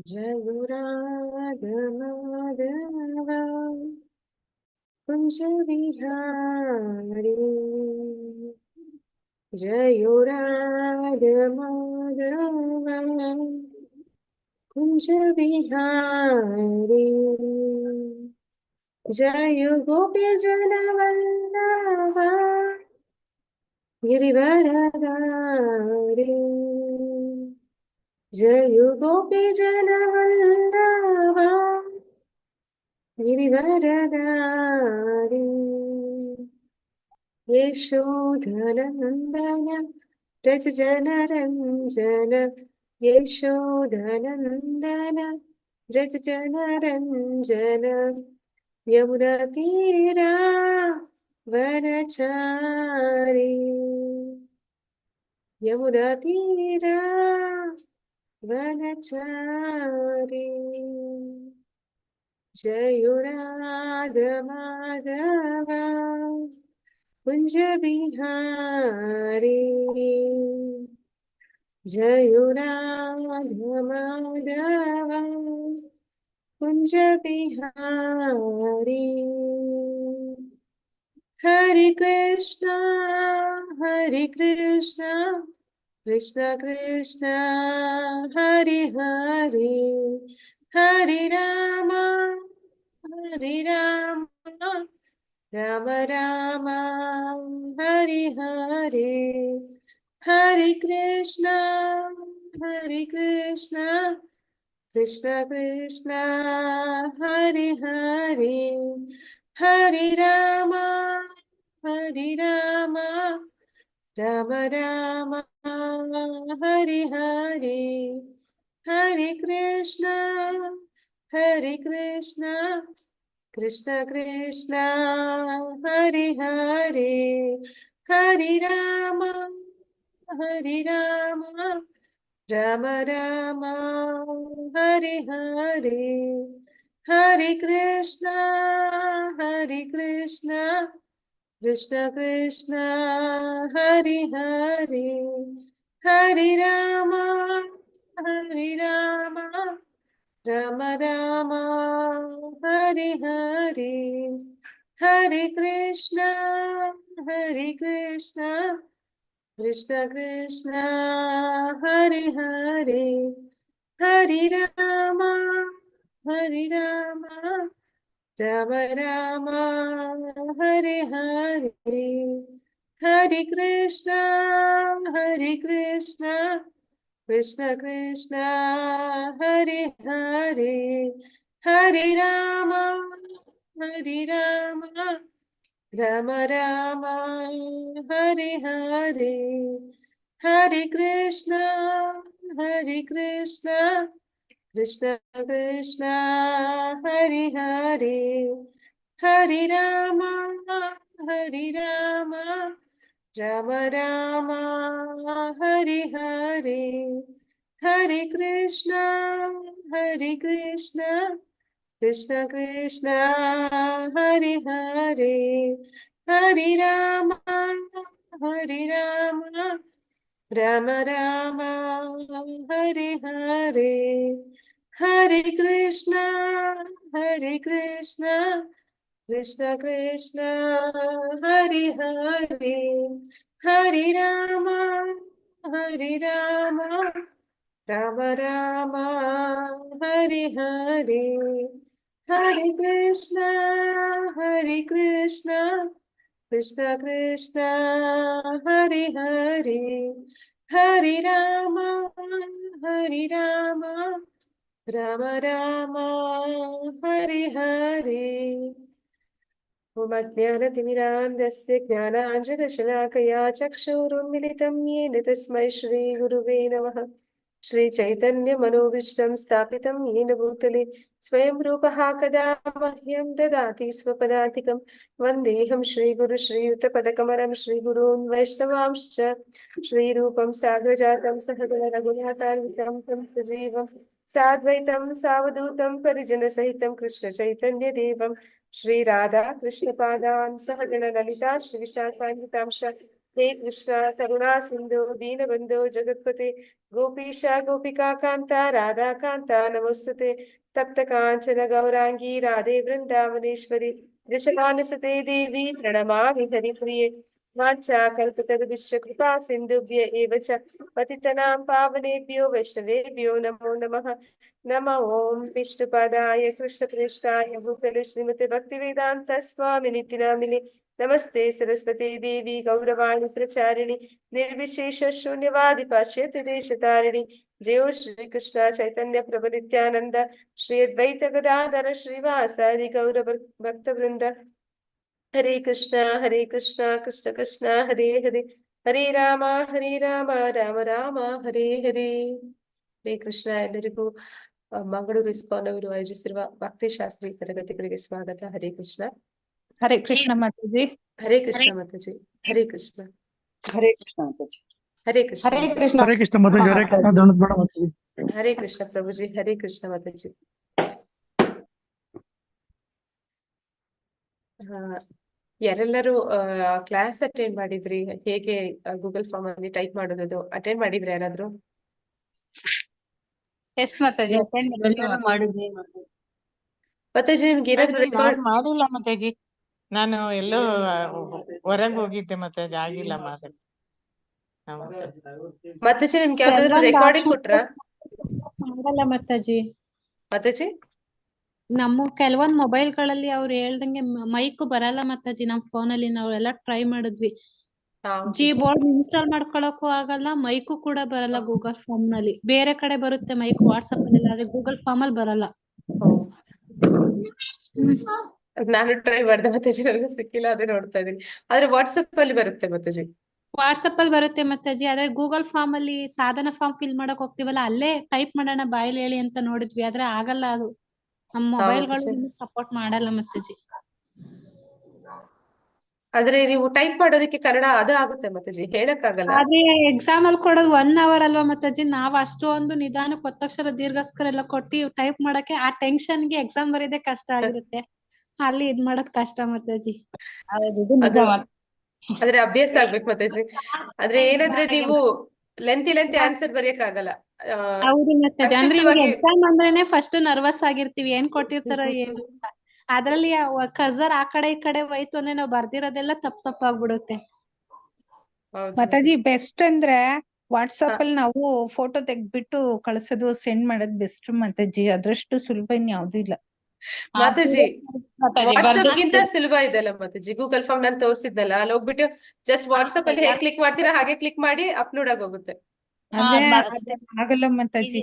जय राधा माधव कुंज बिहारी। जय राधा माधव कुंज बिहारी। जय गोपी जन वल्लभ गिरिवरधारी। जय गोपी जन वल्लभ गिरिवरधारी। यशोधनन्दन व्रज जनरञ्जन। यशोधनन्दन व्रज जनरञ्जन। यमुनातीरा वनचारी। यमुनातीरा वनचारी। जय राधा माधव कुंज बिहारी। जय राधा माधव कुंज बिहारी। हरे कृष्णा कृष्ण कृष्ण हरे हरे। हरे राम राम राम हरे हरे। हरे कृष्णा कृष्ण कृष्ण हरे हरे। हरे राम राम राम हरे हरे। हरे कृष्णा कृष्ण कृष्ण हरे हरे। हरे राम राम राम हरे हरे। हरे कृष्णा कृष्ण कृष्ण हरे हरे। हरे राम राम राम हरे हरे। हरे कृष्णा कृष्ण कृष्ण हरे हरे। हरे राम राम राम हरे हरे। हरे कृष्णा कृष्ण कृष्ण हरे हरे। हरे राम राम राम हरे हरे। हरे कृष्णा कृष्ण कृष्ण हरे हरे। हरे राम राम राम हरे हरे। हरे कृष्णा कृष्ण कृष्ण हरे हरे। हरे राम राम राम हरे हरे। हरे कृष्णा कृष्ण कृष्ण हरे हरे। हरे राम राम राम हरे हरे। हरे कृष्णा कृष्ण कृष्ण हरे हरे। हरे राम राम राम हरे हरे। ॐ अज्ञानतिमिरान्धस्य ज्ञानाञ्जनशलाकया चक्षुरुन्मिलितं येन तस्मै श्रीगुरुवे नमः। श्रीचैतन्यमनोभीष्टं स्थापितं येन भूतले स्वयं रूपः कदा मह्यं ददाति स्वपदातिकं। वन्देऽहं श्रीगुरु श्रीयुतपदकमलं श्रीगुरून् वैष्णवांश्च श्रीरूपं साग्रजातं सहगण रघुनाथान्वितं तं सजीवं साद्वैतं सावधूतं परिजनसहितं कृष्णचैतन्यदेवं श्री राधा कृष्ण पादान सहगण ललिता श्री विशाखान्वितांश हे कृष्ण करुणा सिंधु दीनबंधु जगत्पते गोपीश गोपिका कांता राधा कांता नमोस्तुते तप्त कांचन गौरांगी राधे वृंदावनेश्वरी वृषभानुसुते देवी प्रणमामि हरिप्रिये वाञ्छाकल्पतरुभ्यश्च कृपा सिन्धुभ्य एव च पतितनां पावनेभ्यो वैष्णवेभ्यो नमो नमः। नमो ॐ विष्णुपादाय कृष्णप्रेष्ठाय भूतले श्रीमते भक्तिवेदान्त स्वामिनिति नामिने नमस्ते सरस्वती देवी गौरवाणी प्रचारिणि निर्विशेष शून्यवादि पाश्चात्य देशतारिणि जयो श्री कृष्ण चैतन्य प्रभु नित्यानंद श्री अद्वैत गदाधर श्रीवासादि गौर भक्तवृंद हरे कृष्ण कृष्ण कृष्ण हरे हरे हरे राम राम राम ಹರೇ ಹರೇ ಹರೇ ಕೃಷ್ಣ. ಎಲ್ಲರಿಗೂ ಮಂಗಳೂರು ಇಸ್ಕಾನ್ ಅವರು ಆಯೋಜಿಸಿರುವ ಭಕ್ತಿ ಶಾಸ್ತ್ರಿ ತರಗತಿಗಳಿಗೆ ಸ್ವಾಗತ. ಹರೇ ಕೃಷ್ಣ. ಹರೇ ಕೃಷ್ಣ ಮಾತಾಜಿ. ಹರೇ ಕೃಷ್ಣ ಮಾತಾಜಿ. ಹರೇ ಕೃಷ್ಣ. ಹರೇ ಕೃಷ್ಣ ಮಾತಾಜಿ. ಹರೇ ಕೃಷ್ಣ. ಹರೇ ಕೃಷ್ಣ. ಹರೇ ಕೃಷ್ಣ ಮಾತಾಜಿ. ಹರೇ ಕೃಷ್ಣ ದಂಡದ ಬೇಡ ಮಾತಾಜಿ. ಹರೇ ಕೃಷ್ಣ ಪ್ರಭುಜಿ. ಹರೇ ಕೃಷ್ಣ ಮಾತಾಜಿ. ಯಾರೆಲ್ಲರೂ ಕ್ಲಾಸ್ ಅಟೆಂಡ್ ಮಾಡಿದ್ರಿ? ಹೇಗೆ ಗೂಗಲ್ ಫಾರ್ಮ್ ಅಲ್ಲಿ ಟೈಪ್ ಮಾಡೋದು ಅಟೆಂಡ್ ಮಾಡಿದ್ರಿ ಯಾರಾದ್ರೂ? ಎಸ್ ಮಾತಾಜಿ ಅಟೆಂಡ್ ಮಾಡಿದ್ವಿ. ಮಾತಾಜಿ ನಿಮ್ಗೆ ಏನಾದ್ರು ರೆಕಾರ್ಡ್ ಮಾಡಿಲ್ಲ ಮಾತಾಜಿ. ನಾನು ಎಲ್ಲೋ ಹೊರಗೆ ಹೋಗಿದ್ದೆ ಮಾತಾಜಿ, ಆಗಿಲ್ಲ ಮಾತಾಜಿ. ಮಾತಾಜಿ ನಿಮ್ಗೆ ಯಾವ್ದಾದ್ರು ರೆಕಾರ್ಡಿಂಗ್ ಕೊಟ್ರಾ? ಮಾಡಲ್ಲ ಮಾತಾಜಿ. ಮಾತಾಜಿ ನಮ್ಮ ಕೆಲವೊಂದ್ ಮೊಬೈಲ್ ಗಳಲ್ಲಿ ಅವ್ರು ಹೇಳ್ದಂಗೆ ಮೈಕ್ ಬರಲ್ಲ ಮಾತಾಜಿ. ನಮ್ ಫೋನ್ ಅಲ್ಲಿ ನಾವೆಲ್ಲ ಟ್ರೈ ಮಾಡಿದ್ವಿ. ಜಿ ಬೋರ್ಡ್ ಇನ್ಸ್ಟಾಲ್ ಮಾಡ್ಕೊಳಕ್ಕೂ ಆಗಲ್ಲ, ಮೈಕು ಕೂಡ ಬರಲ್ಲ ಗೂಗಲ್ ಫಾರ್ಮ್ ನಲ್ಲಿ. ಬೇರೆ ಕಡೆ ಬರುತ್ತೆ ಮೈಕ್, ವಾಟ್ಸ್ಆಪ್ ಅಲ್ಲಿ, ಆದ್ರೆ ಗೂಗಲ್ ಫಾರ್ಮ್ ಅಲ್ಲಿ ಬರಲ್ಲ. ನಾನು ಟ್ರೈ ಮಾಡಿದೆ ಮಾತಾಜಿ, ನನಗೂ ಸಿಕ್ಕಿಲ್ಲ, ಅದೇ ನೋಡ್ತಾ ಇದೀನಿ. ಆದ್ರೆ ವಾಟ್ಸ್ಆಪ್ ಅಲ್ಲಿ ಬರುತ್ತೆ ಮಾತಾಜಿ. ವಾಟ್ಸ್ಆಪ್ ಅಲ್ಲಿ ಬರುತ್ತೆ ಮಾತಾಜಿ, ಆದ್ರೆ ಗೂಗಲ್ ಫಾರ್ಮ್ ಅಲ್ಲಿ ಸಾಧನ ಫಾರ್ಮ್ ಫಿಲ್ ಮಾಡಕ್ ಹೋಗ್ತಿವಲ್ಲ, ಅಲ್ಲೇ ಟೈಪ್ ಮಾಡೋಣ ಬಾಯಲ್ಲಿ ಹೇಳಿ ಅಂತ ನೋಡಿದ್ವಿ, ಆದ್ರೆ ಆಗಲ್ಲ. ಅದು ನಮ್ಮ ಮೊಬೈಲ್ ಗಳು ಸಪೋರ್ಟ್ ಮಾಡಲ್ಲ ಮಾತಾಜಿ. ಆದ್ರೆ ನೀವು ಟೈಪ್ ಮಾಡೋದಕ್ಕೆ ಕನ್ನಡ ಅದು ಆಗುತ್ತೆ ಮಾತಾಜಿ, ಹೇಳಕ್ ಆಗಲ್ಲ. ಆದ್ರೆ ಎಕ್ಸಾಮ್ ಅಲ್ಲಿ ಕೊಡೋದು 1 hour ಅಲ್ವಾ ಮಾತಾಜಿ. ನಾವ್ ಅಷ್ಟೊಂದು ನಿಧಾನಕ್ಕೆ ಒತ್ತಕ್ಷರ ದೀರ್ಘಾಕ್ಷರ ಎಲ್ಲ ಕೊಟ್ಟಿ ಟೈಪ್ ಮಾಡಕ್ಕೆ ಆ ಟೆನ್ಷನ್ ಗೆ ಎಕ್ಸಾಮ್ ಬರೆಯೋದೇ ಕಷ್ಟ ಆಗಿರುತ್ತೆ. ಅಲ್ಲಿ ಇದ್ ಮಾಡೋದ್ ಕಷ್ಟ ಮಾತಾಜಿ. ಆದ್ರೆ ಅಭ್ಯಾಸ ಆಗ್ಬೇಕು ಮಾತಾಜಿ. ಆದ್ರೆ ಏನಾದ್ರೆ ನೀವು ಲೆಂತಿ ಆನ್ಸರ್ ಬರೆಯಕ್ ಆಗಲ್ಲ. ಹೌದು ಮಾತಾಜಿ. ಅಂದ್ರೆ ಇವಾಗ ಎಕ್ಸಾಮ್ ಅಂದ್ರೇನೆ ಫಸ್ಟ್ ನರ್ವಸ್ ಆಗಿರ್ತೀವಿ, ಏನ್ ಕೊಟ್ಟಿರ್ತಾರೋ ಏನು ಅಂತ. ಅದ್ರಲ್ಲಿ ಕಸರ್ ಆ ಕಡೆ ಈ ಕಡೆ ಹೋಯ್ತು ಅಂದ್ರೆ ನಾವ್ ಬರ್ದಿರೋದೆಲ್ಲ ತಪ್ಪಾಗ್ಬಿಡುತ್ತೆ ಮಾತಾಜಿ. ಬೆಸ್ಟ್ ಅಂದ್ರೆ ವಾಟ್ಸ್ಆಪ್ ಅಲ್ಲಿ ನಾವು ಫೋಟೋ ತೆಗ್ದ್ಬಿಟ್ಟು ಕಳ್ಸೋದು, ಸೆಂಡ್ ಮಾಡೋದು ಬೆಸ್ಟ್ ಮಾತಾಜಿ. ಅದ್ರಷ್ಟು ಸುಲಭ ಇನ್ ಯಾವ್ದು ಇಲ್ಲ ಮಾತಾಜಿ. ವಾಟ್ಸ್ಆಪ್ ಗಿಂತ ಸುಲಭ ಇದೆಲ್ಲ ಮಾತಾಜಿ. ಗೂಗಲ್ ಫಾರ್ಮ್ ನಾನು ತೋರಿಸಿದ್ನಲ್ಲ, ಅಲ್ಲಿ ಹೋಗ್ಬಿಟ್ಟು ಜಸ್ಟ್ ವಾಟ್ಸ್ಆಪ್ ಅಲ್ಲಿ ಹೇಗೆ ಕ್ಲಿಕ್ ಮಾಡ್ತೀರಾ ಹಾಗೆ ಕ್ಲಿಕ್ ಮಾಡಿ ಅಪ್ಲೋಡ್ ಆಗೋಗುತ್ತೆ. ಆಗಲ್ಲ ಮಾತಾಜಿ.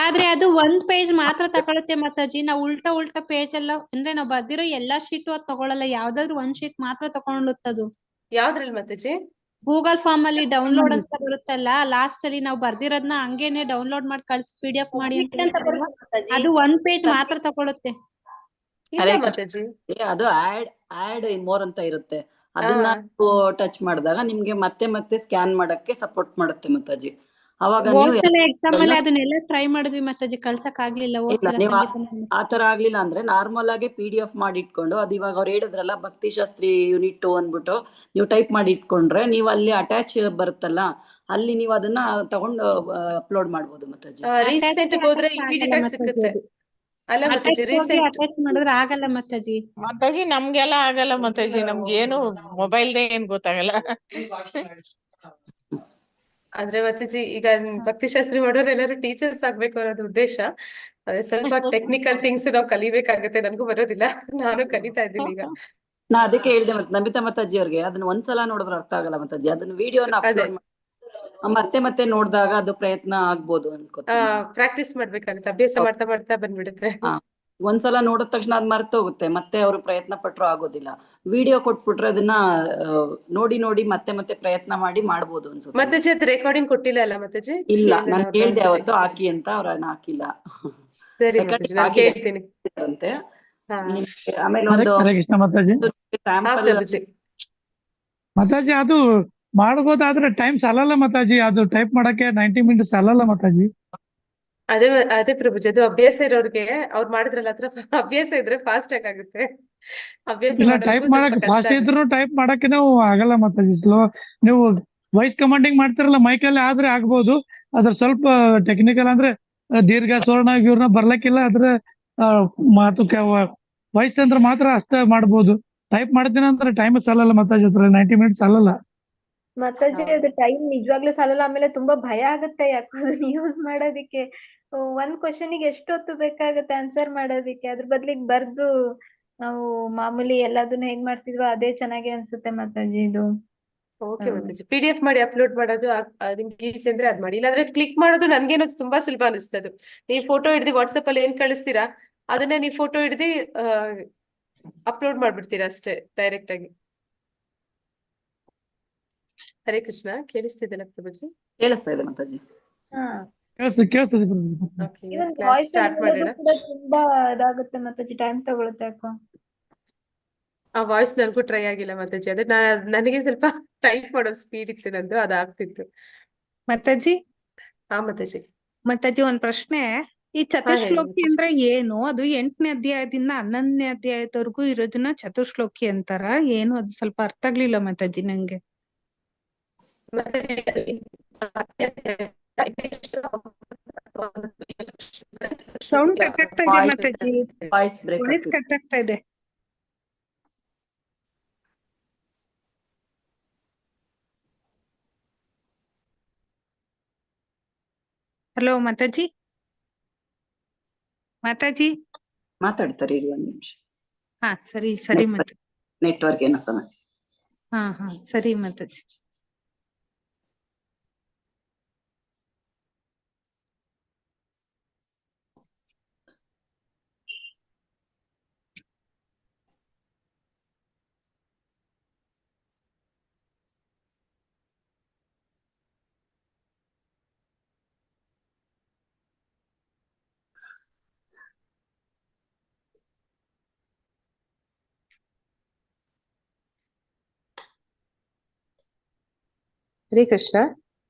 ಆದ್ರೆ ಅದು 1 ಪೇಜ್ ಮಾತ್ರ ತಗೊಳುತ್ತೆ ಮಾತಾಜಿ. ನಾವು ಉಲ್ಟಾ ಪೇಜ್ ಎಲ್ಲ, ಅಂದ್ರೆ ನಾವ್ ಬರ್ದಿರೋ ಎಲ್ಲಾ ಶೀಟು ಅದ್ ತಗೊಳಲ್ಲ. ಯಾವ್ದಾದ್ರು 1 ಶೀಟ್ ಮಾತ್ರ ತಗೊಳುತ್ತದು. ಯಾವ್ದ್ರಲ್ಲಿ ಮಾತಾಜಿ? ಗೂಗಲ್ ಫಾರ್ಮ್ ಅಲ್ಲಿ ಡೌನ್ಲೋಡ್ ಅಂತ ಬರುತ್ತಲ್ಲ, ಲಾಸ್ಟ್ ಅಲ್ಲಿ ನಾವು ಬರ್ದಿರೋದ್ನ ಹಂಗೇನೆ ಡೌನ್ಲೋಡ್ ಮಾಡಿ ಕಳ್ಸಿ PDF ಮಾಡಿ ಅಂತ ಹೇಳ್ತಾರಲ್ಲ, ಅದು 1 ಪೇಜ್ ಮಾತ್ರ ತಗೊಳುತ್ತೆ. ಅದು ಆಡ್ ಮೋರ್ ಅಂತ ಇರುತ್ತೆ. ಅದನ್ನ ಟಚ್ ಮಾಡಿದಾಗ ನಿಮ್ಗೆ ಮತ್ತೆ ಸ್ಕ್ಯಾನ್ ಮಾಡಕ್ಕೆ ಸಪೋರ್ಟ್ ಮಾಡುತ್ತೆ ಮಾತಾಜಿ. ಅವಾಗ ಎಕ್ಸಾಮ್ ಅಲ್ಲಿ ಅದನ್ನೆಲ್ಲ ಟ್ರೈ ಮಾಡಿದ್ವಿ ಮಾತಾಜಿ, ಕಳ್ಸಕ್ ಆಗ್ಲಿಲ್ಲ. ಆತರ ಆಗ್ಲಿಲ್ಲ ಅಂದ್ರೆ ನಾರ್ಮಲ್ ಆಗಿ PDF ಮಾಡಿ ಇಟ್ಕೊಂಡು, ಅದು ಇವಾಗ ಅವ್ರು ಹೇಳಿದ್ರಲ್ಲ ಭಕ್ತಿ ಶಾಸ್ತ್ರಿ ಯೂನಿಟ್ 2 ಅಂದ್ಬಿಟ್ಟು ನೀವು ಟೈಪ್ ಮಾಡಿ ಇಟ್ಕೊಂಡ್ರೆ, ನೀವು ಅಲ್ಲಿ ಅಟ್ಯಾಚ್ ಬರುತ್ತಲ್ಲ, ಅಲ್ಲಿ ನೀವು ಅದನ್ನ ತಗೊಂಡು ಅಪ್ಲೋಡ್ ಮಾಡ್ಬೋದು ಮಾತಾಜಿ. ಅಲ್ಲ ಮಾತಾಜಿ, ಅಟ್ಯಾಚ್ ಮಾಡಿದ್ರೆ ಆಗಲ್ಲ ಮಾತಾಜಿ. ಮಾತಾಜಿ ನಮ್ಗೆಲ್ಲ ಆಗಲ್ಲ ಮಾತಾಜಿ. ನಮ್ಗೆ ಏನು ಮೊಬೈಲ್ ಏನ್ ಗೊತ್ತಾಗಲ್ಲ. ಅಂದ್ರೆ ಮಾತಾಜಿ, ಈಗ ಭಕ್ತಿಶಾಸ್ತ್ರಿ ಮಾಡೋರು ಎಲ್ಲರೂ ಟೀಚರ್ಸ್ ಆಗ್ಬೇಕು ಅನ್ನೋದು ಉದ್ದೇಶ. ಅದೇ ಸ್ವಲ್ಪ ಟೆಕ್ನಿಕಲ್ ಥಿಂಗ್ಸ್ ನಾವು ಕಲಿಬೇಕಾಗುತ್ತೆ. ನನ್ಗೂ ಬರೋದಿಲ್ಲ, ನಾನು ಕಲಿತಾ ಇದ್ದೀನಿ ಈಗ. ನಾ ಅದಕ್ಕೆ ಹೇಳಿದೆ ಮತ್ತೆ ನಮಿತಾ ಮಾತಾಜಿ ಅವ್ರಿಗೆ, ಅದನ್ನ ಒಂದ್ಸಲ ನೋಡಿದ್ರೆ ಅರ್ಥ ಆಗಲ್ಲ ಮಾತಾಜಿ. ಅದನ್ನ ವಿಡಿಯೋನ ಮತ್ತೆ ನೋಡಿದಾಗ ಅದು ಪ್ರಯತ್ನ ಆಗ್ಬೋದು ಅನ್ಕೋತೀನಿ. ಪ್ರಾಕ್ಟೀಸ್ ಮಾಡ್ಬೇಕಾಗುತ್ತೆ, ಅಭ್ಯಾಸ ಮಾಡ್ತಾ ಬಂದ್ಬಿಡುತ್ತೆ. ಒಂದ್ಸಲ ನೋಡಿದ ತಕ್ಷಣ ಅದ್ ಮರ್ತೋಗುತ್ತೆ, ಮತ್ತೆ ಅವ್ರು ಪ್ರಯತ್ನ ಪಟ್ರು ಆಗೋದಿಲ್ಲ. ವಿಡಿಯೋ ಕೊಟ್ಬಿಟ್ರೆ ಅದನ್ನ ನೋಡಿ ಮತ್ತೆ ಪ್ರಯತ್ನ ಮಾಡಿ ಮಾಡ್ಬೋದು ಅನ್ಸುತ್ತೆ. ಮಾತಾಜಿ ಅದು ರೆಕಾರ್ಡಿಂಗ್ ಕೊಟ್ಟಿಲ್ಲ ಅಲ್ಲ ಮಾತಾಜಿ? ಇಲ್ಲ, ನಾನು ಹೇಳ್ದೆ ಅವತ್ತು ಹಾಕಿ ಅಂತ, ಅವ್ರನ್ನ ಹಾಕಿಲ್ಲ. ಸರಿ ಹೇಳ್ತೀನಿ ಅಂತೆ. ಆಮೇಲೆ ಒಂದು ಮಾತಾಜಿ ಅದು ಮಾಡಬಹುದಾದ್ರೆ ಟೈಮ್ ಸಾಲಲ್ಲ ಮಾತಾಜಿ. ಅದು ಟೈಪ್ ಮಾಡಕ್ಕೆ 90 ಮಿನಿಟ್ಸ್ ಸಾಲಲ್ಲ ಮಾತಾಜಿ. ಅದೇ ಪ್ರಭುಜಿ, ಅದು ಅಭ್ಯಾಸ ಇರೋರಿಗೆ, ಅವ್ರು ಮಾಡಿದ್ರಲ್ಲ, ಅದ್ರ ಅಭ್ಯಾಸ ಇದ್ರೆ ಫಾಸ್ಟ್ ಆಗುತ್ತೆ. ಅಭ್ಯಾಸ ಇಲ್ಲ ಮಾಡೋರ್ಗೂ ಟೈಪ್ ಸ್ವಲ್ಪ ಮಾಡಕ್ ಕಷ್ಟ ಫಾಸ್ಟ್ ಆಗುತ್ತೆ. ಇದ್ರು ಟೈಪ್ ಮಾಡಕ್ಕೆ ನಾವು ಆಗಲ್ಲ ಮಾತಾಜಿ. ಸ್ಲೋ ನೀವು ವಾಯ್ಸ್ ಕಮಾಂಡಿಂಗ್ ಮಾಡ್ತಿರಲ್ಲ ಮೈಕಲ್ಲಿ ಆದ್ರೆ ಆಗ್ಬೋದು. ಅದ್ರ ಸ್ವಲ್ಪ ಟೆಕ್ನಿಕಲ್ ಅಂದ್ರೆ ದೀರ್ಘ ಸ್ವರ್ಣ ಇವ್ರನ್ನ ಬರ್ಲಕ್ಕಿಲ್ಲ. ಅದ್ರ ಮಾತು ವಾಯ್ಸ್ ಅಂದ್ರೆ ಮಾತ್ರ ಅಷ್ಟೇ ಮಾಡ್ಬೋದು. ಟೈಪ್ ಮಾಡ್ತೀನಿ ಅಂದ್ರೆ ಟೈಮ್ ಸಾಲಲ್ಲ ಮಾತಾಜಿ ಹತ್ರ, 90 ಮಿನಿಟ್ಸ್ ಸಾಲಲ್ಲ. ಮಾತಾಜಿ ಹೌದು. ಅದು ಟೈಮ್ ನಿಜವಾಗ್ಲೂ ಸಾಲಲ್ಲ. ಆಮೇಲೆ ತುಂಬಾ ಭಯ ಆಗುತ್ತೆ ಯಾಕೋ ಅದನ್ನ ಯೂಸ್ ಮಾಡೋದಿಕ್ಕೆ. ಒಂದ್ ಕ್ವಶನಿಗೆ ಎಷ್ಟು ಹೊತ್ತು ಬೇಕಾಗುತ್ತೆ ಆನ್ಸರ್ ಮಾಡೋದಿಕ್ಕೆ. ಅದ್ರ ಬದ್ಲಿಗೆ ಬರ್ದು ನಾವು ಮಾಮೂಲಿ ಎಲ್ಲದನ್ನ ಹೇಗ್ ಮಾಡ್ತಿದ್ವೋ ಅದೇ ಚೆನ್ನಾಗಿ ಅನ್ಸುತ್ತೆ ಮಾತಾಜಿ ಇದು. ಓಕೆ ಮಾತಾಜಿ, PDF ಮಾಡಿ ಅಪ್ಲೋಡ್ ಮಾಡೋದು ನಿಮ್ಗೆ ಈಸಿ ಅಂದ್ರೆ ಅದ್ ಮಾಡಿ. ಇಲ್ಲಾಂದ್ರೆ ಕ್ಲಿಕ್ ಮಾಡೋದು ನನ್ಗೇನೋ ತುಂಬಾ ಸುಲಭ ಅನಿಸ್ತದು. ನೀವು ಫೋಟೋ ಹಿಡಿದು ವಾಟ್ಸಪ್ ಅಲ್ಲಿ ಏನ್ ಕಳಿಸ್ತೀರಾ ಅದನ್ನೇ ನೀವು ಫೋಟೋ ಹಿಡಿದು ಅಪ್ಲೋಡ್ ಮಾಡ್ಬಿಡ್ತೀರಾ ಅಷ್ಟೇ ಡೈರೆಕ್ಟ್ ಆಗಿ. ಹರೇ ಕೃಷ್ಣ. ಕೇಳಿಸ್ತಿದ್ದಲ್ಲ ಪ್ರಭುಜಿ? ಕೇಳಿಸ್ತಾ ಇದೆ ಮಾತಾಜಿ. ಹಾ ಕೇಳಿಸ್ತದೆ. ಓಕೆ, ಇವನ್ ಕ್ಲಾಸ್ ವಾಯ್ಸ್ ಸ್ಟಾರ್ಟ್ ಅಲ್ಲಿ ಮಾಡೋಣ. ಕೂಡ ತುಂಬಾ ಇದಾಗುತ್ತೆ ಮಾತಾಜಿ, ಟೈಮ್ ತಗೊಳುತ್ತೆ ಯಾಕೋ. ಆ ವಾಯ್ಸ್ ನನಗೂ ಟ್ರೈ ಆಗಿಲ್ಲ ಮಾತಾಜಿ. ಅದೇ ನನಗೆ ಸ್ವಲ್ಪ ಟೈಪ್ ಮಾಡೋ ಸ್ಪೀಡ್ ಇತ್ತು ನಂದು, ಅದಾಗ್ತಿತ್ತು. ಮಾತಾಜಿ ಮಾತಾಜಿ. ಮಾತಾಜಿ ಒಂದ್ ಪ್ರಶ್ನೆ. ಈ ಹೇಳಿ ಚತುಶ್ಲೋಕಿ ಮಾತಾಜಿ. ಅಂದ್ರೆ ಏನು? ಅದು 8ನೇ ಅಧ್ಯಾಯದಿಂದ 11ನೇ ಅಧ್ಯಾಯದವರೆಗೂ ಇರೋದನ್ನ ಚತುಶ್ಲೋಕಿ ಅಂತಾರ ಏನು? ಅದು ಸ್ವಲ್ಪ ಅರ್ಥ ಆಗ್ಲಿಲ್ಲ ಮಾತಾಜಿ ನಂಗೆ. ಸೌಂಡ್ ಕಟ್ ಆಗ್ತಾ ಇದೆ ಮಾತಾಜಿ, ವಾಯ್ಸ್ ಬ್ರೇಕ್ ವಾಯ್ಸ್ ಆಗ್ತಿದೆ. ಕಟ್ ಆಗ್ತಾ ಇದೆ. ಹಲೋ ಮಾತಾಜಿ, ಮಾತಾಜಿ. ಮಾತಾಡ್ತಾರೆ ಇರಿ ಒಂದ್ ನಿಮಿಷ. ಹಾ ಸರಿ ಸರಿ ಮಾತಾಜಿ. ನೆಟ್ವರ್ಕ್ ಏನೋ ಸಮಸ್ಯೆ. ಹಾ ಸರಿ ಮಾತಾಜಿ. ಹರೇ ಕೃಷ್ಣ.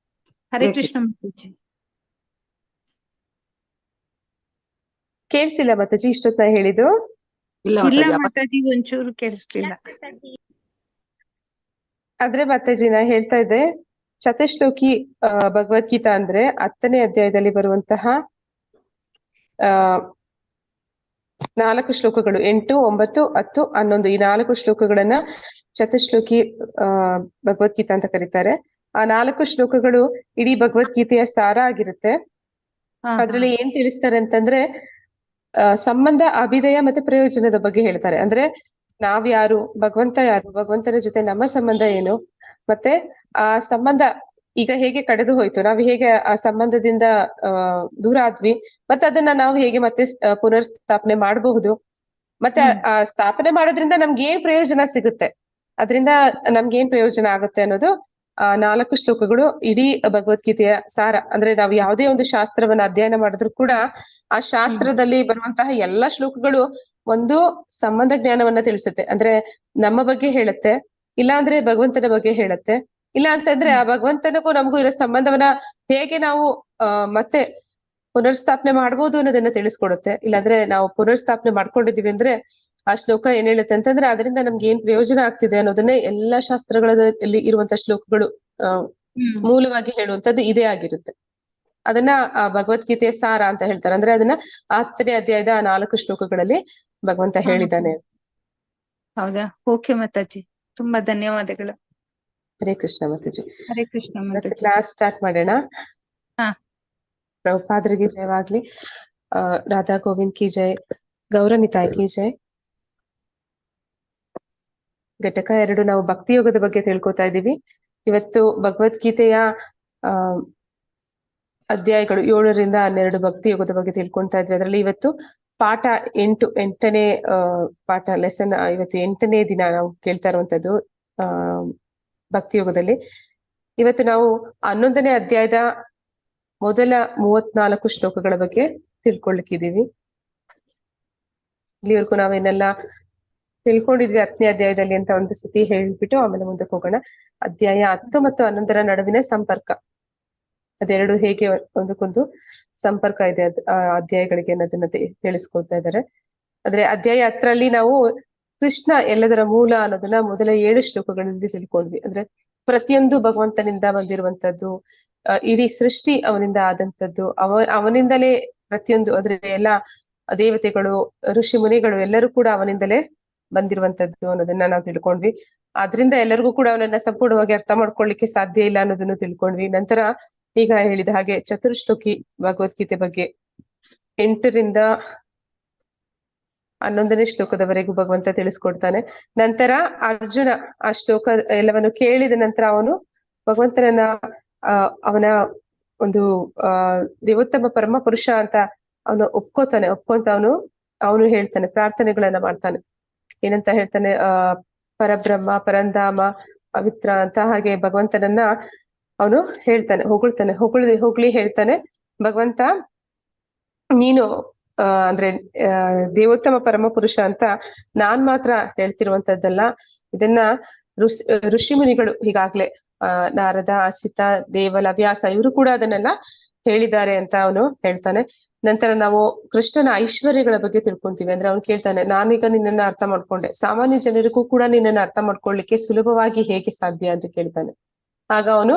ಹರೇ ಕೃಷ್ಣ ಮಾತಾಜಿ. ಕೇಳಿಸಿಲ್ಲ ಮಾತಾಜಿ ಇಷ್ಟೊತ್ತ ಹೇಳಿದ್ದು? ಇಲ್ಲ ಇಲ್ಲ ಮಾತಾಜಿ. ಮಾತಾಜಿ, ಒಂಚೂರು ಕೇಳಿಸ್ಲಿಲ್ಲ. ಆದ್ರೆ ಮಾತಾಜಿ ನಾ ಹೇಳ್ತಾ ಇದ್ದೆ, ಚತುಶ್ಲೋಕಿ ಭಗವದ್ಗೀತಾ ಅಂದ್ರೆ 10ನೇ ಅಧ್ಯಾಯದಲ್ಲಿ ಬರುವಂತಹ 4 ಶ್ಲೋಕಗಳು, 8, 9, 10, 11 ಈ 4 ಶ್ಲೋಕಗಳನ್ನ ಚತುಶ್ಲೋಕಿ ಭಗವದ್ಗೀತಾ ಅಂತ ಕರೀತಾರೆ. ಆ 4 ಶ್ಲೋಕಗಳು ಇಡೀ ಭಗವದ್ಗೀತೆಯ ಸಾರ ಆಗಿರುತ್ತೆ. ಅದ್ರಲ್ಲಿ ಏನ್ ತಿಳಿಸ್ತಾರೆ ಅಂತಂದ್ರೆ ಸಂಬಂಧ, ಅಭಿದಯ ಮತ್ತೆ ಪ್ರಯೋಜನದ ಬಗ್ಗೆ ಹೇಳ್ತಾರೆ. ಅಂದ್ರೆ ನಾವ್ಯಾರು, ಭಗವಂತ ಯಾರು, ಭಗವಂತನ ಜೊತೆ ನಮ್ಮ ಸಂಬಂಧ ಏನು, ಮತ್ತೆ ಆ ಸಂಬಂಧ ಈಗ ಹೇಗೆ ಕಳೆದು ಹೋಯ್ತು, ನಾವು ಹೇಗೆ ಆ ಸಂಬಂಧದಿಂದ ದೂರ ಆದ್ವಿ, ಮತ್ತೆ ಅದನ್ನ ನಾವು ಹೇಗೆ ಮತ್ತೆ ಪುನರ್ ಸ್ಥಾಪನೆ ಮಾಡಬಹುದು, ಮತ್ತೆ ಆ ಸ್ಥಾಪನೆ ಮಾಡೋದ್ರಿಂದ ನಮ್ಗೆ ಏನ್ ಪ್ರಯೋಜನ ಸಿಗುತ್ತೆ, ಅದರಿಂದ ನಮ್ಗೆ ಏನ್ ಪ್ರಯೋಜನ ಆಗುತ್ತೆ ಅನ್ನೋದು ಆ 4 ಶ್ಲೋಕಗಳು ಇಡೀ ಭಗವದ್ಗೀತೆಯ ಸಾರ. ಅಂದ್ರೆ ನಾವು ಯಾವುದೇ ಒಂದು ಶಾಸ್ತ್ರವನ್ನ ಅಧ್ಯಯನ ಮಾಡಿದ್ರು ಕೂಡ ಆ ಶಾಸ್ತ್ರದಲ್ಲಿ ಬರುವಂತಹ ಎಲ್ಲಾ ಶ್ಲೋಕಗಳು ಒಂದು ಸಂಬಂಧ ಜ್ಞಾನವನ್ನ ತಿಳಿಸುತ್ತೆ. ಅಂದ್ರೆ ನಮ್ಮ ಬಗ್ಗೆ ಹೇಳುತ್ತೆ, ಇಲ್ಲ ಅಂದ್ರೆ ಭಗವಂತನ ಬಗ್ಗೆ ಹೇಳುತ್ತೆ, ಇಲ್ಲ ಅಂತಂದ್ರೆ ಆ ಭಗವಂತನಿಗೂ ನಮಗೂ ಇರೋ ಸಂಬಂಧವನ್ನ ಹೇಗೆ ನಾವು ಮತ್ತೆ ಪುನರ್ಸ್ಥಾಪನೆ ಮಾಡ್ಬೋದು ಅನ್ನೋದನ್ನ ತಿಳಿಸ್ಕೊಡುತ್ತೆ. ಇಲ್ಲಾಂದ್ರೆ ನಾವು ಪುನರ್ಸ್ಥಾಪನೆ ಮಾಡ್ಕೊಂಡಿದೀವಿ ಅಂದ್ರೆ ಆ ಶ್ಲೋಕ ಏನ್ ಹೇಳುತ್ತೆ ಅಂತಂದ್ರೆ ಅದರಿಂದ ನಮ್ಗೆ ಏನ್ ಪ್ರಯೋಜನ ಆಗ್ತಿದೆ ಅನ್ನೋದನ್ನೇ ಎಲ್ಲಾ ಶಾಸ್ತ್ರಗಳಲ್ಲಿ ಇರುವಂತ ಶ್ಲೋಕಗಳು ಮೂಲವಾಗಿ ಹೇಳುವಂತದ್ದು ಇದೇ ಆಗಿರುತ್ತೆ. ಅದನ್ನ ಆ ಭಗವದ್ಗೀತೆಯ ಸಾರ ಅಂತ ಹೇಳ್ತಾರೆ. ಅಂದ್ರೆ ಅದನ್ನ 10ನೇ ಅಧ್ಯಾಯದ 4 ಶ್ಲೋಕಗಳಲ್ಲಿ ಭಗವಂತ ಹೇಳಿದ್ದಾನೆ. ಹೌದಾ? ಓಕೆ ಮಾತಾಜಿ, ತುಂಬಾ ಧನ್ಯವಾದಗಳು. ಹರೇ ಕೃಷ್ಣ ಮಾತಾಜಿ. ಹರೇ ಕೃಷ್ಣ ಮತ್ತೆ ಮಾತಾಜಿ. ಕ್ಲಾಸ್ ಸ್ಟಾರ್ಟ್ ಮಾಡೋಣ. ಹಾ. ಪ್ರಭುಪಾದರಿಗೆ ಜಯವಾಗ್ಲಿ. ರಾಧಾ ಗೋವಿಂದ್ ಕಿ ಜೈ, ಗೌರನಿತಾಯ್ ಕಿ ಜೈ. ಘಟಕ 2 ನಾವು ಭಕ್ತಿ ಯೋಗದ ಬಗ್ಗೆ ತಿಳ್ಕೊತಾ ಇದ್ದೀವಿ. ಇವತ್ತು ಭಗವದ್ಗೀತೆಯ ಅಧ್ಯಾಯಗಳು 7ರಿಂದ 12 ಭಕ್ತಿ ಯೋಗದ ಬಗ್ಗೆ ತಿಳ್ಕೊಳ್ತಾ ಇದ್ವಿ. ಅದರಲ್ಲಿ ಇವತ್ತು ಪಾಠ 8ನೇ ಪಾಠ ಲೆಸನ್, ಇವತ್ತು 8ನೇ ದಿನ ನಾವು ಕೇಳ್ತಾ ಇರುವಂತದ್ದು ಭಕ್ತಿ ಯೋಗದಲ್ಲಿ. ಇವತ್ತು ನಾವು 11ನೇ ಅಧ್ಯಾಯದ ಮೊದಲ 34 ಶ್ಲೋಕಗಳ ಬಗ್ಗೆ ತಿಳ್ಕೊಳ್ಳಿಕ್ಕಿದೀವಿ. ಇಲ್ಲಿವರೆಗೂ ನಾವೇನೆಲ್ಲ ತಿಳ್ಕೊಂಡಿದ್ವಿ 10ನೇ ಅಧ್ಯಾಯದಲ್ಲಿ ಅಂತ ಒಂದು ಸತಿ ಹೇಳ್ಬಿಟ್ಟು ಆಮೇಲೆ ಮುಂದಕ್ಕೆ ಹೋಗೋಣ. ಅಧ್ಯಾಯ 10 ಮತ್ತು 11ರ ನಡುವಿನ ಸಂಪರ್ಕ, ಅದೆರಡು ಹೇಗೆ ಒಂದಕ್ಕೊಂದು ಸಂಪರ್ಕ ಇದೆ ಅಧ್ಯಾಯಗಳಿಗೆ ಅನ್ನೋದನ್ನ ತಿಳಿಸ್ಕೊಳ್ತಾ ಇದ್ದಾರೆ. ಆದ್ರೆ ಅಧ್ಯಾಯ 10ರಲ್ಲಿ ನಾವು ಕೃಷ್ಣ ಎಲ್ಲದರ ಮೂಲ ಅನ್ನೋದನ್ನ ಮೊದಲ 7 ಶ್ಲೋಕಗಳಲ್ಲಿ ತಿಳ್ಕೊಂಡ್ವಿ. ಅಂದ್ರೆ ಪ್ರತಿಯೊಂದು ಭಗವಂತನಿಂದ ಬಂದಿರುವಂತದ್ದು, ಇಡೀ ಸೃಷ್ಟಿ ಅವನಿಂದ ಆದಂತದ್ದು, ಅವನಿಂದಲೇ ಪ್ರತಿಯೊಂದು ಅಂದ್ರೆ ಎಲ್ಲ ದೇವತೆಗಳು, ಋಷಿ ಮುನಿಗಳು ಎಲ್ಲರೂ ಕೂಡ ಅವನಿಂದಲೇ ಬಂದಿರುವಂತದ್ದು ಅನ್ನೋದನ್ನ ನಾವು ತಿಳ್ಕೊಂಡ್ವಿ. ಆದ್ರಿಂದ ಎಲ್ಲರಿಗೂ ಕೂಡ ಅವನನ್ನ ಸಂಪೂರ್ಣವಾಗಿ ಅರ್ಥ ಮಾಡ್ಕೊಳ್ಳಿಕ್ಕೆ ಸಾಧ್ಯ ಇಲ್ಲ ಅನ್ನೋದನ್ನು ತಿಳ್ಕೊಂಡ್ವಿ. ನಂತರ ಈಗ ಹೇಳಿದ ಹಾಗೆ ಚತುರ್ಶ್ಲೋಕಿ ಭಗವದ್ಗೀತೆ ಬಗ್ಗೆ 8ರಿಂದ 11ನೇ ಶ್ಲೋಕದವರೆಗೂ ಭಗವಂತ ತಿಳಿಸ್ಕೊಡ್ತಾನೆ. ನಂತರ ಅರ್ಜುನ ಆ ಶ್ಲೋಕ ಎಲ್ಲವನ್ನು ಕೇಳಿದ ನಂತರ ಅವನು ಭಗವಂತನನ್ನ ಅವನ ಒಂದು ದೇವೋತ್ತಮ ಪರಮ ಪುರುಷ ಅಂತ ಅವನು ಒಪ್ಕೊಂತ ಅವನು ಹೇಳ್ತಾನೆ, ಪ್ರಾರ್ಥನೆಗಳನ್ನ ಮಾಡ್ತಾನೆ. ಏನಂತ ಹೇಳ್ತಾನೆ? ಪರಬ್ರಹ್ಮ, ಪರಂಧಾಮ, ಪವಿತ್ರ ಅಂತ ಹಾಗೆ ಭಗವಂತನನ್ನ ಅವನು ಹೇಳ್ತಾನೆ, ಹೊಗಳಿ ಹೇಳ್ತಾನೆ, ಭಗವಂತ ನೀನು ಅಂದ್ರೆ ದೇವೋತ್ತಮ ಪರಮ ಪುರುಷ ಅಂತ ನಾನ್ ಮಾತ್ರ ಹೇಳ್ತಿರುವಂತದ್ದಲ್ಲ, ಇದನ್ನ ಋಷಿ ಮುನಿಗಳು ಈಗಾಗ್ಲೇ ನಾರದ, ಅಸಿತ, ದೇವಲ, ವ್ಯಾಸ ಇವರು ಕೂಡ ಅದನ್ನೆಲ್ಲ ಹೇಳಿದ್ದಾರೆ ಅಂತ ಅವನು ಹೇಳ್ತಾನೆ. ನಂತರ ನಾವು ಕೃಷ್ಣನ ಐಶ್ವರ್ಯಗಳ ಬಗ್ಗೆ ತಿಳ್ಕೊಂತೀವಿ. ಅಂದ್ರೆ ಅವನು ಕೇಳ್ತಾನೆ, ನಾನೀಗ ನಿನ್ನನ್ನ ಅರ್ಥ ಮಾಡ್ಕೊಂಡೆ, ಸಾಮಾನ್ಯ ಜನರಿಗೂ ಕೂಡ ನಿನ್ನನ್ನ ಅರ್ಥ ಮಾಡ್ಕೊಳ್ಳಿಕ್ಕೆ ಸುಲಭವಾಗಿ ಹೇಗೆ ಸಾಧ್ಯ ಅಂತ ಕೇಳ್ತಾನೆ. ಆಗ ಅವನು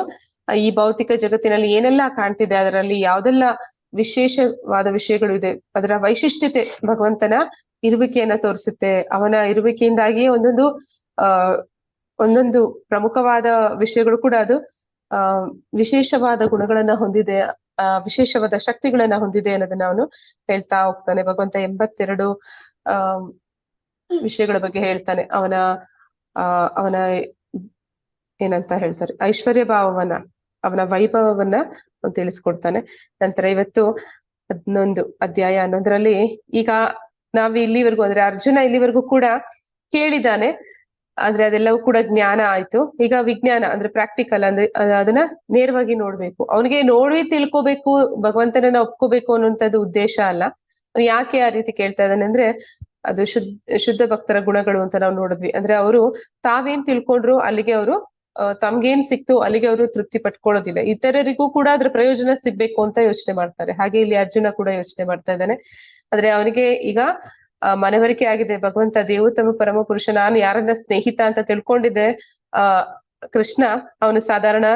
ಈ ಭೌತಿಕ ಜಗತ್ತಿನಲ್ಲಿ ಏನೆಲ್ಲ ಕಾಣ್ತಿದೆ, ಅದರಲ್ಲಿ ಯಾವ್ದೆಲ್ಲ ವಿಶೇಷವಾದ ವಿಷಯಗಳು ಇದೆ, ಅದರ ವೈಶಿಷ್ಟ್ಯತೆ ಭಗವಂತನ ಇರುವಿಕೆಯನ್ನ ತೋರಿಸುತ್ತೆ. ಅವನ ಇರುವಿಕೆಯಿಂದಾಗಿ ಒಂದೊಂದು ಪ್ರಮುಖವಾದ ವಿಷಯಗಳು ಕೂಡ ಅದು ವಿಶೇಷವಾದ ಗುಣಗಳನ್ನ ಹೊಂದಿದೆ, ವಿಶೇಷವಾದ ಶಕ್ತಿಗಳನ್ನ ಹೊಂದಿದೆ ಅನ್ನೋದನ್ನ ಅವನು ಹೇಳ್ತಾ ಹೋಗ್ತಾನೆ. ಭಗವಂತ 82 ವಿಷಯಗಳ ಬಗ್ಗೆ ಹೇಳ್ತಾನೆ. ಅವನ ಏನಂತ ಹೇಳ್ತಾರೆ, ಐಶ್ವರ್ಯ ಭಾವವನ್ನ, ಅವನ ವೈಭವವನ್ನ ತಿಳಿಸ್ಕೊಡ್ತಾನೆ. ನಂತರ ಇವತ್ತು 11 ಅಧ್ಯಾಯ ಅನ್ನೋದ್ರಲ್ಲಿ ಈಗ ನಾವ್ ಇಲ್ಲಿವರೆಗೂ ಅಂದ್ರೆ ಅರ್ಜುನ ಇಲ್ಲಿವರೆಗೂ ಕೂಡ ಕೇಳಿದಾನೆ, ಅಂದ್ರೆ ಅದೆಲ್ಲವೂ ಕೂಡ ಜ್ಞಾನ ಆಯ್ತು. ಈಗ ವಿಜ್ಞಾನ ಅಂದ್ರೆ ಪ್ರಾಕ್ಟಿಕಲ್, ಅಂದ್ರೆ ಅದನ್ನ ನೇರವಾಗಿ ನೋಡ್ಬೇಕು, ಅವನಿಗೆ ನೋಡಿ ತಿಳ್ಕೊಬೇಕು, ಭಗವಂತನನ್ನ ಒಪ್ಕೋಬೇಕು ಅನ್ನುವಂಥದ್ದು ಉದ್ದೇಶ ಅಲ್ಲ. ಯಾಕೆ ಆ ರೀತಿ ಕೇಳ್ತಾ ಇದ್ದಾನೆ ಅಂದ್ರೆ ಅದು ಶುದ್ಧ ಭಕ್ತರ ಗುಣಗಳು ಅಂತ ನಾವು ನೋಡಿದ್ವಿ. ಅಂದ್ರೆ ಅವರು ತಾವೇನ್ ತಿಳ್ಕೊಂಡ್ರು ಅಲ್ಲಿಗೆ ಅವರು ತಮ್ಗೇನ್ ಸಿಕ್ತು ಅಲ್ಲಿಗೆ ಅವರು ತೃಪ್ತಿ ಪಟ್ಕೊಳ್ಳೋದಿಲ್ಲ, ಇತರರಿಗೂ ಕೂಡ ಅದ್ರ ಪ್ರಯೋಜನ ಸಿಗ್ಬೇಕು ಅಂತ ಯೋಚನೆ ಮಾಡ್ತಾರೆ. ಹಾಗೆ ಇಲ್ಲಿ ಅರ್ಜುನ ಕೂಡ ಯೋಚನೆ ಮಾಡ್ತಾ ಇದ್ದಾನೆ. ಆದ್ರೆ ಅವನಿಗೆ ಈಗ ಮನವರಿಕೆ ಆಗಿದೆ, ಭಗವಂತ ದೇವೋತ್ತಮ ಪರಮ ಪುರುಷ, ನಾನು ಯಾರನ್ನ ಸ್ನೇಹಿತ ಅಂತ ತಿಳ್ಕೊಂಡಿದ್ದೆ ಕೃಷ್ಣ ಅವನು ಸಾಧಾರಣ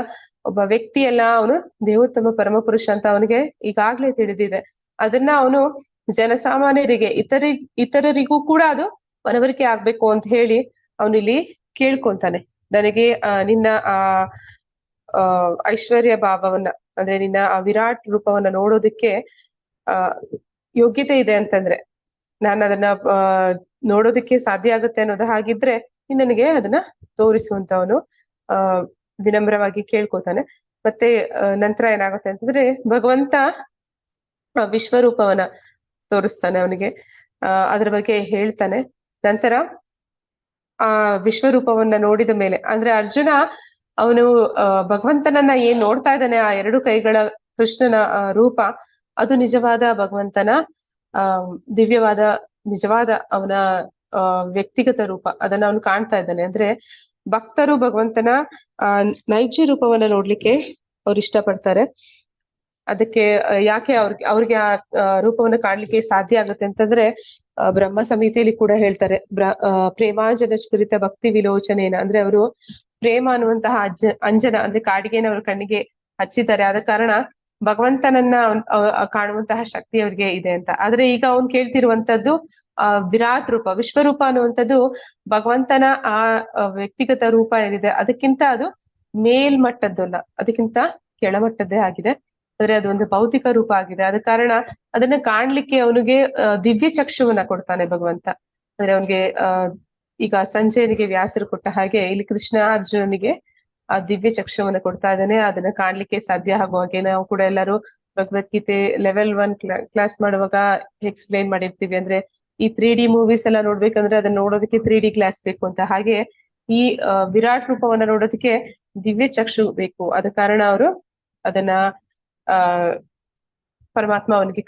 ಒಬ್ಬ ವ್ಯಕ್ತಿ ಅಲ್ಲ, ಅವನು ದೇವೋತ್ತಮ ಪರಮ ಪುರುಷ ಅಂತ ಅವನಿಗೆ ಈಗಾಗ್ಲೇ ತಿಳಿದಿದೆ. ಅದನ್ನ ಅವನು ಜನಸಾಮಾನ್ಯರಿಗೆ, ಇತರರಿಗೂ ಕೂಡ ಅದು ಮನವರಿಕೆ ಆಗ್ಬೇಕು ಅಂತ ಹೇಳಿ ಅವನಿಲ್ಲಿ ಕೇಳ್ಕೊಂತಾನೆ. ನನಗೆ ನಿನ್ನ ಐಶ್ವರ್ಯ ಭಾವವನ್ನ, ಅಂದ್ರೆ ನಿನ್ನ ಆ ವಿರಾಟ್ ರೂಪವನ್ನ ನೋಡೋದಕ್ಕೆ ಯೋಗ್ಯತೆ ಇದೆ ಅಂತಂದ್ರೆ, ನಾನು ಅದನ್ನ ನೋಡೋದಕ್ಕೆ ಸಾಧ್ಯ ಆಗುತ್ತೆ ಅನ್ನೋದು ಹಾಗಿದ್ರೆ ನನಗೆ ಅದನ್ನ ತೋರಿಸುವಂತವನು ವಿನಮ್ರವಾಗಿ ಕೇಳ್ಕೊತಾನೆ. ಮತ್ತೆ ನಂತರ ಏನಾಗುತ್ತೆ ಅಂತಂದ್ರೆ ಭಗವಂತ ವಿಶ್ವರೂಪವನ್ನ ತೋರಿಸ್ತಾನೆ ಅವನಿಗೆ, ಅದ್ರ ಬಗ್ಗೆ ಹೇಳ್ತಾನೆ. ನಂತರ ಆ ವಿಶ್ವರೂಪವನ್ನ ನೋಡಿದ ಮೇಲೆ ಅಂದ್ರೆ ಅರ್ಜುನ ಅವನು ಭಗವಂತನನ್ನ ಏನ್ ನೋಡ್ತಾ ಇದ್ದಾನೆ, ಆ 2 ಕೈಗಳ ಕೃಷ್ಣನ ರೂಪ, ಅದು ನಿಜವಾದ ಭಗವಂತನ ದಿವ್ಯವಾದ ನಿಜವಾದ ಅವನ ವ್ಯಕ್ತಿಗತ ರೂಪ, ಅದನ್ನ ಅವನು ಕಾಣ್ತಾ ಇದ್ದಾನೆ. ಅಂದ್ರೆ ಭಕ್ತರು ಭಗವಂತನ ನೈಜ ರೂಪವನ್ನ ನೋಡ್ಲಿಕ್ಕೆ ಅವ್ರು ಇಷ್ಟಪಡ್ತಾರೆ. ಅದಕ್ಕೆ ಯಾಕೆ ಅವ್ರಿಗೆ ಆ ರೂಪವನ್ನ ಕಾಣ್ಲಿಕ್ಕೆ ಸಾಧ್ಯ ಆಗುತ್ತೆ ಅಂತಂದ್ರೆ ಬ್ರಹ್ಮ ಸಂಹಿತೆಯಲ್ಲಿ ಕೂಡ ಹೇಳ್ತಾರೆ, ಪ್ರೇಮಾಂಜನ ಸ್ಫುರಿತ ಭಕ್ತಿ ವಿಲೋಚನೇನ, ಅಂದ್ರೆ ಅವರು ಪ್ರೇಮ ಅನ್ನುವಂತಹ ಅಂಜನ ಅಂದ್ರೆ ಕಾಡಿಗೆನ ಅವ್ರ ಕಣ್ಣಿಗೆ ಹಚ್ಚಿದ್ದಾರೆ, ಆದ ಕಾರಣ ಭಗವಂತನನ್ನ ಕಾಣುವಂತಹ ಶಕ್ತಿ ಅವ್ರಿಗೆ ಇದೆ ಅಂತ. ಆದ್ರೆ ಈಗ ಅವ್ನು ಕೇಳ್ತಿರುವಂತದ್ದು ವಿರಾಟ್ ರೂಪ, ವಿಶ್ವರೂಪ ಅನ್ನುವಂಥದ್ದು ಭಗವಂತನ ಆ ವ್ಯಕ್ತಿಗತ ರೂಪ ಏನಿದೆ ಅದಕ್ಕಿಂತ ಅದು ಮೇಲ್ಮಟ್ಟದ್ದಲ್ಲ, ಅದಕ್ಕಿಂತ ಕೆಳಮಟ್ಟದ್ದೇ ಆಗಿದೆ. ಅಂದ್ರೆ ಅದೊಂದು ಭೌತಿಕ ರೂಪ ಆಗಿದೆ. ಆದ ಕಾರಣ ಅದನ್ನ ಕಾಣ್ಲಿಕ್ಕೆ ಅವನಿಗೆ ದಿವ್ಯ ಚಕ್ಷುವನ್ನ ಕೊಡ್ತಾನೆ ಭಗವಂತ. ಅಂದ್ರೆ ಅವನಿಗೆ ಈಗ ಸಂಜಯನಿಗೆ ವ್ಯಾಸರು ಕೊಟ್ಟ ಹಾಗೆ ಇಲ್ಲಿ ಕೃಷ್ಣ ಅರ್ಜುನನಿಗೆ ಆ ದಿವ್ಯ ಚಕ್ಷುವನ್ನ ಕೊಡ್ತಾ ಇದ್ದಾನೆ. ಅದನ್ನ ಕಾಣ್ಲಿಕ್ಕೆ ಸಾಧ್ಯ ಆಗುವ ಹಾಗೆ ನಾವು ಕೂಡ ಎಲ್ಲರೂ ಭಗವದ್ಗೀತೆ ಲೆವೆಲ್ 1 ಕ್ಲಾಸ್ ಮಾಡುವಾಗ ಎಕ್ಸ್ಪ್ಲೈನ್ ಮಾಡಿರ್ತೀವಿ. ಅಂದ್ರೆ ಈ 3D ಮೂವೀಸ್ ಎಲ್ಲ ನೋಡ್ಬೇಕಂದ್ರೆ ಅದನ್ನ ನೋಡೋದಕ್ಕೆ 3D ಗ್ಲಾಸ್ ಬೇಕು ಅಂತ, ಹಾಗೆ ಈ ವಿರಾಟ್ ರೂಪವನ್ನ ನೋಡೋದಕ್ಕೆ ದಿವ್ಯ ಚಕ್ಷು ಬೇಕು. ಆದ ಕಾರಣ ಅವರು ಅದನ್ನ ಪರಮಾತ್ಮ ಅವನಿಗೆ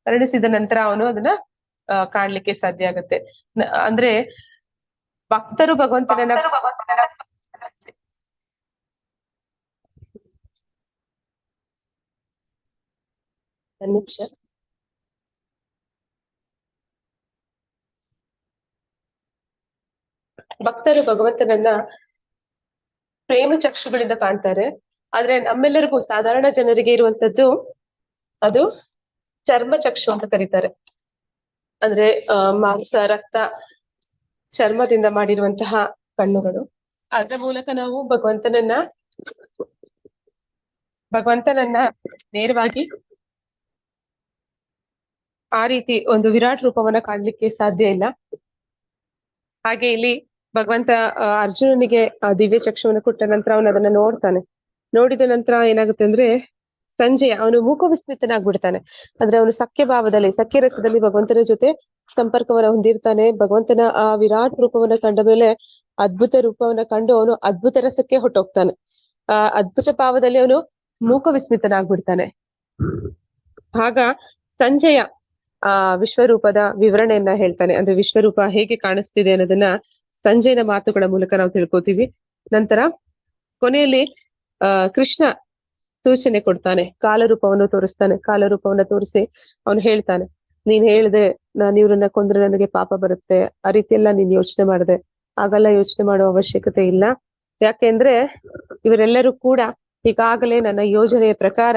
ಕರುಣಿಸಿದ ನಂತರ ಅವನು ಅದನ್ನ ಕಾಣ್ಲಿಕ್ಕೆ ಸಾಧ್ಯ ಆಗತ್ತೆ. ಅಂದ್ರೆ ಭಕ್ತರು ಭಗವಂತನನ್ನ ನಿಮಿಷ ಭಕ್ತರು ಭಗವಂತನನ್ನ ಪ್ರೇಮ ಚಕ್ಷುಗಳಿಂದ ಕಾಣ್ತಾರೆ. ಆದ್ರೆ ನಮ್ಮೆಲ್ಲರಿಗೂ ಸಾಧಾರಣ ಜನರಿಗೆ ಇರುವಂತದ್ದು ಅದು ಚರ್ಮ ಚಕ್ಷು ಅಂತ ಕರೀತಾರೆ. ಅಂದ್ರೆ ಮಾಂಸ, ರಕ್ತ, ಚರ್ಮದಿಂದ ಮಾಡಿರುವಂತಹ ಕಣ್ಣುಗಳು. ಅದರ ಮೂಲಕ ನಾವು ಭಗವಂತನನ್ನ ನೇರವಾಗಿ ಆ ರೀತಿ ಒಂದು ವಿರಾಟ್ ರೂಪವನ್ನ ಕಾಣ್ಲಿಕ್ಕೆ ಸಾಧ್ಯ ಇಲ್ಲ. ಹಾಗೆ ಇಲ್ಲಿ ಭಗವಂತ ಅರ್ಜುನನಿಗೆ ಆ ದಿವ್ಯ ಚಕ್ಷುವನ್ನು ಕೊಟ್ಟ ನಂತರ ಅವನು ಅದನ್ನ ನೋಡ್ತಾನೆ. ನೋಡಿದ ನಂತರ ಏನಾಗುತ್ತೆ ಅಂದ್ರೆ ಸಂಜೆ ಅವನು ಮೂಕವಿಸ್ಮಿತನಾಗ್ಬಿಡ್ತಾನೆ. ಅಂದ್ರೆ ಅವನು ಸಖ್ಯ ಭಾವದಲ್ಲಿ, ಸಖ್ಯ ರಸದಲ್ಲಿ ಭಗವಂತನ ಜೊತೆ ಸಂಪರ್ಕವನ್ನ ಹೊಂದಿರ್ತಾನೆ. ಭಗವಂತನ ಆ ವಿರಾಟ್ ರೂಪವನ್ನ ಕಂಡ ಮೇಲೆ, ಅದ್ಭುತ ರೂಪವನ್ನ ಕಂಡು ಅವನು ಅದ್ಭುತ ರಸಕ್ಕೆ ಹೊಟ್ಟೋಗ್ತಾನೆ. ಆ ಅದ್ಭುತ ಭಾವದಲ್ಲಿ ಅವನು ಮೂಕವಿಸ್ಮಿತನಾಗ್ಬಿಡ್ತಾನೆ. ಆಗ ಸಂಜಯ ವಿಶ್ವರೂಪದ ವಿವರಣೆಯನ್ನ ಹೇಳ್ತಾನೆ. ಅಂದ್ರೆ ವಿಶ್ವರೂಪ ಹೇಗೆ ಕಾಣಿಸ್ತಿದೆ ಅನ್ನೋದನ್ನ ಸಂಜಯನ ಮಾತುಗಳ ಮೂಲಕ ನಾವು ತಿಳ್ಕೊತೀವಿ. ನಂತರ ಕೊನೆಯಲ್ಲಿ ಕೃಷ್ಣ ಸೂಚನೆ ಕೊಡ್ತಾನೆ, ಕಾಲರೂಪವನ್ನು ತೋರಿಸ್ತಾನೆ. ಕಾಲರೂಪವನ್ನ ತೋರಿಸಿ ಅವನು ಹೇಳ್ತಾನೆ, ನೀನ್ ಹೇಳ್ದೆ ನಾನು ಇವ್ರನ್ನ ಕೊಂದ್ರೆ ನನಗೆ ಪಾಪ ಬರುತ್ತೆ, ಆ ರೀತಿ ಎಲ್ಲ ನೀನ್ ಯೋಚನೆ ಮಾಡಿದೆ. ಹಾಗೆಲ್ಲ ಯೋಚನೆ ಮಾಡೋ ಅವಶ್ಯಕತೆ ಇಲ್ಲ. ಯಾಕೆಂದ್ರೆ ಇವರೆಲ್ಲರೂ ಕೂಡ ಈಗಾಗಲೇ ನನ್ನ ಯೋಜನೆಯ ಪ್ರಕಾರ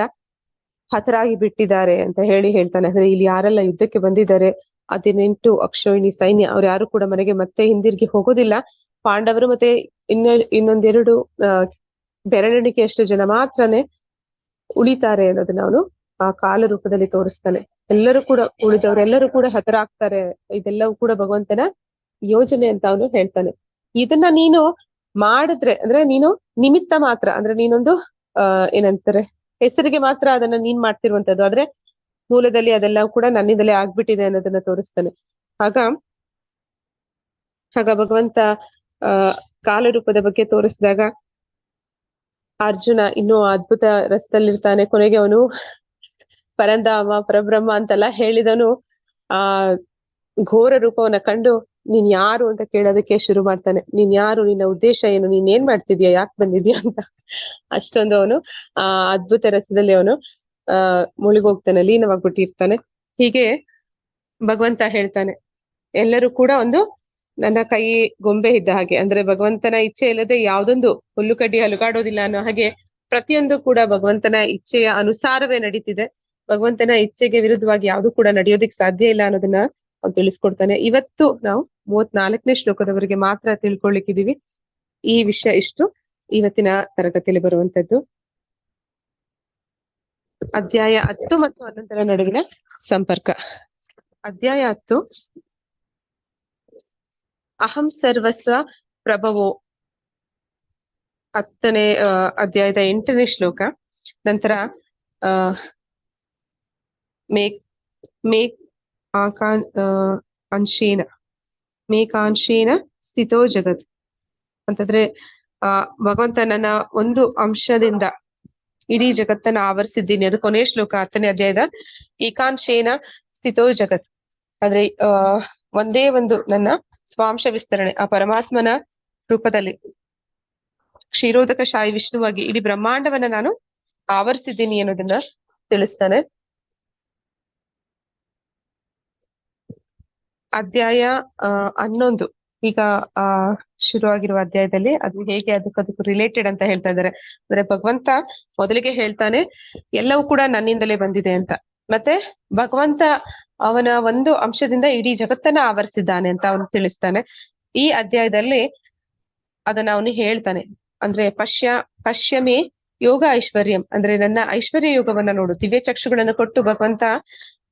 ಹತರಾಗಿ ಬಿಟ್ಟಿದ್ದಾರೆ ಅಂತ ಹೇಳ್ತಾನೆ. ಅಂದ್ರೆ ಇಲ್ಲಿ ಯಾರೆಲ್ಲ ಯುದ್ಧಕ್ಕೆ ಬಂದಿದ್ದಾರೆ 18 ಅಕ್ಷೋಹಿಣಿ ಸೈನ್ಯ, ಅವ್ರು ಯಾರು ಕೂಡ ಮನೆಗೆ ಮತ್ತೆ ಹಿಂದಿರುಗಿ ಹೋಗೋದಿಲ್ಲ. ಪಾಂಡವರು ಮತ್ತೆ ಇನ್ನೊಂದೆರಡು ಬೆರಳೆಣಿಕೆಯಷ್ಟು ಜನ ಮಾತ್ರನೇ ಉಳಿತಾರೆ ಅನ್ನೋದನ್ನ ಅವನು ಆ ಕಾಲ ರೂಪದಲ್ಲಿ ತೋರಿಸ್ತಾನೆ. ಎಲ್ಲರೂ ಕೂಡ ಉಳಿದವರೆಲ್ಲರೂ ಕೂಡ ಹತರಾಗ್ತಾರೆ. ಇದೆಲ್ಲವೂ ಕೂಡ ಭಗವಂತನ ಯೋಜನೆ ಅಂತ ಅವನು ಹೇಳ್ತಾನೆ. ಇದನ್ನ ನೀನು ಮಾಡಿದ್ರೆ ಅಂದ್ರೆ ನೀನು ನಿಮಿತ್ತ ಮಾತ್ರ, ಅಂದ್ರೆ ನೀನೊಂದು ಏನಂತಾರೆ ಹೆಸರಿಗೆ ಮಾತ್ರ ಅದನ್ನ ನೀನ್ ಮಾಡ್ತಿರುವಂತದ್ದು, ಆದ್ರೆ ಮೂಲದಲ್ಲಿ ಅದೆಲ್ಲ ಕೂಡ ನನ್ನಿಂದಲೇ ಆಗ್ಬಿಟ್ಟಿದೆ ಅನ್ನೋದನ್ನ ತೋರಿಸ್ತಾನೆ. ಆಗ ಭಗವಂತ ಕಾಲರೂಪದ ಬಗ್ಗೆ ತೋರಿಸಿದಾಗ ಅರ್ಜುನ ಇನ್ನೂ ಅದ್ಭುತ ರಸದಲ್ಲಿರ್ತಾನೆ. ಕೊನೆಗೆ ಅವನು ಪರಂಧಾಮ ಪರಬ್ರಹ್ಮ ಅಂತೆಲ್ಲ ಹೇಳಿದನು ಆ ಘೋರ ರೂಪವನ್ನ ಕಂಡು ನೀನ್ ಯಾರು ಅಂತ ಕೇಳೋದಕ್ಕೆ ಶುರು ಮಾಡ್ತಾನೆ. ನೀನ್ ಯಾರು, ನಿನ್ನ ಉದ್ದೇಶ ಏನು, ನೀನ್ ಏನ್ ಮಾಡ್ತಿದ್ಯಾ, ಯಾಕೆ ಬಂದಿದ್ಯಾ ಅಂತ. ಅಷ್ಟೊಂದು ಅವನು ಅದ್ಭುತ ರಸದಲ್ಲಿ ಅವನು ಮುಳುಗೋಗ್ತಾನೆ, ಲೀನವಾಗ್ಬಿಟ್ಟಿರ್ತಾನೆ. ಹೀಗೆ ಭಗವಂತ ಹೇಳ್ತಾನೆ, ಎಲ್ಲರೂ ಕೂಡ ಒಂದು ನನ್ನ ಕೈ ಗೊಂಬೆ ಇದ್ದ ಹಾಗೆ. ಅಂದ್ರೆ ಭಗವಂತನ ಇಚ್ಛೆ ಇಲ್ಲದೆ ಯಾವ್ದೊಂದು ಹುಲ್ಲು ಕಡ್ಡಿ ಹಲುಗಾಡೋದಿಲ್ಲ ಅನ್ನೋ ಹಾಗೆ ಪ್ರತಿಯೊಂದು ಕೂಡ ಭಗವಂತನ ಇಚ್ಛೆಯ ಅನುಸಾರವೇ ನಡೀತಿದೆ. ಭಗವಂತನ ಇಚ್ಛೆಗೆ ವಿರುದ್ಧವಾಗಿ ಯಾವ್ದು ಕೂಡ ನಡೆಯೋದಿಕ್ ಸಾಧ್ಯ ಇಲ್ಲ ಅನ್ನೋದನ್ನ ಅವ್ನು ತಿಳಿಸ್ಕೊಡ್ತಾನೆ. ಇವತ್ತು ನಾವು 34ನೇ ಶ್ಲೋಕದವರೆಗೆ ಮಾತ್ರ ತಿಳ್ಕೊಳ್ಳಿಕ್ಕಿದೀವಿ. ಈ ವಿಷಯ ಇಷ್ಟು ಇವತ್ತಿನ ತರಗತಿಯಲ್ಲಿ ಬರುವಂತದ್ದು. ಅಧ್ಯಾಯ 10 ಮತ್ತು 11ರ ನಡುವಿನ ಸಂಪರ್ಕ. ಅಧ್ಯಾಯ 10 ಅಹಂ ಸರ್ವಸ್ವ ಪ್ರಭವೋ, 10ನೇ ಅಧ್ಯಾಯದ 8ನೇ ಶ್ಲೋಕ. ನಂತರ ಮೇಕಾಂಶೇನ ಸ್ಥಿತೋ ಜಗತ್ ಅಂತಂದ್ರೆ ಭಗವಂತ ನನ್ನ ಒಂದು ಅಂಶದಿಂದ ಇಡೀ ಜಗತ್ತನ್ನ ಆವರಿಸಿದ್ದೀನಿ. ಅದು ಕೊನೆಯ ಶ್ಲೋಕ 10ನೇ ಅಧ್ಯಾಯದ. ಏಕಾಂಶೇನ ಸ್ಥಿತೋ ಜಗತ್ ಅಂದ್ರೆ ಒಂದೇ ಒಂದು ನನ್ನ ಸ್ವಾಂಶ ವಿಸ್ತರಣೆ, ಆ ಪರಮಾತ್ಮನ ರೂಪದಲ್ಲಿ ಕ್ಷೀರೋದಕ ಶಾಯಿ ವಿಷ್ಣುವಾಗಿ ಇಡೀ ಬ್ರಹ್ಮಾಂಡವನ್ನ ನಾನು ಆವರಿಸಿದ್ದೀನಿ ಅನ್ನೋದನ್ನ ತಿಳಿಸ್ತಾನೆ. ಅಧ್ಯಾಯ 11 ಈಗ ಶುರುವಾಗಿರುವ ಅಧ್ಯಾಯದಲ್ಲಿ ಅದು ಹೇಗೆ ಅದಕ್ಕೂ ರಿಲೇಟೆಡ್ ಅಂತ ಹೇಳ್ತಾ ಇದ್ದಾರೆ. ಅಂದ್ರೆ ಭಗವಂತ ಮೊದಲಿಗೆ ಹೇಳ್ತಾನೆ ಎಲ್ಲವೂ ಕೂಡ ನನ್ನಿಂದಲೇ ಬಂದಿದೆ ಅಂತ. ಮತ್ತೆ ಭಗವಂತ ಅವನ ಒಂದು ಅಂಶದಿಂದ ಇಡೀ ಜಗತ್ತನ್ನ ಆವರಿಸಿದ್ದಾನೆ ಅಂತ ಅವನು ತಿಳಿಸ್ತಾನೆ. ಈ ಅಧ್ಯಾಯದಲ್ಲಿ ಅದನ್ನ ಅವನು ಹೇಳ್ತಾನೆ. ಅಂದ್ರೆ ಪಶ್ಯಮೇ ಯೋಗ ಐಶ್ವರ್ಯಂ, ಅಂದ್ರೆ ನನ್ನ ಐಶ್ವರ್ಯ ಯೋಗವನ್ನ ನೋಡು. ದಿವ್ಯ ಚಕ್ಷುಗಳನ್ನು ಕೊಟ್ಟು ಭಗವಂತ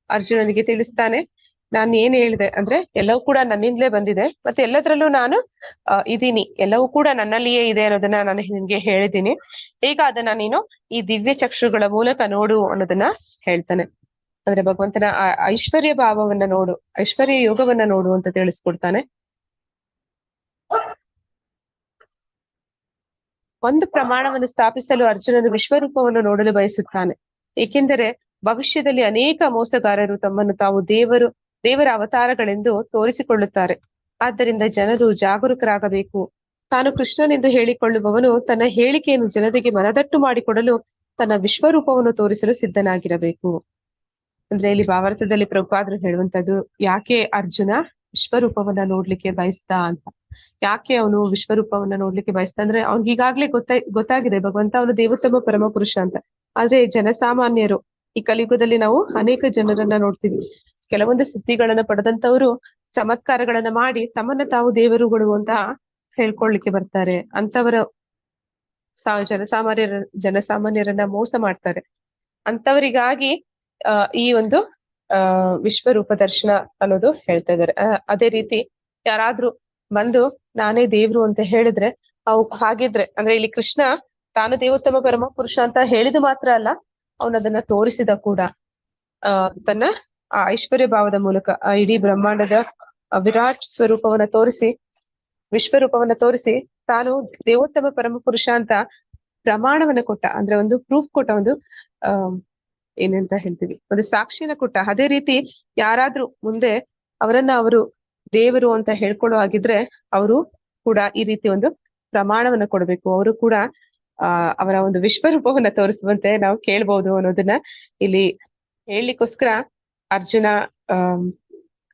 ಅರ್ಜುನನಿಗೆ ತಿಳಿಸ್ತಾನೆ, ನಾನು ಏನ್ ಹೇಳಿದೆ ಅಂದ್ರೆ ಎಲ್ಲವೂ ಕೂಡ ನನ್ನಿಂದಲೇ ಬಂದಿದೆ, ಮತ್ತೆ ಎಲ್ಲದ್ರಲ್ಲೂ ನಾನು ಇದೀನಿ, ಎಲ್ಲವೂ ಕೂಡ ನನ್ನಲ್ಲಿಯೇ ಇದೆ ಅನ್ನೋದನ್ನ ನಾನು ನಿನ್ಗೆ ಹೇಳಿದ್ದೀನಿ. ಈಗ ಅದನ್ನ ನೀನು ಈ ದಿವ್ಯ ಚಕ್ಷುಗಳ ಮೂಲಕ ನೋಡು ಅನ್ನೋದನ್ನ ಹೇಳ್ತಾನೆ. ಅಂದ್ರೆ ಭಗವಂತನ ಐಶ್ವರ್ಯ ಭಾವವನ್ನ ನೋಡು, ಐಶ್ವರ್ಯ ಯೋಗವನ್ನ ನೋಡು ಅಂತ ತಿಳಿಸ್ಕೊಡ್ತಾನೆ. ಒಂದು ಪ್ರಮಾಣವನ್ನು ಸ್ಥಾಪಿಸಲು ಅರ್ಜುನನು ವಿಶ್ವರೂಪವನ್ನು ನೋಡಲು ಬಯಸುತ್ತಾನೆ. ಏಕೆಂದರೆ ಭವಿಷ್ಯದಲ್ಲಿ ಅನೇಕ ಮೋಸಗಾರರು ತಮ್ಮನ್ನು ತಾವು ದೇವರ ಅವತಾರಗಳೆಂದು ತೋರಿಸಿಕೊಳ್ಳುತ್ತಾರೆ. ಆದ್ದರಿಂದ ಜನರು ಜಾಗರೂಕರಾಗಬೇಕು. ತಾನು ಕೃಷ್ಣನೆಂದು ಹೇಳಿಕೊಳ್ಳುವವನು ತನ್ನ ಹೇಳಿಕೆಯನ್ನು ಜನರಿಗೆ ಮನದಟ್ಟು ಮಾಡಿಕೊಡಲು ತನ್ನ ವಿಶ್ವರೂಪವನ್ನು ತೋರಿಸಲು ಸಿದ್ಧನಾಗಿರಬೇಕು. ಅಂದ್ರೆ ಇಲ್ಲಿ ಭಾವಾರ್ಥದಲ್ಲಿ ಪ್ರಭುಪಾದರು ಹೇಳುವಂತದ್ದು, ಯಾಕೆ ಅರ್ಜುನ ವಿಶ್ವರೂಪವನ್ನ ನೋಡ್ಲಿಕ್ಕೆ ಬಯಸ್ದ ಅಂತ. ಯಾಕೆ ಅವನು ವಿಶ್ವರೂಪವನ್ನ ನೋಡ್ಲಿಕ್ಕೆ ಬಯಸ್ದ ಅಂದ್ರೆ ಅವ್ನಿಗೆ ಈಗಾಗ್ಲೇ ಗೊತ್ತಾಗಿದೆ ಭಗವಂತ ಅವನು ದೇವೋತ್ತಮ ಪರಮ ಪುರುಷ ಅಂತ. ಆದ್ರೆ ಜನಸಾಮಾನ್ಯರು ಈ ಕಲಿಯುಗದಲ್ಲಿ ನಾವು ಅನೇಕ ಜನರನ್ನ ನೋಡ್ತೀವಿ, ಕೆಲವೊಂದು ಸಿದ್ಧಿಗಳನ್ನ ಪಡೆದಂತವ್ರು ಚಮತ್ಕಾರಗಳನ್ನ ಮಾಡಿ ತಮ್ಮನ್ನ ತಾವು ದೇವರುಗಳು ಅಂತ ಹೇಳ್ಕೊಳ್ಲಿಕ್ಕೆ ಬರ್ತಾರೆ. ಅಂತವರ ಜನಸಾಮಾನ್ಯರನ್ನ ಮೋಸ ಮಾಡ್ತಾರೆ. ಅಂತವರಿಗಾಗಿ ಈ ಒಂದು ವಿಶ್ವರೂಪ ದರ್ಶನ ಅನ್ನೋದು ಹೇಳ್ತಾ ಇದ್ದಾರೆ. ಅದೇ ರೀತಿ ಯಾರಾದ್ರೂ ಬಂದು ನಾನೇ ದೇವ್ರು ಅಂತ ಹೇಳಿದ್ರೆ ಹಾಗಿದ್ರೆ ಅಂದ್ರೆ ಇಲ್ಲಿ ಕೃಷ್ಣ ತಾನು ದೇವೋತ್ತಮ ಪರಮ ಪುರುಷ ಅಂತ ಹೇಳಿದ ಮಾತ್ರ ಅಲ್ಲ, ಅವನದನ್ನ ತೋರಿಸಿದ ಕೂಡ. ತನ್ನ ಆ ಐಶ್ವರ್ಯ ಭಾವದ ಮೂಲಕ ಆ ಇಡೀ ಬ್ರಹ್ಮಾಂಡದ ವಿರಾಟ್ ಸ್ವರೂಪವನ್ನ ತೋರಿಸಿ, ವಿಶ್ವರೂಪವನ್ನ ತೋರಿಸಿ ತಾನು ದೇವೋತ್ತಮ ಪರಮ ಪುರುಷ ಅಂತ ಪ್ರಮಾಣವನ್ನ ಕೊಟ್ಟ. ಅಂದ್ರೆ ಒಂದು ಪ್ರೂಫ್ ಕೊಟ್ಟ, ಒಂದು ಏನಂತ ಹೇಳ್ತೀವಿ, ಒಂದು ಸಾಕ್ಷಿನ ಕೊಟ್ಟ. ಅದೇ ರೀತಿ ಯಾರಾದ್ರೂ ಮುಂದೆ ಅವರನ್ನ ಅವರು ದೇವರು ಅಂತ ಹೇಳ್ಕೊಳ್ಳೋ ಆಗಿದ್ರೆ ಅವರು ಕೂಡ ಈ ರೀತಿ ಒಂದು ಪ್ರಮಾಣವನ್ನ ಕೊಡ್ಬೇಕು. ಅವರು ಕೂಡ ಅವರ ಒಂದು ವಿಶ್ವರೂಪವನ್ನ ತೋರಿಸುವಂತೆ ನಾವು ಕೇಳ್ಬಹುದು ಅನ್ನೋದನ್ನ ಇಲ್ಲಿ ಹೇಳಲಿಕ್ಕೋಸ್ಕರ ಅರ್ಜುನ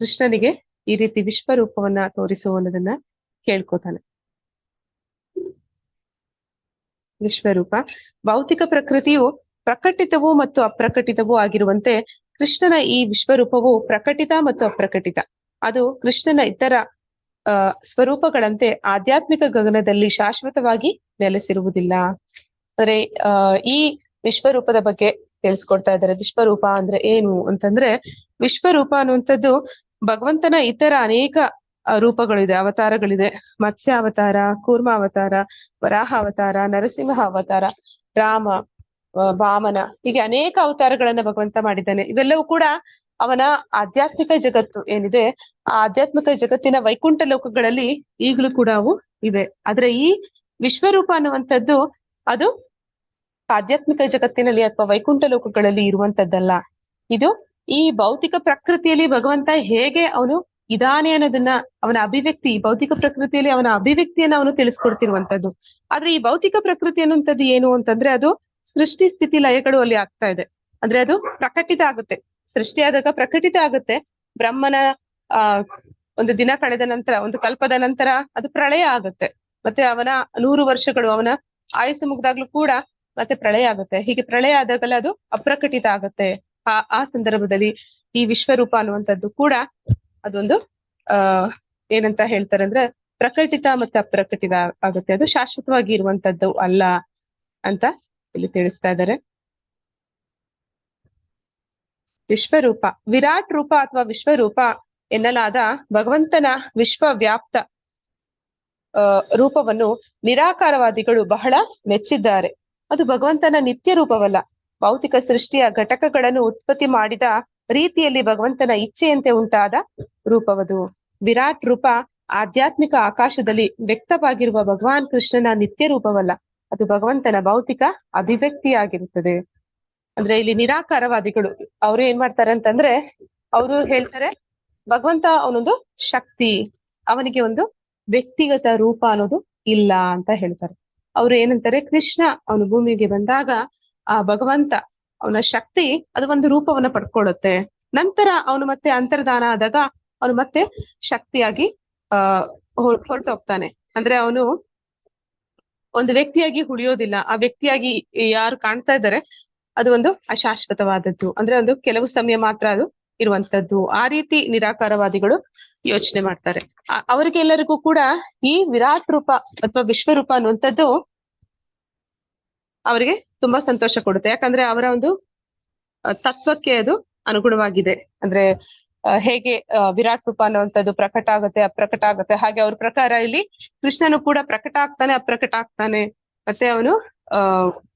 ಕೃಷ್ಣನಿಗೆ ಈ ರೀತಿ ವಿಶ್ವರೂಪವನ್ನ ತೋರಿಸು ಅನ್ನೋದನ್ನ ಕೇಳ್ಕೊತಾನೆ. ವಿಶ್ವರೂಪ ಭೌತಿಕ ಪ್ರಕೃತಿಯು ಪ್ರಕಟಿತವೂ ಮತ್ತು ಅಪ್ರಕಟಿತವೂ ಆಗಿರುವಂತೆ ಕೃಷ್ಣನ ಈ ವಿಶ್ವರೂಪವು ಪ್ರಕಟಿತ ಮತ್ತು ಅಪ್ರಕಟಿತ. ಅದು ಕೃಷ್ಣನ ಇತರ ಸ್ವರೂಪಗಳಂತೆ ಆಧ್ಯಾತ್ಮಿಕ ಗಗನದಲ್ಲಿ ಶಾಶ್ವತವಾಗಿ ನೆಲೆಸಿರುವುದಿಲ್ಲ. ಅಂದ್ರೆ ಈ ವಿಶ್ವರೂಪದ ಬಗ್ಗೆ ತಿಳಿಸ್ಕೊಡ್ತಾ ಇದ್ದಾರೆ. ವಿಶ್ವರೂಪ ಅಂದ್ರೆ ಏನು ಅಂತಂದ್ರೆ, ವಿಶ್ವರೂಪ ಅನ್ನುವಂಥದ್ದು ಭಗವಂತನ ಇತರ ಅನೇಕ ರೂಪಗಳಿದೆ, ಅವತಾರಗಳಿದೆ. ಮತ್ಸ್ಯ ಅವತಾರ, ಕೂರ್ಮ ಅವತಾರ, ವರಾಹ ಅವತಾರ, ನರಸಿಂಹ ಅವತಾರ, ರಾಮ, ವಾಮನ, ಹೀಗೆ ಅನೇಕ ಅವತಾರಗಳನ್ನ ಭಗವಂತ ಮಾಡಿದ್ದಾನೆ. ಇವೆಲ್ಲವೂ ಕೂಡ ಅವನ ಆಧ್ಯಾತ್ಮಿಕ ಜಗತ್ತು ಏನಿದೆ, ಆ ಆಧ್ಯಾತ್ಮಿಕ ಜಗತ್ತಿನ ವೈಕುಂಠ ಲೋಕಗಳಲ್ಲಿ ಈಗಲೂ ಕೂಡ ಅವು ಇವೆ. ಆದ್ರೆ ಈ ವಿಶ್ವರೂಪ ಅನ್ನುವಂಥದ್ದು ಅದು ಆಧ್ಯಾತ್ಮಿಕ ಜಗತ್ತಿನಲ್ಲಿ ಅಥವಾ ವೈಕುಂಠ ಲೋಕಗಳಲ್ಲಿ ಇರುವಂತದ್ದಲ್ಲ. ಇದು ಈ ಭೌತಿಕ ಪ್ರಕೃತಿಯಲ್ಲಿ ಭಗವಂತ ಹೇಗೆ ಅವನು ಇದಾನೆ ಅನ್ನೋದನ್ನ, ಅವನ ಅಭಿವ್ಯಕ್ತಿ, ಭೌತಿಕ ಪ್ರಕೃತಿಯಲ್ಲಿ ಅವನ ಅಭಿವ್ಯಕ್ತಿಯನ್ನ ಅವನು ತಿಳಿಸ್ಕೊಡ್ತಿರುವಂತದ್ದು. ಆದ್ರೆ ಈ ಭೌತಿಕ ಪ್ರಕೃತಿ ಅನ್ನುವಂಥದ್ದು ಏನು ಅಂತಂದ್ರೆ, ಅದು ಸೃಷ್ಟಿ ಸ್ಥಿತಿ ಲಯಗಳು ಅಲ್ಲಿ ಆಗ್ತಾ ಇದೆ. ಅಂದ್ರೆ ಅದು ಪ್ರಕಟಿತ ಆಗುತ್ತೆ, ಸೃಷ್ಟಿಯಾದಾಗ ಪ್ರಕಟಿತ ಆಗುತ್ತೆ. ಬ್ರಹ್ಮನ ಒಂದು ದಿನ ಕಳೆದ ನಂತರ, ಒಂದು ಕಲ್ಪದ ನಂತರ ಅದು ಪ್ರಳಯ ಆಗುತ್ತೆ. ಮತ್ತೆ ಅವನ 100 ವರ್ಷಗಳು, ಅವನ ಆಯುಸ್ಸು ಮುಗ್ದಾಗ್ಲೂ ಕೂಡ ಮತ್ತೆ ಪ್ರಳಯ ಆಗುತ್ತೆ. ಹೀಗೆ ಪ್ರಳಯ ಆದಾಗಲ್ಲ ಅದು ಅಪ್ರಕಟಿತ ಆಗುತ್ತೆ. ಆ ಸಂದರ್ಭದಲ್ಲಿ ಈ ವಿಶ್ವರೂಪ ಅನ್ನುವಂಥದ್ದು ಕೂಡ ಅದೊಂದು ಏನಂತ ಹೇಳ್ತಾರೆ ಅಂದ್ರೆ, ಪ್ರಕಟಿತ ಮತ್ತೆ ಅಪ್ರಕಟಿತ ಆಗುತ್ತೆ. ಅದು ಶಾಶ್ವತವಾಗಿ ಇರುವಂತದ್ದು ಅಲ್ಲ ಅಂತ ಇಲ್ಲಿ ತಿಳಿಸ್ತಾ ಇದ್ದಾರೆ. ವಿಶ್ವರೂಪ ವಿರಾಟ್ ರೂಪ ಅಥವಾ ವಿಶ್ವರೂಪ ಎನ್ನಲಾದ ಭಗವಂತನ ವಿಶ್ವವ್ಯಾಪ್ತ ರೂಪವನ್ನು ನಿರಾಕಾರವಾದಿಗಳು ಬಹಳ ಮೆಚ್ಚಿದ್ದಾರೆ. ಅದು ಭಗವಂತನ ನಿತ್ಯ ರೂಪವಲ್ಲ, ಭೌತಿಕ ಸೃಷ್ಟಿಯ ಘಟಕಗಳನ್ನು ಉತ್ಪತ್ತಿ ಮಾಡಿದ ರೀತಿಯಲ್ಲಿ ಭಗವಂತನ ಇಚ್ಛೆಯಂತೆ ಉಂಟಾದ ರೂಪವದು. ವಿರಾಟ್ ರೂಪ ಆಧ್ಯಾತ್ಮಿಕ ಆಕಾಶದಲ್ಲಿ ವ್ಯಕ್ತವಾಗಿರುವ ಭಗವಾನ್ ಕೃಷ್ಣನ ನಿತ್ಯ ರೂಪವಲ್ಲ, ಅದು ಭಗವಂತನ ಭೌತಿಕ ಅಭಿವ್ಯಕ್ತಿಯಾಗಿರುತ್ತದೆ. ಅಂದ್ರೆ ಇಲ್ಲಿ ನಿರಾಕಾರವಾದಿಗಳು ಅವರು ಏನ್ ಮಾಡ್ತಾರೆ ಅಂತಂದ್ರೆ, ಅವರು ಹೇಳ್ತಾರೆ ಭಗವಂತ ಅವನೊಂದು ಶಕ್ತಿ, ಅವನಿಗೆ ಒಂದು ವ್ಯಕ್ತಿಗತ ರೂಪ ಅನ್ನೋದು ಇಲ್ಲ ಅಂತ ಹೇಳ್ತಾರೆ. ಅವ್ರು ಏನಂತಾರೆ, ಕೃಷ್ಣ ಅವನು ಭೂಮಿಗೆ ಬಂದಾಗ ಆ ಭಗವಂತ ಅವನ ಶಕ್ತಿ ಅದು ಒಂದು ರೂಪವನ್ನ ಪಡ್ಕೊಳ್ಳುತ್ತೆ. ನಂತರ ಅವನು ಮತ್ತೆ ಅಂತರ್ಧಾನ ಆದಾಗ ಅವನು ಮತ್ತೆ ಶಕ್ತಿಯಾಗಿ ಹೊರಟೋಗ್ತಾನೆ. ಅಂದ್ರೆ ಅವನು ಒಂದು ವ್ಯಕ್ತಿಯಾಗಿ ಉಳಿಯೋದಿಲ್ಲ. ಆ ವ್ಯಕ್ತಿಯಾಗಿ ಯಾರು ಕಾಣ್ತಾ ಇದ್ದಾರೆ ಅದು ಒಂದು ಅಶಾಶ್ವತವಾದದ್ದು, ಅಂದ್ರೆ ಒಂದು ಕೆಲವು ಸಮಯ ಮಾತ್ರ ಅದು ಇರುವಂತದ್ದು. ಆ ರೀತಿ ನಿರಾಕಾರವಾದಿಗಳು ಯೋಚನೆ ಮಾಡ್ತಾರೆ. ಅವರಿಗೆಲ್ಲರಿಗೂ ಕೂಡ ಈ ವಿರಾಟ್ ರೂಪ ಅಥವಾ ವಿಶ್ವರೂಪ ಅನ್ನುವಂಥದ್ದು ಅವರಿಗೆ ತುಂಬಾ ಸಂತೋಷ ಕೊಡುತ್ತೆ. ಯಾಕಂದ್ರೆ ಅವರ ಒಂದು ತತ್ವಕ್ಕೆ ಅದು ಅನುಗುಣವಾಗಿದೆ. ಅಂದ್ರೆ ಹೇಗೆ ವಿರಾಟ್ ರೂಪ ಅನ್ನುವಂಥದ್ದು ಪ್ರಕಟ ಆಗುತ್ತೆ, ಅಪ್ರಕಟ ಆಗುತ್ತೆ, ಹಾಗೆ ಅವ್ರ ಪ್ರಕಾರ ಇಲ್ಲಿ ಕೃಷ್ಣನು ಕೂಡ ಪ್ರಕಟ ಆಗ್ತಾನೆ, ಅಪ್ರಕಟ ಆಗ್ತಾನೆ. ಮತ್ತೆ ಅವನು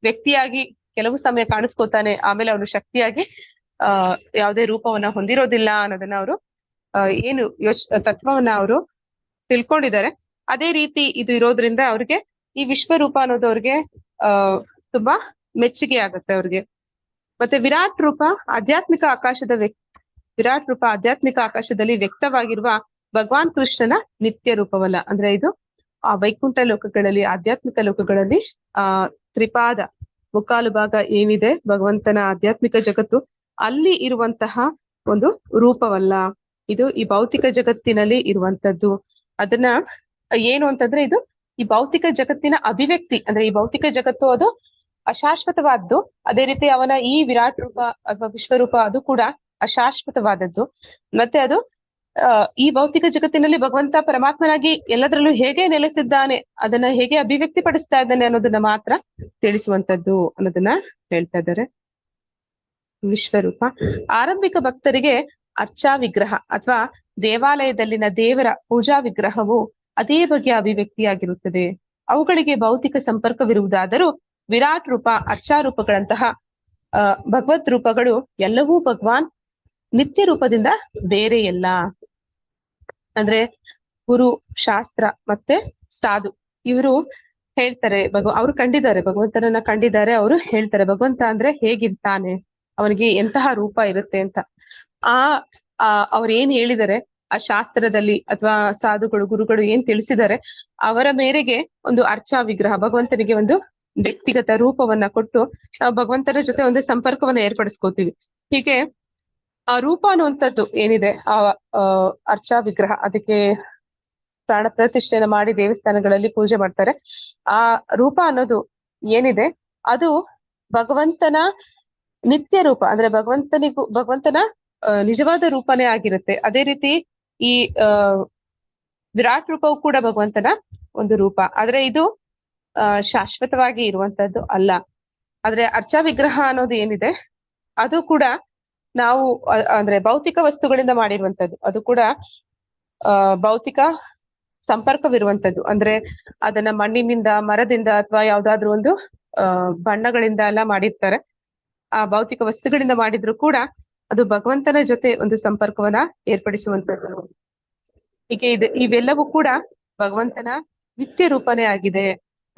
ವ್ಯಕ್ತಿಯಾಗಿ ಕೆಲವು ಸಮಯ ಕಾಣಿಸ್ಕೋತಾನೆ, ಆಮೇಲೆ ಅವನು ಶಕ್ತಿಯಾಗಿ ಯಾವುದೇ ರೂಪವನ್ನ ಹೊಂದಿರೋದಿಲ್ಲ ಅನ್ನೋದನ್ನ ಅವರು ಏನು ತತ್ವವನ್ನ ಅವರು ತಿಳ್ಕೊಂಡಿದ್ದಾರೆ. ಅದೇ ರೀತಿ ಇದು ಇರೋದ್ರಿಂದ ಅವ್ರಿಗೆ ಈ ವಿಶ್ವರೂಪ ಅನ್ನೋದು ಅವ್ರಿಗೆ ತುಂಬಾ ಮೆಚ್ಚುಗೆ ಆಗುತ್ತೆ ಅವ್ರಿಗೆ. ಮತ್ತೆ ವಿರಾಟ್ ರೂಪ ಆಧ್ಯಾತ್ಮಿಕ ಆಕಾಶದಲ್ಲಿ ವ್ಯಕ್ತವಾಗಿರುವ ಭಗವಾನ್ ಕೃಷ್ಣನ ನಿತ್ಯ ರೂಪವಲ್ಲ. ಅಂದ್ರೆ ಇದು ಆ ವೈಕುಂಠ ಲೋಕಗಳಲ್ಲಿ, ಆಧ್ಯಾತ್ಮಿಕ ಲೋಕಗಳಲ್ಲಿ ತ್ರಿಪಾದ ಮುಕ್ಕಾಲು ಭಾಗ ಏನಿದೆ ಭಗವಂತನ ಆಧ್ಯಾತ್ಮಿಕ ಜಗತ್ತು, ಅಲ್ಲಿ ಇರುವಂತಹ ಒಂದು ರೂಪವಲ್ಲ. ಇದು ಈ ಭೌತಿಕ ಜಗತ್ತಿನಲ್ಲಿ ಇರುವಂತದ್ದು. ಅದನ್ನ ಏನು ಅಂತಂದ್ರೆ ಇದು ಈ ಭೌತಿಕ ಜಗತ್ತಿನ ಅಭಿವ್ಯಕ್ತಿ. ಅಂದ್ರೆ ಈ ಭೌತಿಕ ಜಗತ್ತು ಅದು ಅಶಾಶ್ವತವಾದ್ದು. ಅದೇ ರೀತಿ ಅವನ ಈ ವಿರಾಟ್ ರೂಪ ಅಥವಾ ವಿಶ್ವರೂಪ ಅದು ಕೂಡ ಅಶಾಶ್ವತವಾದದ್ದು. ಮತ್ತೆ ಅದು ಈ ಭೌತಿಕ ಜಗತ್ತಿನಲ್ಲಿ ಭಗವಂತ ಪರಮಾತ್ಮನಾಗಿ ಎಲ್ಲದರಲ್ಲೂ ಹೇಗೆ ನೆಲೆಸಿದ್ದಾನೆ, ಅದನ್ನ ಹೇಗೆ ಅಭಿವ್ಯಕ್ತಿ ಪಡಿಸ್ತಾ ಇದ್ದಾನೆ ಅನ್ನೋದನ್ನ ಮಾತ್ರ ತಿಳಿಸುವಂತದ್ದು ಅನ್ನೋದನ್ನ ಹೇಳ್ತಾ ಇದ್ದಾರೆ. ವಿಶ್ವರೂಪ ಆರಂಭಿಕ ಭಕ್ತರಿಗೆ ಅರ್ಚಾ ವಿಗ್ರಹ ಅಥವಾ ದೇವಾಲಯದಲ್ಲಿನ ದೇವರ ಪೂಜಾ ವಿಗ್ರಹವು ಅದೇ ಬಗೆಯ ಅಭಿವ್ಯಕ್ತಿಯಾಗಿರುತ್ತದೆ. ಅವುಗಳಿಗೆ ಭೌತಿಕ ಸಂಪರ್ಕವಿರುವುದಾದರೂ ವಿರಾಟ್ ರೂಪ, ಅರ್ಚಾ ರೂಪಗಳಂತಹ ಭಗವತ್ ರೂಪಗಳು ಎಲ್ಲವೂ ಭಗವಾನ್ ನಿತ್ಯ ರೂಪದಿಂದ ಬೇರೆ ಎಲ್ಲ. ಅಂದ್ರೆ ಗುರು, ಶಾಸ್ತ್ರ ಮತ್ತೆ ಸಾಧು ಇವರು ಹೇಳ್ತಾರೆ, ಅವ್ರು ಕಂಡಿದ್ದಾರೆ, ಭಗವಂತನನ್ನ ಕಂಡಿದ್ದಾರೆ. ಅವರು ಹೇಳ್ತಾರೆ ಭಗವಂತ ಅಂದ್ರೆ ಹೇಗಿರ್ತಾನೆ, ಅವನಿಗೆ ಎಂತಹ ರೂಪ ಇರುತ್ತೆ ಅಂತ. ಅವ್ರು ಏನ್ ಹೇಳಿದ್ದಾರೆ ಆ ಶಾಸ್ತ್ರದಲ್ಲಿ ಅಥವಾ ಸಾಧುಗಳು, ಗುರುಗಳು ಏನ್ ತಿಳಿಸಿದ್ದಾರೆ ಅವರ ಮೇರೆಗೆ ಒಂದು ಅರ್ಚಾ ವಿಗ್ರಹ, ಭಗವಂತನಿಗೆ ಒಂದು ವ್ಯಕ್ತಿಗತ ರೂಪವನ್ನ ಕೊಟ್ಟು ನಾವು ಭಗವಂತನ ಜೊತೆ ಒಂದು ಸಂಪರ್ಕವನ್ನ ಏರ್ಪಡಿಸ್ಕೋತೀವಿ. ಹೀಗೆ ಆ ರೂಪ ಅನ್ನುವಂಥದ್ದು ಏನಿದೆ, ಆ ಅರ್ಚಾ ವಿಗ್ರಹ, ಅದಕ್ಕೆ ಪ್ರಾಣ ಪ್ರತಿಷ್ಠೆನ ಮಾಡಿ ದೇವಸ್ಥಾನಗಳಲ್ಲಿ ಪೂಜೆ ಮಾಡ್ತಾರೆ. ಆ ರೂಪ ಅನ್ನೋದು ಏನಿದೆ ಅದು ಭಗವಂತನ ನಿತ್ಯ ರೂಪ, ಅಂದ್ರೆ ಭಗವಂತನ ನಿಜವಾದ ರೂಪನೇ ಆಗಿರುತ್ತೆ. ಅದೇ ರೀತಿ ಈ ವಿರಾಟ್ ರೂಪವು ಕೂಡ ಭಗವಂತನ ಒಂದು ರೂಪ, ಆದ್ರೆ ಇದು ಶಾಶ್ವತವಾಗಿ ಇರುವಂತದ್ದು ಅಲ್ಲ. ಆದ್ರೆ ಅರ್ಚಾ ವಿಗ್ರಹ ಅನ್ನೋದು ಏನಿದೆ ಅದು ಕೂಡ ನಾವು ಅಂದ್ರೆ ಭೌತಿಕ ವಸ್ತುಗಳಿಂದ ಮಾಡಿರುವಂತದ್ದು, ಅದು ಕೂಡ ಭೌತಿಕ ಸಂಪರ್ಕವಿರುವಂತದ್ದು. ಅಂದ್ರೆ ಅದನ್ನ ಮಣ್ಣಿನಿಂದ, ಮರದಿಂದ ಅಥವಾ ಯಾವ್ದಾದ್ರು ಒಂದು ಬಣ್ಣಗಳಿಂದ ಎಲ್ಲ ಮಾಡಿರ್ತಾರೆ. ಆ ಭೌತಿಕ ವಸ್ತುಗಳಿಂದ ಮಾಡಿದ್ರು ಕೂಡ ಅದು ಭಗವಂತನ ಜೊತೆ ಒಂದು ಸಂಪರ್ಕವನ್ನ ಏರ್ಪಡಿಸುವಂತದ್ದು. ಹೀಗೆ ಇವೆಲ್ಲವೂ ಕೂಡ ಭಗವಂತನ ನಿತ್ಯ ರೂಪನೇ ಆಗಿದೆ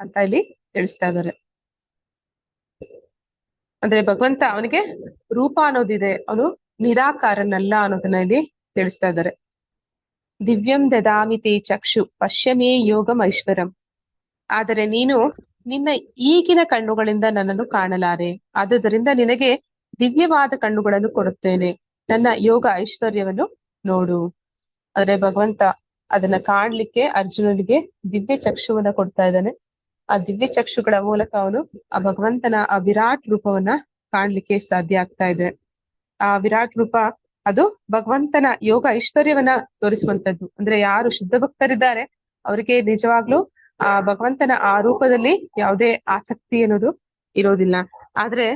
ಅಂತ ಇಲ್ಲಿ ತಿಳಿಸ್ತಾ ಇದ್ದಾರೆ. ಅಂದ್ರೆ ಭಗವಂತ ಅವನಿಗೆ ರೂಪ ಅನ್ನೋದಿದೆ, ಅವನು ನಿರಾಕಾರನಲ್ಲ ಅನ್ನೋದನ್ನ ಇಲ್ಲಿ ತಿಳಿಸ್ತಾ ಇದ್ದಾರೆ. ದಿವ್ಯಂ ದದಾಮಿ ತೇ ಚಕ್ಷು ಪಶ್ಯಮೇ ಯೋಗಂ ಐಶ್ವರಂ. ಆದರೆ ನೀನು ನಿನ್ನ ಈಗಿನ ಕಣ್ಣುಗಳಿಂದ ನನ್ನನ್ನು ಕಾಣಲಾರೆ, ಆದುದರಿಂದ ನಿನಗೆ ದಿವ್ಯವಾದ ಕಣ್ಣುಗಳನ್ನು ಕೊಡುತ್ತೇನೆ, ನನ್ನ ಯೋಗ ಐಶ್ವರ್ಯವನ್ನು ನೋಡು. ಆದ್ರೆ ಭಗವಂತ ಅದನ್ನ ಕಾಣ್ಲಿಕ್ಕೆ ಅರ್ಜುನನಿಗೆ ದಿವ್ಯ ಚಕ್ಷುವನ್ನ ಕೊಡ್ತಾ ಇದ್ದಾನೆ. ಆ ದಿವ್ಯ ಚಕ್ಷುಗಳ ಮೂಲಕ ಅವನು ಆ ಭಗವಂತನ ಆ ವಿರಾಟ್ ರೂಪವನ್ನ ಕಾಣ್ಲಿಕ್ಕೆ ಸಾಧ್ಯ ಆಗ್ತಾ ಇದೆ. ಆ ವಿರಾಟ್ ರೂಪ ಅದು ಭಗವಂತನ ಯೋಗ ಐಶ್ವರ್ಯವನ್ನ ತೋರಿಸುವಂತದ್ದು. ಅಂದ್ರೆ ಯಾರು ಶುದ್ಧ ಭಕ್ತರಿದ್ದಾರೆ ಅವರಿಗೆ ನಿಜವಾಗ್ಲೂ ಆ ಭಗವಂತನ ಆ ರೂಪದಲ್ಲಿ ಯಾವುದೇ ಆಸಕ್ತಿ ಅನ್ನೋದು ಇರೋದಿಲ್ಲ. ಆದ್ರೆ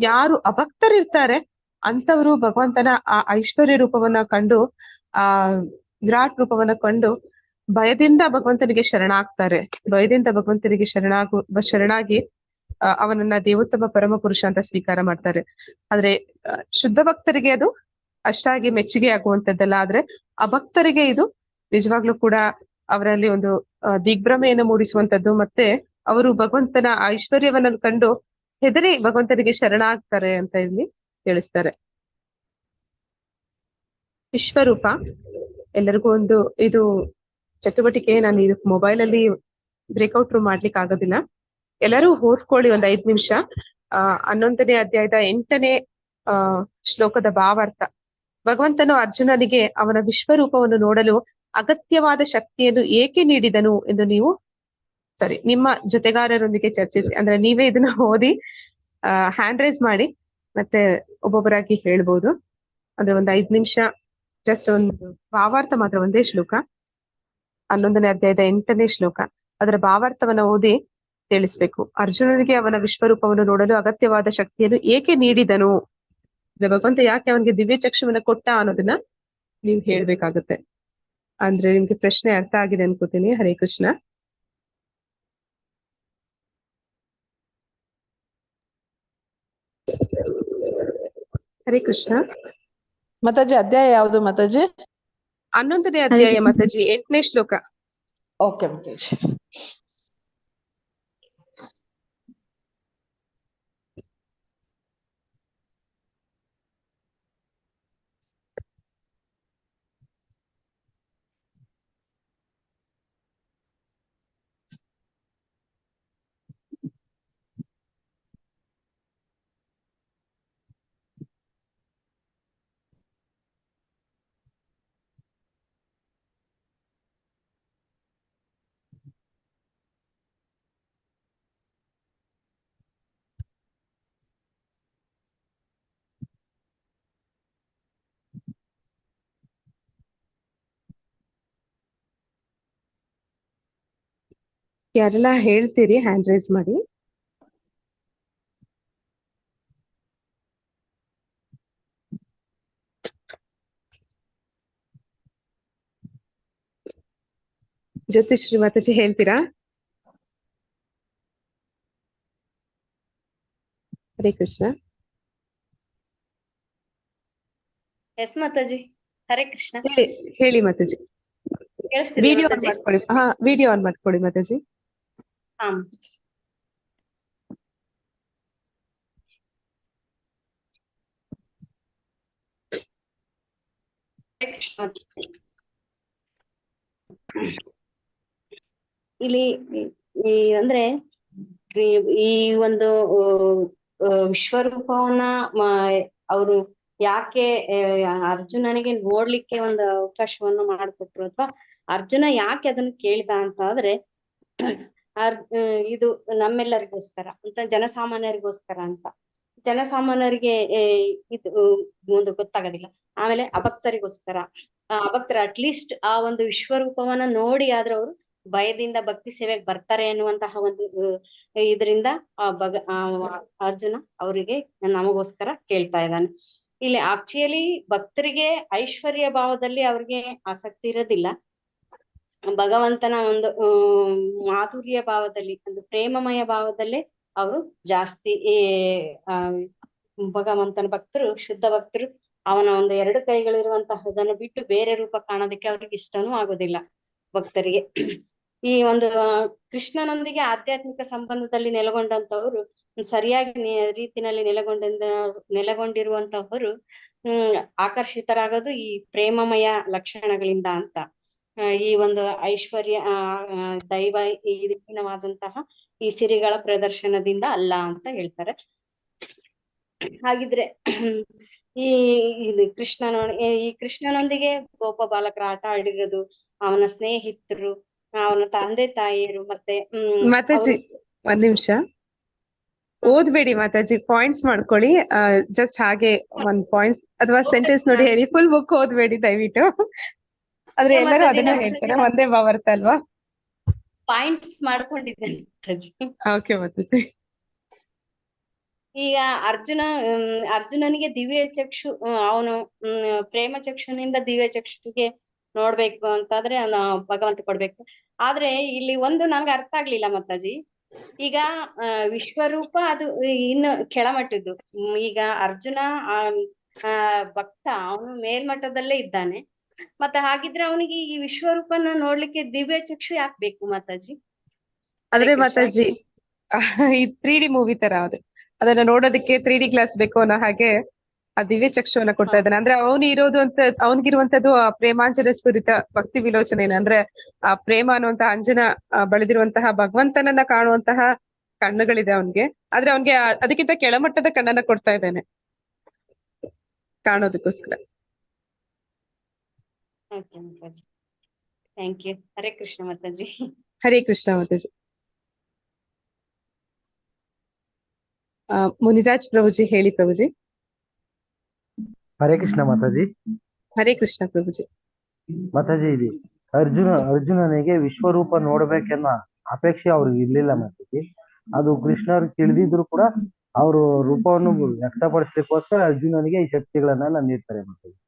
ಯಾರು ಅಭಕ್ತರಿರ್ತಾರೆ ಅಂತವರು ಭಗವಂತನ ಆ ಐಶ್ವರ್ಯ ರೂಪವನ್ನ ಕಂಡು, ಆ ವಿರಾಟ್ ರೂಪವನ್ನ ಕಂಡು ಭಯದಿಂದ ಭಗವಂತನಿಗೆ ಶರಣಾಗ್ತಾರೆ. ಭಯದಿಂದ ಭಗವಂತನಿಗೆ ಶರಣಾಗಿ ಅವನನ್ನ ದೇವೋತ್ತಮ ಪರಮ ಪುರುಷ ಅಂತ ಸ್ವೀಕಾರ ಮಾಡ್ತಾರೆ. ಆದ್ರೆ ಶುದ್ಧ ಭಕ್ತರಿಗೆ ಅದು ಅಷ್ಟಾಗಿ ಮೆಚ್ಚುಗೆ ಆಗುವಂತದ್ದಲ್ಲ. ಆದ್ರೆ ಅಭಕ್ತರಿಗೆ ಇದು ನಿಜವಾಗ್ಲೂ ಕೂಡ ಅವರಲ್ಲಿ ಒಂದು ದಿಗ್ಭ್ರಮೆಯನ್ನು ಮೂಡಿಸುವಂತದ್ದು. ಮತ್ತೆ ಅವರು ಭಗವಂತನ ಐಶ್ವರ್ಯವನ್ನ ಕಂಡು ಹೆದರಿ ಭಗವಂತನಿಗೆ ಶರಣಾಗ್ತಾರೆ ಅಂತ ಇಲ್ಲಿ ತಿಳಿಸ್ತಾರೆ. ವಿಶ್ವರೂಪ ಎಲ್ಲರಿಗೂ ಒಂದು ಇದು ಚಟುವಟಿಕೆ. ನಾನು ಇದು ಮೊಬೈಲ್ ಅಲ್ಲಿ ಬ್ರೇಕ್ಔಟ್ ರೂಮ್ ಮಾಡ್ಲಿಕ್ಕೆ ಆಗೋದಿಲ್ಲ. ಎಲ್ಲರೂ ಓದ್ಕೊಳ್ಳಿ ಒಂದ್ 5 ನಿಮಿಷ. 11ನೇ ಅಧ್ಯಾಯದ 8ನೇ ಶ್ಲೋಕದ ಭಾವಾರ್ಥ. ಭಗವಂತನು ಅರ್ಜುನನಿಗೆ ಅವನ ವಿಶ್ವರೂಪವನ್ನು ನೋಡಲು ಅಗತ್ಯವಾದ ಶಕ್ತಿಯನ್ನು ಏಕೆ ನೀಡಿದನು ಎಂದು ನೀವು ನಿಮ್ಮ ಜೊತೆಗಾರರೊಂದಿಗೆ ಚರ್ಚಿಸಿ. ಅಂದ್ರೆ ನೀವೇ ಇದನ್ನ ಓದಿ ಹ್ಯಾಂಡ್ ರೈಸ್ ಮಾಡಿ ಮತ್ತೆ ಒಬ್ಬೊಬ್ಬರಾಗಿ ಹೇಳ್ಬೋದು. ಅಂದ್ರೆ ಒಂದ್ 5 ನಿಮಿಷ ಜಸ್ಟ್ ಒಂದು ಭಾವಾರ್ಥ ಮಾತ್ರ, ಒಂದೇ ಶ್ಲೋಕ, 11ನೇ ಅಧ್ಯಾಯದ 8ನೇ ಶ್ಲೋಕ. ಅದರ ಭಾವಾರ್ಥವನ್ನ ಓದಿ ತಿಳಿಸ್ಬೇಕು. ಅರ್ಜುನನಿಗೆ ಅವನ ವಿಶ್ವರೂಪವನ್ನು ನೋಡಲು ಅಗತ್ಯವಾದ ಶಕ್ತಿಯನ್ನು ಏಕೆ ನೀಡಿದನು, ಭಗವಂತ ಯಾಕೆ ಅವನಿಗೆ ದಿವ್ಯ ಚಕ್ಷುವನ್ನ ಕೊಟ್ಟ ಅನ್ನೋದನ್ನ ನೀವು ಹೇಳ್ಬೇಕಾಗತ್ತೆ. ಅಂದ್ರೆ ನಿಮ್ಗೆ ಪ್ರಶ್ನೆ ಅರ್ಥ ಆಗಿದೆ ಅನ್ಕೋತೀನಿ. ಹರೇ ಕೃಷ್ಣ. ಹರೇ ಕೃಷ್ಣ. ಮಾತಾಜಿ ಅಧ್ಯಾಯ ಯಾವುದು ಮಾತಾಜಿ? 11ನೇ ಅಧ್ಯಾಯ ಮಾತಾಜಿ, 8ನೇ ಶ್ಲೋಕ. ಓಕೆ ಮಾತಾಜಿ. ಯಾರೆಲ್ಲ ಹೇಳ್ತೀರಿ ಹ್ಯಾಂಡ್ ರೈಸ್ ಮಾಡಿ. ಜ್ಯೋತಿಶ್ರೀ ಮಾತಾಜಿ ಹೇಳ್ತೀರಾ? ಹರೇ ಕೃಷ್ಣ. ಎಸ್ ಮಾತಾಜಿ, ಹರೇ ಕೃಷ್ಣ. ಹೇಳಿ ಮಾತಾಜಿ. ಕೇಳಿಸ್ತಿದ್ಯಾ ವಿಡಿಯೋ ಆನ್ ಮಾತಾಜಿ? ಮಾಡ್ಕೊಳ್ಳಿ. ವಿಡಿಯೋ ಆನ್ ಮಾಡ್ಕೊಳ್ಳಿ ಮಾತಾಜಿ. ಹಾ ಹರೇ ಕೃಷ್ಣ. ಇಲ್ಲಿ ಅಂದ್ರೆ ಈ ಒಂದು ವಿಶ್ವರೂಪವನ್ನ ಅವರು ಯಾಕೆ ಅರ್ಜುನನಿಗೆ ನೋಡ್ಲಿಕ್ಕೆ ಒಂದು ಅವಕಾಶವನ್ನು ಮಾಡಿಕೊಟ್ರು, ಅಥವಾ ಅರ್ಜುನ ಯಾಕೆ ಅದನ್ನ ಕೇಳಿದ ಅಂತ ಆದ್ರೆ ಇದು ನಮ್ಮೆಲ್ಲರಿಗೋಸ್ಕರ ಅಂತ, ಜನಸಾಮಾನ್ಯರಿಗೋಸ್ಕರ ಅಂತ. ಜನಸಾಮಾನ್ಯರಿಗೆ ಇದು ಒಂದು ಗೊತ್ತಾಗೋದಿಲ್ಲ. ಆಮೇಲೆ ಅಭಕ್ತರಿಗೋಸ್ಕರ, ಅಭಕ್ತರ ಅಟ್ಲೀಸ್ಟ್ ಆ ಒಂದು ವಿಶ್ವರೂಪವನ್ನ ನೋಡಿ ಆದ್ರೆ ಅವರು ಭಯದಿಂದ ಭಕ್ತಿ ಸೇವೆಗೆ ಬರ್ತಾರೆ ಅನ್ನುವಂತಹ ಒಂದು ಇದರಿಂದ ಅರ್ಜುನ ಅವರಿಗೆ ನಮಗೋಸ್ಕರ ಕೇಳ್ತಾ ಇದ್ದಾನೆ. ಇಲ್ಲಿ ಆಕ್ಚುಲಿ ಭಕ್ತರಿಗೆ ಐಶ್ವರ್ಯ ಭಾವದಲ್ಲಿ ಅವ್ರಿಗೆ ಆಸಕ್ತಿ ಇರೋದಿಲ್ಲ. ಭಗವಂತನ ಒಂದು ಮಾಧುರ್ಯ ಭಾವದಲ್ಲಿ, ಒಂದು ಪ್ರೇಮಮಯ ಭಾವದಲ್ಲೇ ಅವರು ಜಾಸ್ತಿ ಭಗವಂತನ ಭಕ್ತರು, ಶುದ್ಧ ಭಕ್ತರು ಅವನ ಒಂದು 2 ಕೈಗಳಿರುವಂತಹದನ್ನು ಬಿಟ್ಟು ಬೇರೆ ರೂಪ ಕಾಣೋದಕ್ಕೆ ಅವ್ರಿಗೆ ಇಷ್ಟನೂ ಆಗೋದಿಲ್ಲ ಭಕ್ತರಿಗೆ. ಈ ಒಂದು ಕೃಷ್ಣನೊಂದಿಗೆ ಆಧ್ಯಾತ್ಮಿಕ ಸಂಬಂಧದಲ್ಲಿ ನೆಲೆಗೊಂಡಂತವ್ರು, ಸರಿಯಾಗಿ ರೀತಿನಲ್ಲಿ ನೆಲೆಗೊಂಡಿರುವಂತಹವರು ಆಕರ್ಷಿತರಾಗೋದು ಈ ಪ್ರೇಮಮಯ ಲಕ್ಷಣಗಳಿಂದ ಅಂತ. ಈ ಒಂದು ಐಶ್ವರ್ಯ ದೈವ ವಿಭಿನ್ನವಾದಂತಹ ಈ ಸಿರಿಗಳ ಪ್ರದರ್ಶನದಿಂದ ಅಲ್ಲ ಅಂತ ಹೇಳ್ತಾರೆ. ಹಾಗಿದ್ರೆ ಇದು ಈ ಕೃಷ್ಣನೊಂದಿಗೆ ಗೋಪ ಬಾಲಕರ ಆಟ ಆಡಿರೋದು, ಅವನ ಸ್ನೇಹಿತರು, ಅವನ ತಂದೆ ತಾಯಿಯರು, ಮತ್ತೆ ಮಾತಾಜಿ ಒಂದ್ ನಿಮಿಷ ಓದ್ಬೇಡಿ ಮಾತಾಜಿ, ಪಾಯಿಂಟ್ಸ್ ಮಾಡ್ಕೊಳ್ಳಿ. ಜಸ್ಟ್ ಹಾಗೆ ಒಂದ್ ಪಾಯಿಂಟ್ಸ್ ಅಥವಾ ಸೆಂಟೆನ್ಸ್ ನೋಡಿ ಹೇಳಿ, ಫುಲ್ ಬುಕ್ ಓದ್ಬೇಡಿ ದಯವಿಟ್ಟು. ಆದ್ರೆ ಎಲ್ಲರೂ ಅದನ್ನ ಹೇಳ್ತಾರೆ, ಒಂದೇ ಭಾವಾರ್ಥ ಅಲ್ವಾ? ಪಾಯಿಂಟ್ಸ್ ಮಾಡ್ಕೊಂಡಿದ್ದೇನೆ ಮಾತಾಜಿ. ಓಕೆ ಮಾತಾಜಿ. ಈಗ ಅರ್ಜುನನಿಗೆ ದಿವ್ಯ ಚಕ್ಷು, ಅವನು ಪ್ರೇಮ ಚಕ್ಷುನಿಂದ ದಿವ್ಯ ಚಕ್ಷುಗೆ ನೋಡ್ಬೇಕು ಅಂತಾದ್ರೆ ಭಗವಂತ ಕೊಡ್ಬೇಕು. ಆದ್ರೆ ಇಲ್ಲಿ ಒಂದು ನಂಗೆ ಅರ್ಥ ಆಗ್ಲಿಲ್ಲ ಮಾತಾಜಿ. ಈಗ ವಿಶ್ವರೂಪ ಅದು ಇನ್ನು ಕೆಳಮಟ್ಟದ್ದು. ಈಗ ಅರ್ಜುನ ಭಕ್ತ, ಅವನು ಮೇಲ್ಮಟ್ಟದಲ್ಲೇ ಇದ್ದಾನೆ. ಮತ್ತೆ ಹಾಗಿದ್ರೆ ಅವನಿಗೆ ಈ ವಿಶ್ವರೂಪನ ನೋಡ್ಲಿಕ್ಕೆ ದಿವ್ಯ ಚಕ್ಷು ಯಾಕೆ ಬೇಕು ಮಾತಾಜಿ? ಅಂದ್ರೆ ಮಾತಾಜಿ ಈ 3D ಮೂವಿ ತರ ಅದನ್ನ ನೋಡೋದಕ್ಕೆ 3D ಗ್ಲಾಸ್ ಬೇಕು ಅನ್ನೋ ಹಾಗೆ ಆ ದಿವ್ಯ ಚಕ್ಷುವನ್ನ ಕೊಡ್ತಾ ಇದ್ದಾನೆ. ಅಂದ್ರೆ ಅವನಿಗಿರುವಂತದ್ದು ಆ ಪ್ರೇಮಾಂಜನ ಸ್ಫುರಿತ ಭಕ್ತಿ ವಿಲೋಚನೆನ, ಅಂದ್ರೆ ಆ ಪ್ರೇಮ ಅನ್ನುವಂತ ಅಂಜನ ಬೆಳೆದಿರುವಂತಹ ಭಗವಂತನನ್ನ ಕಾಣುವಂತಹ ಕಣ್ಣುಗಳಿದೆ ಅವನ್ಗೆ. ಆದ್ರೆ ಅವನ್ಗೆ ಅದಕ್ಕಿಂತ ಕೆಳಮಟ್ಟದ ಕಣ್ಣನ್ನ ಕೊಡ್ತಾ ಇದ್ದಾನೆ ಕಾಣೋದಕ್ಕೋಸ್ಕರ. Thank you. ಹರೇ ಕೃಷ್ಣ ಮಾತಾಜಿ. ಹರೇ ಕೃಷ್ಣ ಮಾತಾಜಿ. ಮುನಿರಾಜ್ ಪ್ರಭುಜಿ ಹೇಳಿ ಪ್ರಭುಜಿ. ಹರೇ ಕೃಷ್ಣ ಮಾತಾಜಿ. ಹರೇ ಕೃಷ್ಣ ಪ್ರಭುಜಿ. ಮಾತಾಜಿ, ಇದು ಅರ್ಜುನನಿಗೆ ವಿಶ್ವರೂಪ ನೋಡ್ಬೇಕೆನ್ನೋ ಅಪೇಕ್ಷೆ ಅವ್ರಿಗೆ ಇರ್ಲಿಲ್ಲ ಮಾತಾಜಿ. ಅದು ಕೃಷ್ಣರು ತಿಳಿದಿದ್ರು ಕೂಡ ಅವರು ರೂಪವನ್ನು ವ್ಯಕ್ತಪಡಿಸ್ಲಿಕ್ಕೋಸ್ಕರ ಅರ್ಜುನನಿಗೆ ಈ ಶಕ್ತಿಗಳನ್ನೆಲ್ಲ ನೀಡ್ತಾರೆ ಮಾತಾಜಿ.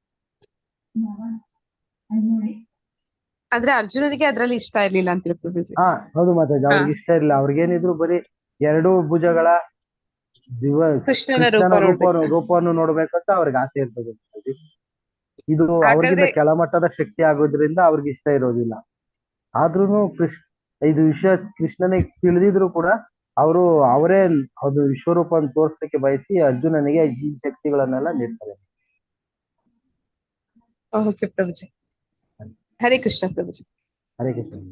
ಅಂದ್ರೆ ಅರ್ಜುನನಿಗೆ ಅದ್ರಲ್ಲಿ ಇಷ್ಟ ಇರ್ಲಿಲ್ಲ ಅಂತ ಪ್ರಭುಜಿ. ಹೌದು ಮಾತಾಜಿ, ಅವ್ರಿಗೆ ಇಷ್ಟ ಇರ್ಲಿಲ್ಲ. ಅವ್ರಿಗೇನಿದ್ರು ಬರೀ 2 ಭುಜಗಳ ಕೃಷ್ಣನ ರೂಪವನ್ನು ನೋಡ್ಬೇಕಂತ ಅವ್ರಿಗೆ ಆಸೆ ಇರ್ತದೆ. ಇದು ಅವ್ರಿಗಿಂತ ಕೆಳಮಟ್ಟದ ಶಕ್ತಿ ಆಗೋದ್ರಿಂದ ಅವ್ರಿಗೆ ಇಷ್ಟ ಇರೋದಿಲ್ಲ. ಆದ್ರೂನು ಇದು ವಿಷಯ ಕೃಷ್ಣನಿಗೆ ತಿಳಿದಿದ್ರು ಕೂಡ ಅವರೇ ಅದು ವಿಶ್ವರೂಪವನ್ನು ತೋರ್ಸಲಿಕ್ಕೆ ಬಯಸಿ ಅರ್ಜುನನಿಗೆ ಈ ಶಕ್ತಿಗಳನ್ನೆಲ್ಲ ನೀಡ್ತಾರೆ. ಓಕೆ ಪ್ರಭುಜಿ. ಹರೇ ಕೃಷ್ಣ ಪ್ರಭುಜಿ. ಹರೇ ಕೃಷ್ಣ.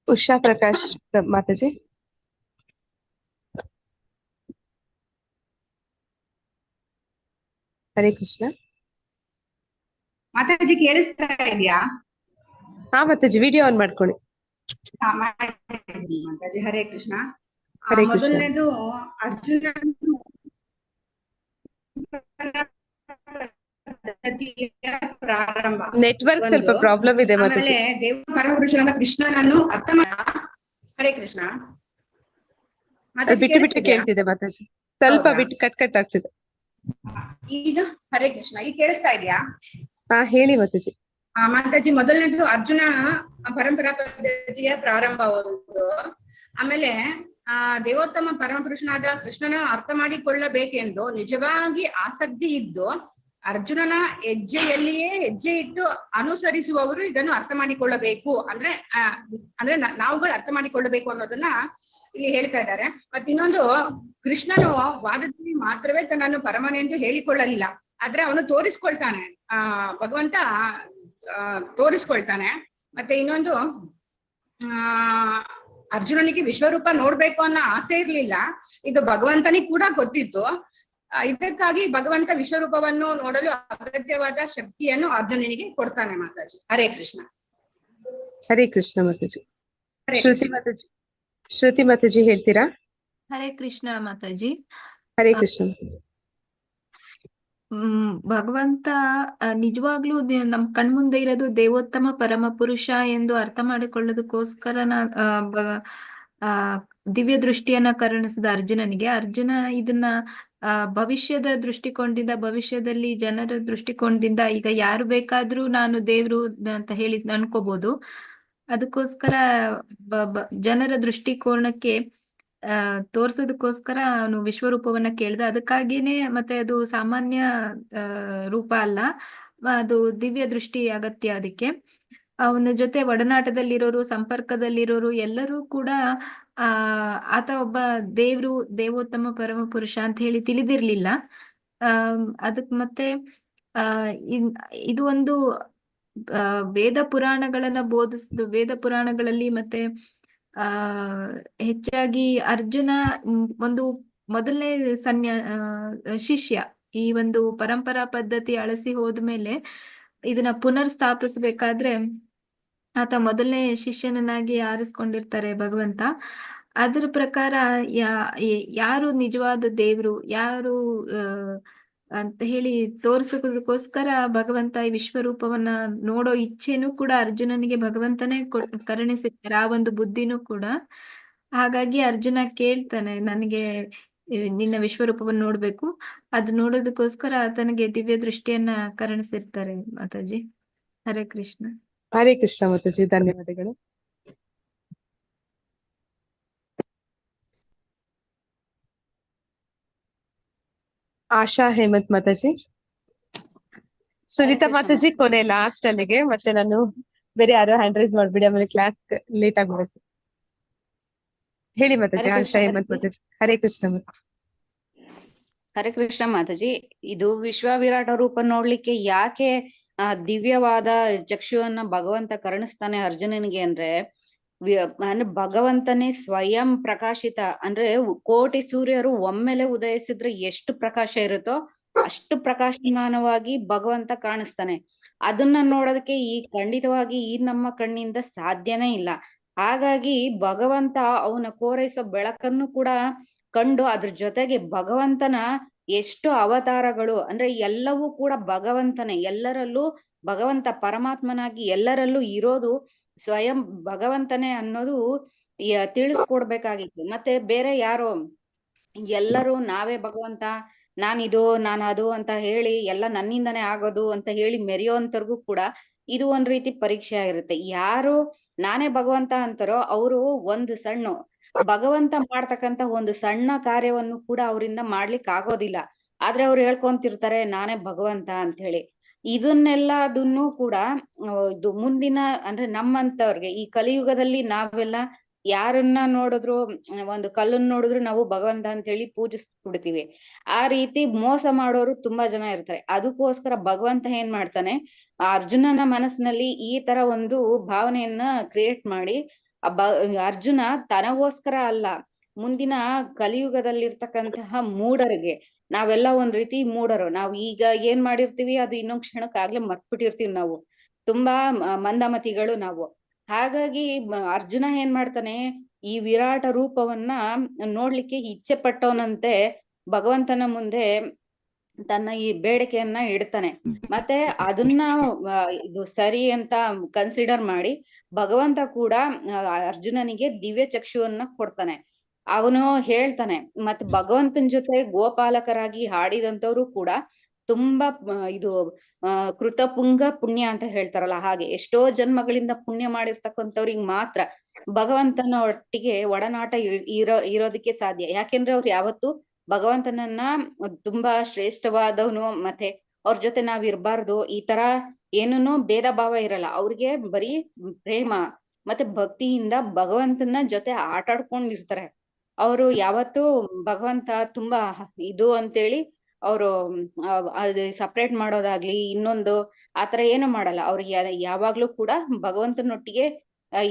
ಉಷಾ ಪ್ರಕಾಶ್ ಮಾತಾಜಿ. ಹರೇ ಕೃಷ್ಣ ಮಾತಾಜಿ. ಕೇಳಿಸ್ತಾ ಇದೆಯಾ? ಹಾ ಮಾತಾಜಿ, ವಿಡಿಯೋ ಆನ್ ಮಾಡ್ಕೊಳ್ಳಿ. ಮಾತಾಜಿ ಹರೇ ಕೃಷ್ಣ. ಹರೇ ಕೃಷ್ಣ. ಮೊದಲನೇದು ಅರ್ಜುನ ಪದ್ಧತಿಯ ಪ್ರಾರಂಭ ನೆಟ್ವರ್ಕ್ ಸ್ವಲ್ಪ ಒಂದು. ಪ್ರಾಬ್ಲಮ್ ಇದೆ ಆಮೇಲೆ ಮಾತಾಜಿ. ದೇವ ಪರಮಪುರುಷನಾದ ಕೃಷ್ಣನನ್ನು ಅರ್ಥ ಹರೇ ಕೃಷ್ಣ ಮಾತಾಜಿ ಬಿಟ್ಟು ಬಿಟ್ಟು ಕೇಳಿಸ್ತಿದ್ಯಾ? ಕೇಳ್ತಿದೆ ಮಾತಾಜಿ, ಸ್ವಲ್ಪ ಹೌದಾ? ಬಿಟ್ಟು ಕಟ್ ಕಟ್ ಆಗ್ತಿದೆ. ಈಗ ಹರೇ ಕೃಷ್ಣ ಈಗ ಕೇಳಿಸ್ತಾ ಇದೆಯಾ? ಹಾ ಹೇಳಿ ಮಾತಾಜಿ. ಮಾತಾಜಿ, ಮೊದಲನೇದು ಅರ್ಜುನ ಪರಂಪರಾ ಪದ್ಧತಿಯ ಪ್ರಾರಂಭ ಒಂದು. ಆಮೇಲೆ ದೇವೋತ್ತಮ ಪರಮಪುರುಷನಾದ ಕೃಷ್ಣನ ಅರ್ಥ ಮಾಡಿಕೊಳ್ಳಬೇಕೆಂದು ನಿಜವಾಗಿ ಆಸಕ್ತಿ ಇದ್ದು ಅರ್ಜುನನ ಹೆಜ್ಜೆಯಲ್ಲಿಯೇ ಹೆಜ್ಜೆ ಇಟ್ಟು ಅನುಸರಿಸುವವರು ಇದನ್ನು ಅರ್ಥ ಮಾಡಿಕೊಳ್ಳಬೇಕು. ಅಂದ್ರೆ ನಾವುಗಳು ಅರ್ಥ ಮಾಡಿಕೊಳ್ಳಬೇಕು ಅನ್ನೋದನ್ನ ಇಲ್ಲಿ ಹೇಳ್ತಾ ಇದ್ದಾರೆ. ಮತ್ತೆ ಇನ್ನೊಂದು, ಕೃಷ್ಣನು ವಾದದಲ್ಲಿ ಮಾತ್ರವೇ ತನ್ನನ್ನು ಪರಮನೆಂದು ಹೇಳಿಕೊಳ್ಳಲಿಲ್ಲ, ಆದ್ರೆ ಅವನು ತೋರಿಸ್ಕೊಳ್ತಾನೆ, ಭಗವಂತ ತೋರಿಸ್ಕೊಳ್ತಾನೆ. ಮತ್ತೆ ಇನ್ನೊಂದು, ಅರ್ಜುನನಿಗೆ ವಿಶ್ವರೂಪ ನೋಡ್ಬೇಕು ಅನ್ನೋ ಆಸೆ ಇರ್ಲಿಲ್ಲ, ಇದು ಭಗವಂತನಿಗೆ ಕೂಡ ಗೊತ್ತಿತ್ತು. ಇದಕ್ಕಾಗಿ ಭಗವಂತ ವಿಶ್ವರೂಪವನ್ನು ನೋಡಲು ಅಗತ್ಯವಾದ ಶಕ್ತಿಯನ್ನು ಅರ್ಜುನನಿಗೆ ಕೊಡ್ತಾನೆ. ಮಾತಾಜಿ ಹರೇ ಕೃಷ್ಣ. ಹರೇ ಕೃಷ್ಣ ಮಾತಾಜಿ. ಶ್ರುತಿ ಮಾತಾಜಿ ಹೇಳ್ತೀರಾ? ಹರೇ ಕೃಷ್ಣ ಮಾತಾಜಿ. ಹರೇ ಕೃಷ್ಣ ಮಾತಾಜಿ. ಭಗವಂತ ನಿಜವಾಗ್ಲೂ ನಮ್ ಕಣ್ಮುಂದೆ ಇರೋದು ದೇವೋತ್ತಮ ಪರಮ ಪುರುಷ ಎಂದು ಅರ್ಥ ಮಾಡಿಕೊಳ್ಳೋದಕ್ಕೋಸ್ಕರ ದಿವ್ಯ ದೃಷ್ಟಿಯನ್ನ ಕರುಣಿಸಿದ ಅರ್ಜುನನಿಗೆ. ಅರ್ಜುನ ಇದನ್ನ ಭವಿಷ್ಯದ ದೃಷ್ಟಿಕೋನದಿಂದ, ಭವಿಷ್ಯದಲ್ಲಿ ಜನರ ದೃಷ್ಟಿಕೋನದಿಂದ ಈಗ ಯಾರು ಬೇಕಾದ್ರೂ ನಾನು ದೇವ್ರು ಅಂತ ಹೇಳಿ ಅನ್ಕೋಬಹುದು. ಅದಕ್ಕೋಸ್ಕರ ಜನರ ದೃಷ್ಟಿಕೋನಕ್ಕೆ ತೋರ್ಸೋದಕ್ಕೋಸ್ಕರ ಅವನು ವಿಶ್ವರೂಪವನ್ನ ಕೇಳ್ದ. ಅದಕ್ಕಾಗಿನೇ ಮತ್ತೆ ಅದು ಸಾಮಾನ್ಯ ರೂಪ ಅಲ್ಲ, ಅದು ದಿವ್ಯ ದೃಷ್ಟಿ ಅಗತ್ಯ. ಅದಕ್ಕೆ ಅವನ ಜೊತೆ ಒಡನಾಟದಲ್ಲಿರೋರು, ಸಂಪರ್ಕದಲ್ಲಿರೋರು ಎಲ್ಲರೂ ಕೂಡ ಆತ ಒಬ್ಬ ದೇವ್ರು, ದೇವೋತ್ತಮ ಪರಮ ಪುರುಷ ಅಂತ ಹೇಳಿ ತಿಳಿದಿರ್ಲಿಲ್ಲ. ಅದಕ್ ಮತ್ತೆ ಇದು ಒಂದು ವೇದ ಪುರಾಣಗಳನ್ನ ಬೋಧಿಸಿದ, ವೇದ ಪುರಾಣಗಳಲ್ಲಿ ಮತ್ತೆ ಹೆಚ್ಚಾಗಿ ಅರ್ಜುನ ಒಂದು ಮೊದಲನೇ ಶಿಷ್ಯ. ಈ ಒಂದು ಪರಂಪರಾ ಪದ್ಧತಿ ಅಳಸಿ ಹೋದ್ಮೇಲೆ ಇದನ್ನ ಪುನರ್ ಸ್ಥಾಪಿಸ್ಬೇಕಾದ್ರೆ ಆತ ಮೊದಲನೇ ಶಿಷ್ಯನನ್ನಾಗಿ ಆರಿಸ್ಕೊಂಡಿರ್ತಾರೆ ಭಗವಂತ. ಅದ್ರ ಪ್ರಕಾರ ಯಾರು ನಿಜವಾದ ದೇವ್ರು, ಯಾರು ಅಂತ ಹೇಳಿ ತೋರಿಸೋದಕ್ಕೋಸ್ಕರ ಭಗವಂತ ಈ ವಿಶ್ವರೂಪವನ್ನ ನೋಡೋ ಇಚ್ಛೆನೂ ಕೂಡ ಅರ್ಜುನನಿಗೆ ಭಗವಂತನೇ ಕರುಣಿಸಿರ್ತಾರೆ, ಆ ಒಂದು ಬುದ್ಧಿನೂ ಕೂಡ. ಹಾಗಾಗಿ ಅರ್ಜುನ ಕೇಳ್ತಾನೆ, ನನಗೆ ನಿನ್ನ ವಿಶ್ವರೂಪವನ್ನು ನೋಡ್ಬೇಕು. ಅದು ನೋಡೋದಕ್ಕೋಸ್ಕರ ಆತನಿಗೆ ದಿವ್ಯ ದೃಷ್ಟಿಯನ್ನ ಕರುಣಿಸಿರ್ತಾರೆ. ಮಾತಾಜಿ ಹರೇ ಕೃಷ್ಣ. ಹರೇ ಕೃಷ್ಣ ಮಾತಾಜಿ, ಧನ್ಯವಾದಗಳು. ಆಶಾ ಹೇಮಂತ್ ಮಾತಾಜಿ. ಸುನೀತಾ ಮಾತಾಜಿ ಕೊನೆ ಲಾಸ್ಟ್ ಅಲ್ಲಿಗೆ, ಮತ್ತೆ ನಾನು ಬೇರೆ ಯಾರೋ ಹ್ಯಾಂಡ್ ರೈಸ್ ಮಾಡ್ಬಿಡಿ, ಆಮೇಲೆ ಕ್ಲಾಸ್ ಲೇಟ್ ಆಗ್ಬಿಡುತ್ತೆ. ಹೇಳಿ ಮಾತಾಜಿ. ಆಶಾ ಹೇಮಂತ್ ಮಾತಾಜಿ. ಹರೇ ಕೃಷ್ಣ ಮಾತಾಜಿ. ಹರೇ ಕೃಷ್ಣ ಮಾತಾಜಿ. ಇದು ವಿಶ್ವ ವಿರಾಟ ರೂಪ ನೋಡ್ಲಿಕ್ಕೆ ಯಾಕೆ ದಿವ್ಯವಾದ ಚಕ್ಷುವನ್ನ ಭಗವಂತ ಕರುಣಿಸ್ತಾನೆ ಅರ್ಜುನನಿಗೆ ಅಂದ್ರೆ ಭಗವಂತನೇ ಸ್ವಯಂ ಪ್ರಕಾಶಿತ. ಅಂದ್ರೆ ಕೋಟಿ ಸೂರ್ಯರು ಒಮ್ಮೆಲೆ ಉದಯಿಸಿದ್ರೆ ಎಷ್ಟು ಪ್ರಕಾಶ ಇರುತ್ತೋ ಅಷ್ಟು ಪ್ರಕಾಶಮಾನವಾಗಿ ಭಗವಂತ ಕಾಣಿಸ್ತಾನೆ. ಅದನ್ನ ನೋಡೋದಕ್ಕೆ ಖಂಡಿತವಾಗಿ ಈ ನಮ್ಮ ಕಣ್ಣಿಂದ ಸಾಧ್ಯನೇ ಇಲ್ಲ. ಹಾಗಾಗಿ ಭಗವಂತ ಅವನ ಕೋರೈಸೋ ಬೆಳಕನ್ನು ಕೂಡ ಕಂಡು, ಅದ್ರ ಜೊತೆಗೆ ಭಗವಂತನ ಎಷ್ಟು ಅವತಾರಗಳು ಅಂದ್ರೆ ಎಲ್ಲವೂ ಕೂಡ ಭಗವಂತನೇ, ಎಲ್ಲರಲ್ಲೂ ಭಗವಂತ ಪರಮಾತ್ಮನಾಗಿ ಎಲ್ಲರಲ್ಲೂ ಇರೋದು ಸ್ವಯಂ ಭಗವಂತನೇ ಅನ್ನೋದು ತಿಳಿಸ್ಕೊಡ್ಬೇಕಾಗಿತ್ತು. ಮತ್ತೆ ಬೇರೆ ಯಾರೋ ಎಲ್ಲರೂ ನಾವೇ ಭಗವಂತ, ನಾನಿದು ನಾನು ಅಂತ ಹೇಳಿ ಎಲ್ಲ ನನ್ನಿಂದನೇ ಆಗೋದು ಅಂತ ಹೇಳಿ ಮೆರೆಯೋಂತರ್ಗೂ ಕೂಡ ಇದು ಒಂದ್ ರೀತಿ ಪರೀಕ್ಷೆ ಆಗಿರುತ್ತೆ. ಯಾರು ನಾನೇ ಭಗವಂತ ಅಂತಾರೋ ಅವರು ಒಂದು ಸಣ್ಣ ಭಗವಂತ ಮಾಡ್ತಕ್ಕಂತ ಒಂದು ಸಣ್ಣ ಕಾರ್ಯವನ್ನು ಕೂಡ ಅವರಿಂದ ಮಾಡ್ಲಿಕ್ಕೆ ಆಗೋದಿಲ್ಲ. ಆದ್ರೆ ಅವ್ರು ಹೇಳ್ಕೊಂತಿರ್ತಾರೆ ನಾನೇ ಭಗವಂತ ಅಂತ ಹೇಳಿ. ಅದನ್ನು ಕೂಡ ಮುಂದಿನ ಅಂದ್ರೆ ನಮ್ಮಂತವ್ರಿಗೆ ಈ ಕಲಿಯುಗದಲ್ಲಿ ನಾವೆಲ್ಲ ಯಾರನ್ನ ನೋಡಿದ್ರು, ಒಂದು ಕಲ್ಲನ್ನ ನೋಡಿದ್ರು ನಾವು ಭಗವಂತ ಅಂತ ಹೇಳಿ ಪೂಜಿಸ್ಬಿಡ್ತೀವಿ. ಆ ರೀತಿ ಮೋಸ ಮಾಡೋರು ತುಂಬಾ ಜನ ಇರ್ತಾರೆ. ಅದಕ್ಕೋಸ್ಕರ ಭಗವಂತ ಏನ್ ಮಾಡ್ತಾನೆ, ಅರ್ಜುನನ ಮನಸ್ಸಿನಲ್ಲಿ ಈ ತರ ಒಂದು ಭಾವನೆಯನ್ನ ಕ್ರಿಯೇಟ್ ಮಾಡಿ ಅರ್ಜುನ ತನಗೋಸ್ಕರ ಅಲ್ಲ, ಮುಂದಿನ ಕಲಿಯುಗದಲ್ಲಿರ್ತಕ್ಕಂತಹ ಮೂಢರಿಗೆ, ನಾವೆಲ್ಲ ಒಂದ್ ರೀತಿ ಮೂಢರು, ನಾವು ಈಗ ಏನ್ ಮಾಡಿರ್ತೀವಿ ಅದು ಇನ್ನೊಂದ್ ಕ್ಷಣಕ್ಕಾಗ್ಲೇ ಮರ್ತ್ಬಿಟ್ಟಿರ್ತೀವಿ. ನಾವು ತುಂಬಾ ಮಂದಮತಿಗಳು ನಾವು. ಹಾಗಾಗಿ ಅರ್ಜುನ ಏನ್ ಮಾಡ್ತಾನೆ, ಈ ವಿರಾಟ ರೂಪವನ್ನ ನೋಡ್ಲಿಕ್ಕೆ ಇಚ್ಛೆ ಪಟ್ಟವನಂತೆ ಭಗವಂತನ ಮುಂದೆ ತನ್ನ ಈ ಬೇಡಿಕೆಯನ್ನ ಇಡ್ತಾನೆ. ಮತ್ತೆ ಅದನ್ನ ಇದು ಸರಿ ಅಂತ ಕನ್ಸಿಡರ್ ಮಾಡಿ ಭಗವಂತ ಕೂಡ ಅರ್ಜುನನಿಗೆ ದಿವ್ಯ ಚಕ್ಷುವನ್ನ ಕೊಡ್ತಾನೆ. ಅವನು ಹೇಳ್ತಾನೆ, ಮತ್ತೆ ಭಗವಂತನ ಜೊತೆ ಗೋಪಾಲಕರಾಗಿ ಹಾಡಿದಂತವ್ರು ಕೂಡ ತುಂಬಾ ಇದು ಕೃತಪುಂಗ ಪುಣ್ಯ ಅಂತ ಹೇಳ್ತಾರಲ್ಲ, ಹಾಗೆ ಎಷ್ಟೋ ಜನ್ಮಗಳಿಂದ ಪುಣ್ಯ ಮಾಡಿರ್ತಕ್ಕಂಥವ್ರಿಗೆ ಮಾತ್ರ ಭಗವಂತನ ಒಟ್ಟಿಗೆ ಒಡನಾಟ ಇರೋದಕ್ಕೆ ಸಾಧ್ಯ. ಯಾಕೆಂದ್ರೆ ಅವ್ರು ಯಾವತ್ತು ಭಗವಂತನನ್ನ ತುಂಬಾ ಶ್ರೇಷ್ಠವಾದವನು, ಮತ್ತೆ ಅವ್ರ ಜೊತೆ ನಾವ್ ಇರ್ಬಾರ್ದು, ಈ ತರ ಏನೂ ಭೇದ ಭಾವ ಇರಲ್ಲ. ಅವ್ರಿಗೆ ಬರೀ ಪ್ರೇಮ ಮತ್ತೆ ಭಕ್ತಿಯಿಂದ ಭಗವಂತನ ಜೊತೆ ಆಟ ಆಡ್ಕೊಂಡಿರ್ತಾರೆ. ಅವರು ಯಾವತ್ತೂ ಭಗವಂತ ತುಂಬಾ ಇದು ಅಂತೇಳಿ ಅವರು ಅದು ಸಪ್ರೇಟ್ ಮಾಡೋದಾಗ್ಲಿ ಇನ್ನೊಂದು ಆತರ ಏನು ಮಾಡಲ್ಲ. ಅವ್ರಿಗೆ ಯಾವಾಗ್ಲೂ ಕೂಡ ಭಗವಂತನೊಟ್ಟಿಗೆ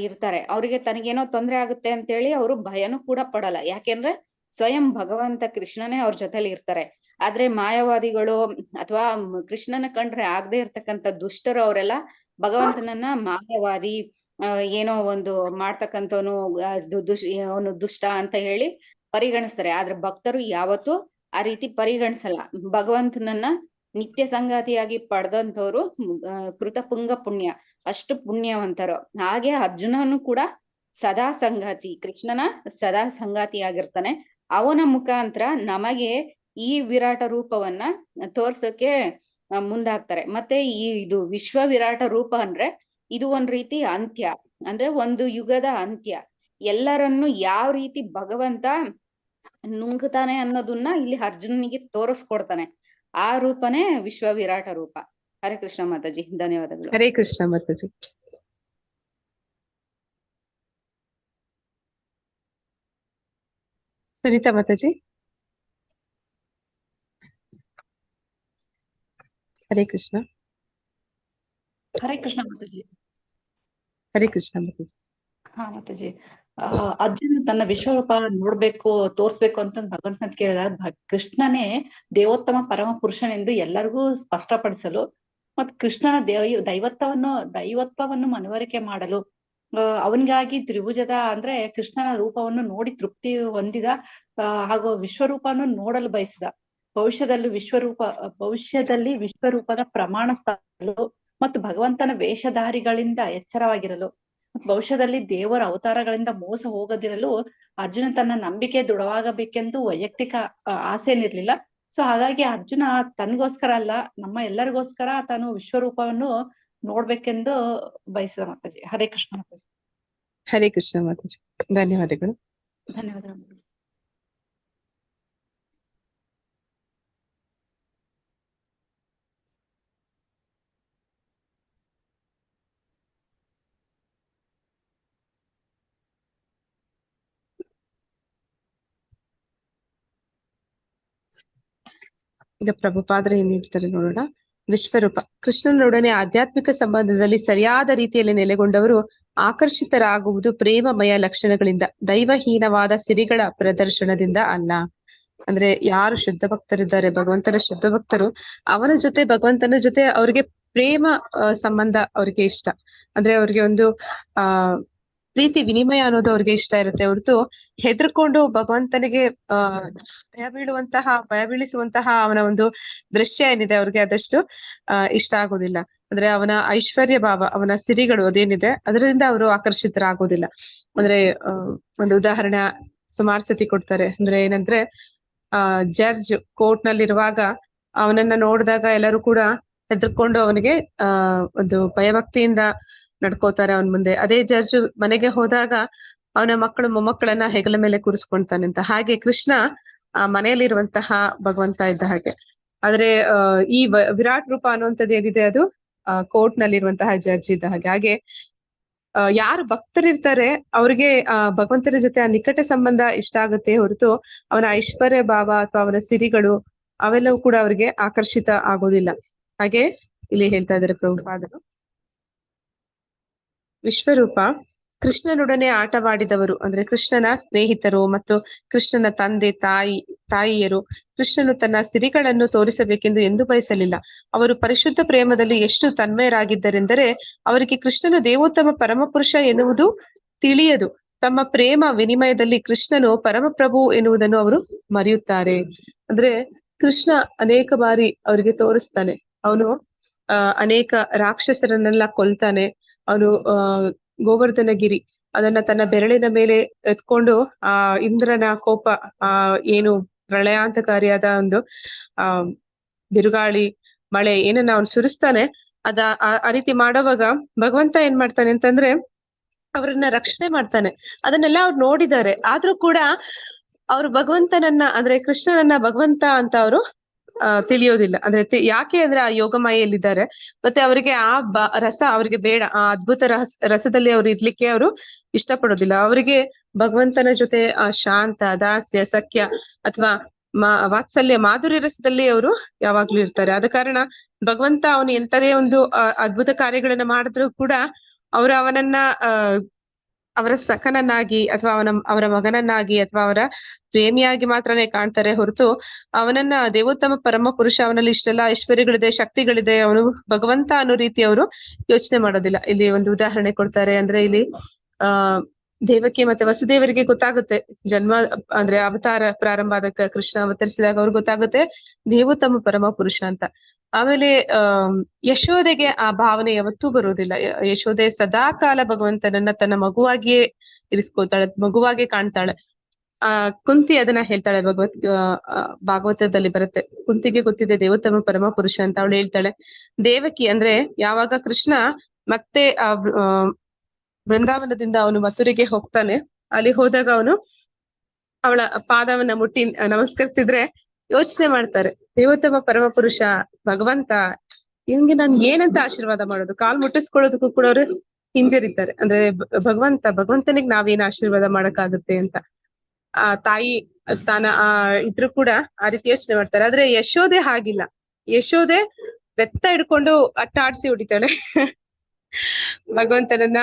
ಇರ್ತಾರೆ. ಅವ್ರಿಗೆ ತನಗೇನೋ ತೊಂದ್ರೆ ಆಗುತ್ತೆ ಅಂತೇಳಿ ಅವರು ಭಯನೂ ಕೂಡ ಪಡಲ್ಲ. ಯಾಕೆಂದ್ರೆ ಸ್ವಯಂ ಭಗವಂತ ಕೃಷ್ಣನೇ ಅವ್ರ ಜೊತೆಲಿ ಇರ್ತಾರೆ. ಆದ್ರೆ ಮಾಯಾವಾದಿಗಳು ಅಥವಾ ಕೃಷ್ಣನ ಕಂಡ್ರೆ ಆಗದೆ ಇರ್ತಕ್ಕಂಥ ದುಷ್ಟರು ಅವರೆಲ್ಲ ಭಗವಂತನನ್ನ ಮಾಯಾವಾದಿ, ಏನೋ ಒಂದು ಮಾಡ್ತಕ್ಕಂಥವನು, ಅವನು ದುಷ್ಟ ಅಂತ ಹೇಳಿ ಪರಿಗಣಿಸ್ತಾರೆ. ಆದ್ರೆ ಭಕ್ತರು ಯಾವತ್ತೂ ಆ ರೀತಿ ಪರಿಗಣಿಸಲ್ಲ. ಭಗವಂತನನ್ನ ನಿತ್ಯ ಸಂಗಾತಿಯಾಗಿ ಪಡೆದಂತವ್ರು ಕೃತಪುಂಗ ಪುಣ್ಯ, ಅಷ್ಟು ಪುಣ್ಯವಂತರು. ಹಾಗೆ ಅರ್ಜುನನು ಕೂಡ ಸದಾ ಸಂಗಾತಿ, ಕೃಷ್ಣನ ಸದಾ ಸಂಗಾತಿಯಾಗಿರ್ತಾನೆ. ಅವನ ಮುಖಾಂತರ ನಮಗೆ ಈ ವಿರಾಟ ರೂಪವನ್ನ ತೋರ್ಸಕ್ಕೆ ಮುಂದಾಗ್ತಾರೆ. ಮತ್ತೆ ಇದು ವಿಶ್ವ ವಿರಾಟ ರೂಪ ಅಂದ್ರೆ ಇದು ಒಂದ್ ರೀತಿ ಅಂತ್ಯ, ಅಂದ್ರೆ ಒಂದು ಯುಗದ ಅಂತ್ಯ. ಎಲ್ಲರನ್ನು ಯಾವ ರೀತಿ ಭಗವಂತ ನುಂಗ್ತಾನೆ ಅನ್ನೋದನ್ನ ಇಲ್ಲಿ ಅರ್ಜುನನಿಗೆ ತೋರಿಸ್ಕೊಡ್ತಾನೆ. ಆ ರೂಪನೇ ವಿಶ್ವ ವಿರಾಟ ರೂಪ. ಹರೇ ಕೃಷ್ಣ ಮಾತಾಜಿ, ಧನ್ಯವಾದಗಳು. ಹರೇ ಕೃಷ್ಣ ಮಾತಾಜಿ. ಸುನೀತಾ ಮಾತಾಜಿ. ಹರೇ ಕೃಷ್ಣ. ಹರೇ ಕೃಷ್ಣ ಮಾತಾಜಿ. ಹರೇ ಕೃಷ್ಣ ಮಾತಾಜಿ. ಹಾ ಮಾತಾಜಿ, ಅರ್ಜುನ ತನ್ನ ವಿಶ್ವರೂಪ ನೋಡ್ಬೇಕು, ತೋರ್ಸ್ಬೇಕು ಅಂತ ಭಗವಂತನ ಕೇಳಿದಾಗ ಕೃಷ್ಣನೇ ದೇವೋತ್ತಮ ಪರಮ ಪುರುಷನೆಂದು ಎಲ್ಲರಿಗೂ ಸ್ಪಷ್ಟಪಡಿಸಲು ಮತ್ತು ಕೃಷ್ಣನ ದೈವತ್ವವನ್ನು ಮನವರಿಕೆ ಮಾಡಲು ಅವನಿಗಾಗಿ ತ್ರಿಭುಜದ ಅಂದ್ರೆ ಕೃಷ್ಣನ ರೂಪವನ್ನು ನೋಡಿ ತೃಪ್ತಿ ಹೊಂದಿದ ಹಾಗೂ ವಿಶ್ವರೂಪವನ್ನು ನೋಡಲು ಬಯಸಿದ. ಭವಿಷ್ಯದಲ್ಲಿ ವಿಶ್ವರೂಪದ ಪ್ರಮಾಣ ಸ್ಥಾಪಿಸಲು ಮತ್ತು ಭಗವಂತನ ವೇಷಧಾರಿಗಳಿಂದ ಎಚ್ಚರವಾಗಿರಲು, ಭವಿಷ್ಯದಲ್ಲಿ ದೇವರ ಅವತಾರಗಳಿಂದ ಮೋಸ ಹೋಗದಿರಲು ಅರ್ಜುನ ತನ್ನ ನಂಬಿಕೆ ದೃಢವಾಗಬೇಕೆಂದು ವೈಯಕ್ತಿಕ ಆಸೆ ಏನಿರ್ಲಿಲ್ಲ. ಸೊ ಹಾಗಾಗಿ ಅರ್ಜುನ ತನ್ಗೋಸ್ಕರ ಅಲ್ಲ, ನಮ್ಮ ಎಲ್ಲರಿಗೋಸ್ಕರ ತಾನು ವಿಶ್ವರೂಪವನ್ನು ನೋಡ್ಬೇಕೆಂದು ಬಯಸಿದ ಮಾತಾಜಿ. ಹರೇ ಕೃಷ್ಣ ಮಾತಾಜಿ. ಹರೇ ಕೃಷ್ಣ ಮಾತಾಜಿ, ಧನ್ಯವಾದಗಳು. ಧನ್ಯವಾದಗಳು ಮಾತಾಜಿ. ಈಗ ಪ್ರಭುಪಾದರು ಏನ್ ಹೇಳ್ತಾರೆ ನೋಡೋಣ. ವಿಶ್ವರೂಪ ಕೃಷ್ಣನೊಡನೆ ಆಧ್ಯಾತ್ಮಿಕ ಸಂಬಂಧದಲ್ಲಿ ಸರಿಯಾದ ರೀತಿಯಲ್ಲಿ ನೆಲೆಗೊಂಡವರು ಆಕರ್ಷಿತರಾಗುವುದು ಪ್ರೇಮಮಯ ಲಕ್ಷಣಗಳಿಂದ, ದೈವಹೀನವಾದ ಸಿರಿಗಳ ಪ್ರದರ್ಶನದಿಂದ ಅಲ್ಲ. ಅಂದ್ರೆ ಯಾರು ಶುದ್ಧ ಭಕ್ತರಿದ್ದಾರೆ, ಭಗವಂತನ ಶುದ್ಧ ಭಕ್ತರು, ಅವನ ಜೊತೆ ಭಗವಂತನ ಜೊತೆ ಅವ್ರಿಗೆ ಪ್ರೇಮ ಸಂಬಂಧ ಅವ್ರಿಗೆ ಇಷ್ಟ. ಅಂದ್ರೆ ಅವ್ರಿಗೆ ಒಂದು ಪ್ರೀತಿ ವಿನಿಮಯ ಅನ್ನೋದು ಅವ್ರಿಗೆ ಇಷ್ಟ ಇರುತ್ತೆ ಹೊರತು ಹೆದರ್ಕೊಂಡು ಭಗವಂತನಿಗೆ ಭಯ ಬೀಳಿಸುವಂತಹ ಅವನ ಒಂದು ದೃಶ್ಯ ಏನಿದೆ ಅವ್ರಿಗೆ ಅದಷ್ಟು ಇಷ್ಟ ಆಗೋದಿಲ್ಲ. ಅಂದ್ರೆ ಅವನ ಐಶ್ವರ್ಯ ಭಾವ, ಅವನ ಸಿರಿಗಳು ಅದೇನಿದೆ ಅದರಿಂದ ಅವರು ಆಕರ್ಷಿತರಾಗೋದಿಲ್ಲ. ಅಂದ್ರೆ ಒಂದು ಉದಾಹರಣೆ ಸುಮಾರು ಸತಿ ಕೊಡ್ತಾರೆ. ಅಂದ್ರೆ ಏನಂದ್ರೆ ಜಡ್ಜ್ ಕೋರ್ಟ್ ನಲ್ಲಿರುವಾಗ ಅವನನ್ನ ನೋಡಿದಾಗ ಎಲ್ಲರೂ ಕೂಡ ಹೆದರ್ಕೊಂಡು ಅವನಿಗೆ ಒಂದು ಭಯಭಕ್ತಿಯಿಂದ ನಡ್ಕೋತಾರೆ ಅವನ ಮುಂದೆ. ಅದೇ ಜಡ್ಜ್ ಮನೆಗೆ ಹೋದಾಗ ಅವನ ಮಕ್ಕಳು ಮೊಮ್ಮಕ್ಕಳನ್ನ ಹೆಗಲ ಮೇಲೆ ಕೂರಿಸ್ಕೊಳ್ತಾನೆ ಅಂತ. ಹಾಗೆ ಕೃಷ್ಣ ಮನೆಯಲ್ಲಿರುವಂತಹ ಭಗವಂತ ಇದ್ದ ಹಾಗೆ. ಆದ್ರೆ ಈ ವಿರಾಟ್ ರೂಪ ಅನ್ನುವಂಥದ್ದು ಏನಿದೆ ಅದು ಕೋರ್ಟ್ ನಲ್ಲಿರುವಂತಹ ಜಡ್ಜ್ ಇದ್ದ ಹಾಗೆ. ಹಾಗೆ ಯಾರು ಭಕ್ತರಿರ್ತಾರೆ ಅವ್ರಿಗೆ ಭಗವಂತನ ಜೊತೆ ಆ ನಿಕಟ ಸಂಬಂಧ ಇಷ್ಟ ಆಗುತ್ತೆ ಹೊರತು ಅವನ ಐಶ್ವರ್ಯ ಭಾವ ಅಥವಾ ಅವನ ಸಿರಿಗಳು ಅವೆಲ್ಲವೂ ಕೂಡ ಅವ್ರಿಗೆ ಆಕರ್ಷಿತ ಆಗೋದಿಲ್ಲ. ಹಾಗೆ ಇಲ್ಲಿ ಹೇಳ್ತಾ ಇದ್ದಾರೆ ಪ್ರಭುಪಾದರು. ವಿಶ್ವರೂಪ ಕೃಷ್ಣನೊಡನೆ ಆಟವಾಡಿದವರು ಅಂದ್ರೆ ಕೃಷ್ಣನ ಸ್ನೇಹಿತರು ಮತ್ತು ಕೃಷ್ಣನ ತಂದೆ ತಾಯಿಯರು ಕೃಷ್ಣನು ತನ್ನ ಸಿರಿಗಳನ್ನು ತೋರಿಸಬೇಕೆಂದು ಎಂದೂ ಬಯಸಲಿಲ್ಲ. ಅವರು ಪರಿಶುದ್ಧ ಪ್ರೇಮದಲ್ಲಿ ಎಷ್ಟು ತನ್ಮಯರಾಗಿದ್ದರೆಂದರೆ ಅವರಿಗೆ ಕೃಷ್ಣನು ದೇವೋತ್ತಮ ಪರಮಪುರುಷ ಎನ್ನುವುದು ತಿಳಿಯದು. ತಮ್ಮ ಪ್ರೇಮ ವಿನಿಮಯದಲ್ಲಿ ಕೃಷ್ಣನು ಪರಮಪ್ರಭು ಎನ್ನುವುದನ್ನು ಅವರು ಮರೆಯುತ್ತಾರೆ. ಅಂದ್ರೆ ಕೃಷ್ಣ ಅನೇಕ ಬಾರಿ ಅವರಿಗೆ ತೋರಿಸ್ತಾನೆ. ಅವನು ಅನೇಕ ರಾಕ್ಷಸರನ್ನೆಲ್ಲ ಕೊಲ್ತಾನೆ. ಅವನು ಗೋವರ್ಧನಗಿರಿ ಅದನ್ನ ತನ್ನ ಬೆರಳಿನ ಮೇಲೆ ಎತ್ಕೊಂಡು ಇಂದ್ರನ ಕೋಪ ಏನು ಪ್ರಳಯಾಂತಕಾರಿಯಾದ ಒಂದು ಬಿರುಗಾಳಿ ಮಳೆ ಏನನ್ನ ಅವನು ಸುರಿಸ್ತಾನೆ. ಆ ರೀತಿ ಮಾಡೋವಾಗ ಭಗವಂತ ಏನ್ ಮಾಡ್ತಾನೆ ಅಂತಂದ್ರೆ ಅವ್ರನ್ನ ರಕ್ಷಣೆ ಮಾಡ್ತಾನೆ. ಅದನ್ನೆಲ್ಲ ಅವ್ರು ನೋಡಿದ್ದಾರೆ. ಆದ್ರೂ ಕೂಡ ಅವ್ರು ಭಗವಂತನನ್ನ ಅಂದ್ರೆ ಕೃಷ್ಣನನ್ನ ಭಗವಂತ ಅಂತ ಅವರು ತಿಳಿಯೋದಿಲ್ಲ. ಅಂದ್ರೆ ಯಾಕೆ ಅಂದ್ರೆ ಆ ಯೋಗಮಾಯೆಯಲ್ಲಿದ್ದಾರೆ. ಮತ್ತೆ ಅವರಿಗೆ ರಸ ಅವ್ರಿಗೆ ಬೇಡ. ಆ ಅದ್ಭುತ ರಸದಲ್ಲಿ ಅವ್ರು ಇರ್ಲಿಕ್ಕೆ ಅವರು ಇಷ್ಟಪಡೋದಿಲ್ಲ. ಅವರಿಗೆ ಭಗವಂತನ ಜೊತೆ ಆ ಶಾಂತ, ದಾಸ್ಯ, ಸಖ್ಯ ಅಥವಾ ವಾತ್ಸಲ್ಯ, ಮಾಧುರ್ಯ ರಸದಲ್ಲಿ ಅವರು ಯಾವಾಗ್ಲೂ ಇರ್ತಾರೆ. ಆದ ಕಾರಣ ಭಗವಂತ ಅವನು ಎಂತದೇ ಒಂದು ಅದ್ಭುತ ಕಾರ್ಯಗಳನ್ನ ಮಾಡಿದ್ರು ಕೂಡ ಅವರು ಅವನನ್ನ ಅವರ ಸಖನನ್ನಾಗಿ ಅಥವಾ ಅವರ ಮಗನನ್ನಾಗಿ ಅಥವಾ ಅವರ ಪ್ರೇಮಿಯಾಗಿ ಮಾತ್ರನೇ ಕಾಣ್ತಾರೆ ಹೊರತು ಅವನನ್ನ ದೇವೋತ್ತಮ ಪರಮ ಪುರುಷ, ಅವನಲ್ಲಿ ಇಷ್ಟೆಲ್ಲ ಐಶ್ವರ್ಯಗಳಿದೆ, ಶಕ್ತಿಗಳಿದೆ, ಅವನು ಭಗವಂತ ಅನ್ನೋ ರೀತಿ ಅವರು ಯೋಚನೆ ಮಾಡೋದಿಲ್ಲ. ಇಲ್ಲಿ ಒಂದು ಉದಾಹರಣೆ ಕೊಡ್ತಾರೆ. ಅಂದ್ರೆ ಇಲ್ಲಿ ದೇವಕಿ ಮತ್ತೆ ವಸುದೇವರಿಗೆ ಗೊತ್ತಾಗುತ್ತೆ ಜನ್ಮ ಅಂದ್ರೆ ಅವತಾರ ಪ್ರಾರಂಭ ಆದ ಕೃಷ್ಣ ಅವತರಿಸಿದಾಗ ಅವ್ರಿಗೆ ಗೊತ್ತಾಗುತ್ತೆ ದೇವೋತ್ತಮ ಪರಮ ಪುರುಷ ಅಂತ. ಆಮೇಲೆ ಯಶೋದೆಗೆ ಆ ಭಾವನೆ ಯಾವತ್ತೂ ಬರುವುದಿಲ್ಲ. ಯಶೋದೆ ಸದಾ ಕಾಲ ಭಗವಂತನನ್ನ ತನ್ನ ಮಗುವಾಗಿಯೇ ಇರಿಸ್ಕೊಳ್ತಾಳೆ, ಮಗುವಾಗೆ ಕಾಣ್ತಾಳೆ. ಕುಂತಿ ಅದನ್ನ ಹೇಳ್ತಾಳೆ, ಭಾಗವತದಲ್ಲಿ ಬರುತ್ತೆ. ಕುಂತಿಗೆ ಗೊತ್ತಿದೆ ದೇವೋತ್ತಮ ಪರಮ ಪುರುಷ ಅಂತ ಅವಳು ಹೇಳ್ತಾಳೆ. ದೇವಕಿ ಅಂದ್ರೆ ಯಾವಾಗ ಕೃಷ್ಣ ಮತ್ತೆ ಬೃಂದಾವನದಿಂದ ಅವನು ಮಥುರೆಗೆ ಹೋಗ್ತಾನೆ, ಅಲ್ಲಿ ಹೋದಾಗ ಅವನು ಅವಳ ಪಾದವನ್ನ ಮುಟ್ಟಿ ನಮಸ್ಕರಿಸಿದ್ರೆ ಯೋಚನೆ ಮಾಡ್ತಾರೆ, ದೇವೋತ್ತಮ ಪರಮ ಪುರುಷ ಭಗವಂತ ಇವ್ನಿಗೆ ನಾನ್ ಏನಂತ ಆಶೀರ್ವಾದ ಮಾಡೋದು, ಕಾಲ್ ಮುಟ್ಟಿಸ್ಕೊಳ್ಳೋದಕ್ಕೂ ಕೂಡ ಅವ್ರು ಹಿಂಜರಿತಾರೆ. ಅಂದ್ರೆ ಭಗವಂತನಿಗೆ ನಾವೇನ್ ಆಶೀರ್ವಾದ ಮಾಡಕ್ಕಾಗುತ್ತೆ ಅಂತ. ಆ ತಾಯಿ ಸ್ಥಾನ ಇದ್ರು ಕೂಡ ಆ ರೀತಿ ಯೋಚನೆ ಮಾಡ್ತಾರೆ. ಆದ್ರೆ ಯಶೋದೆ ಹಾಗಿಲ್ಲ. ಯಶೋದೆ ಬೆತ್ತ ಹಿಡ್ಕೊಂಡು ಆಡ್ಸಿ ಹೊಡಿತಾಳೆ ಭಗವಂತನನ್ನ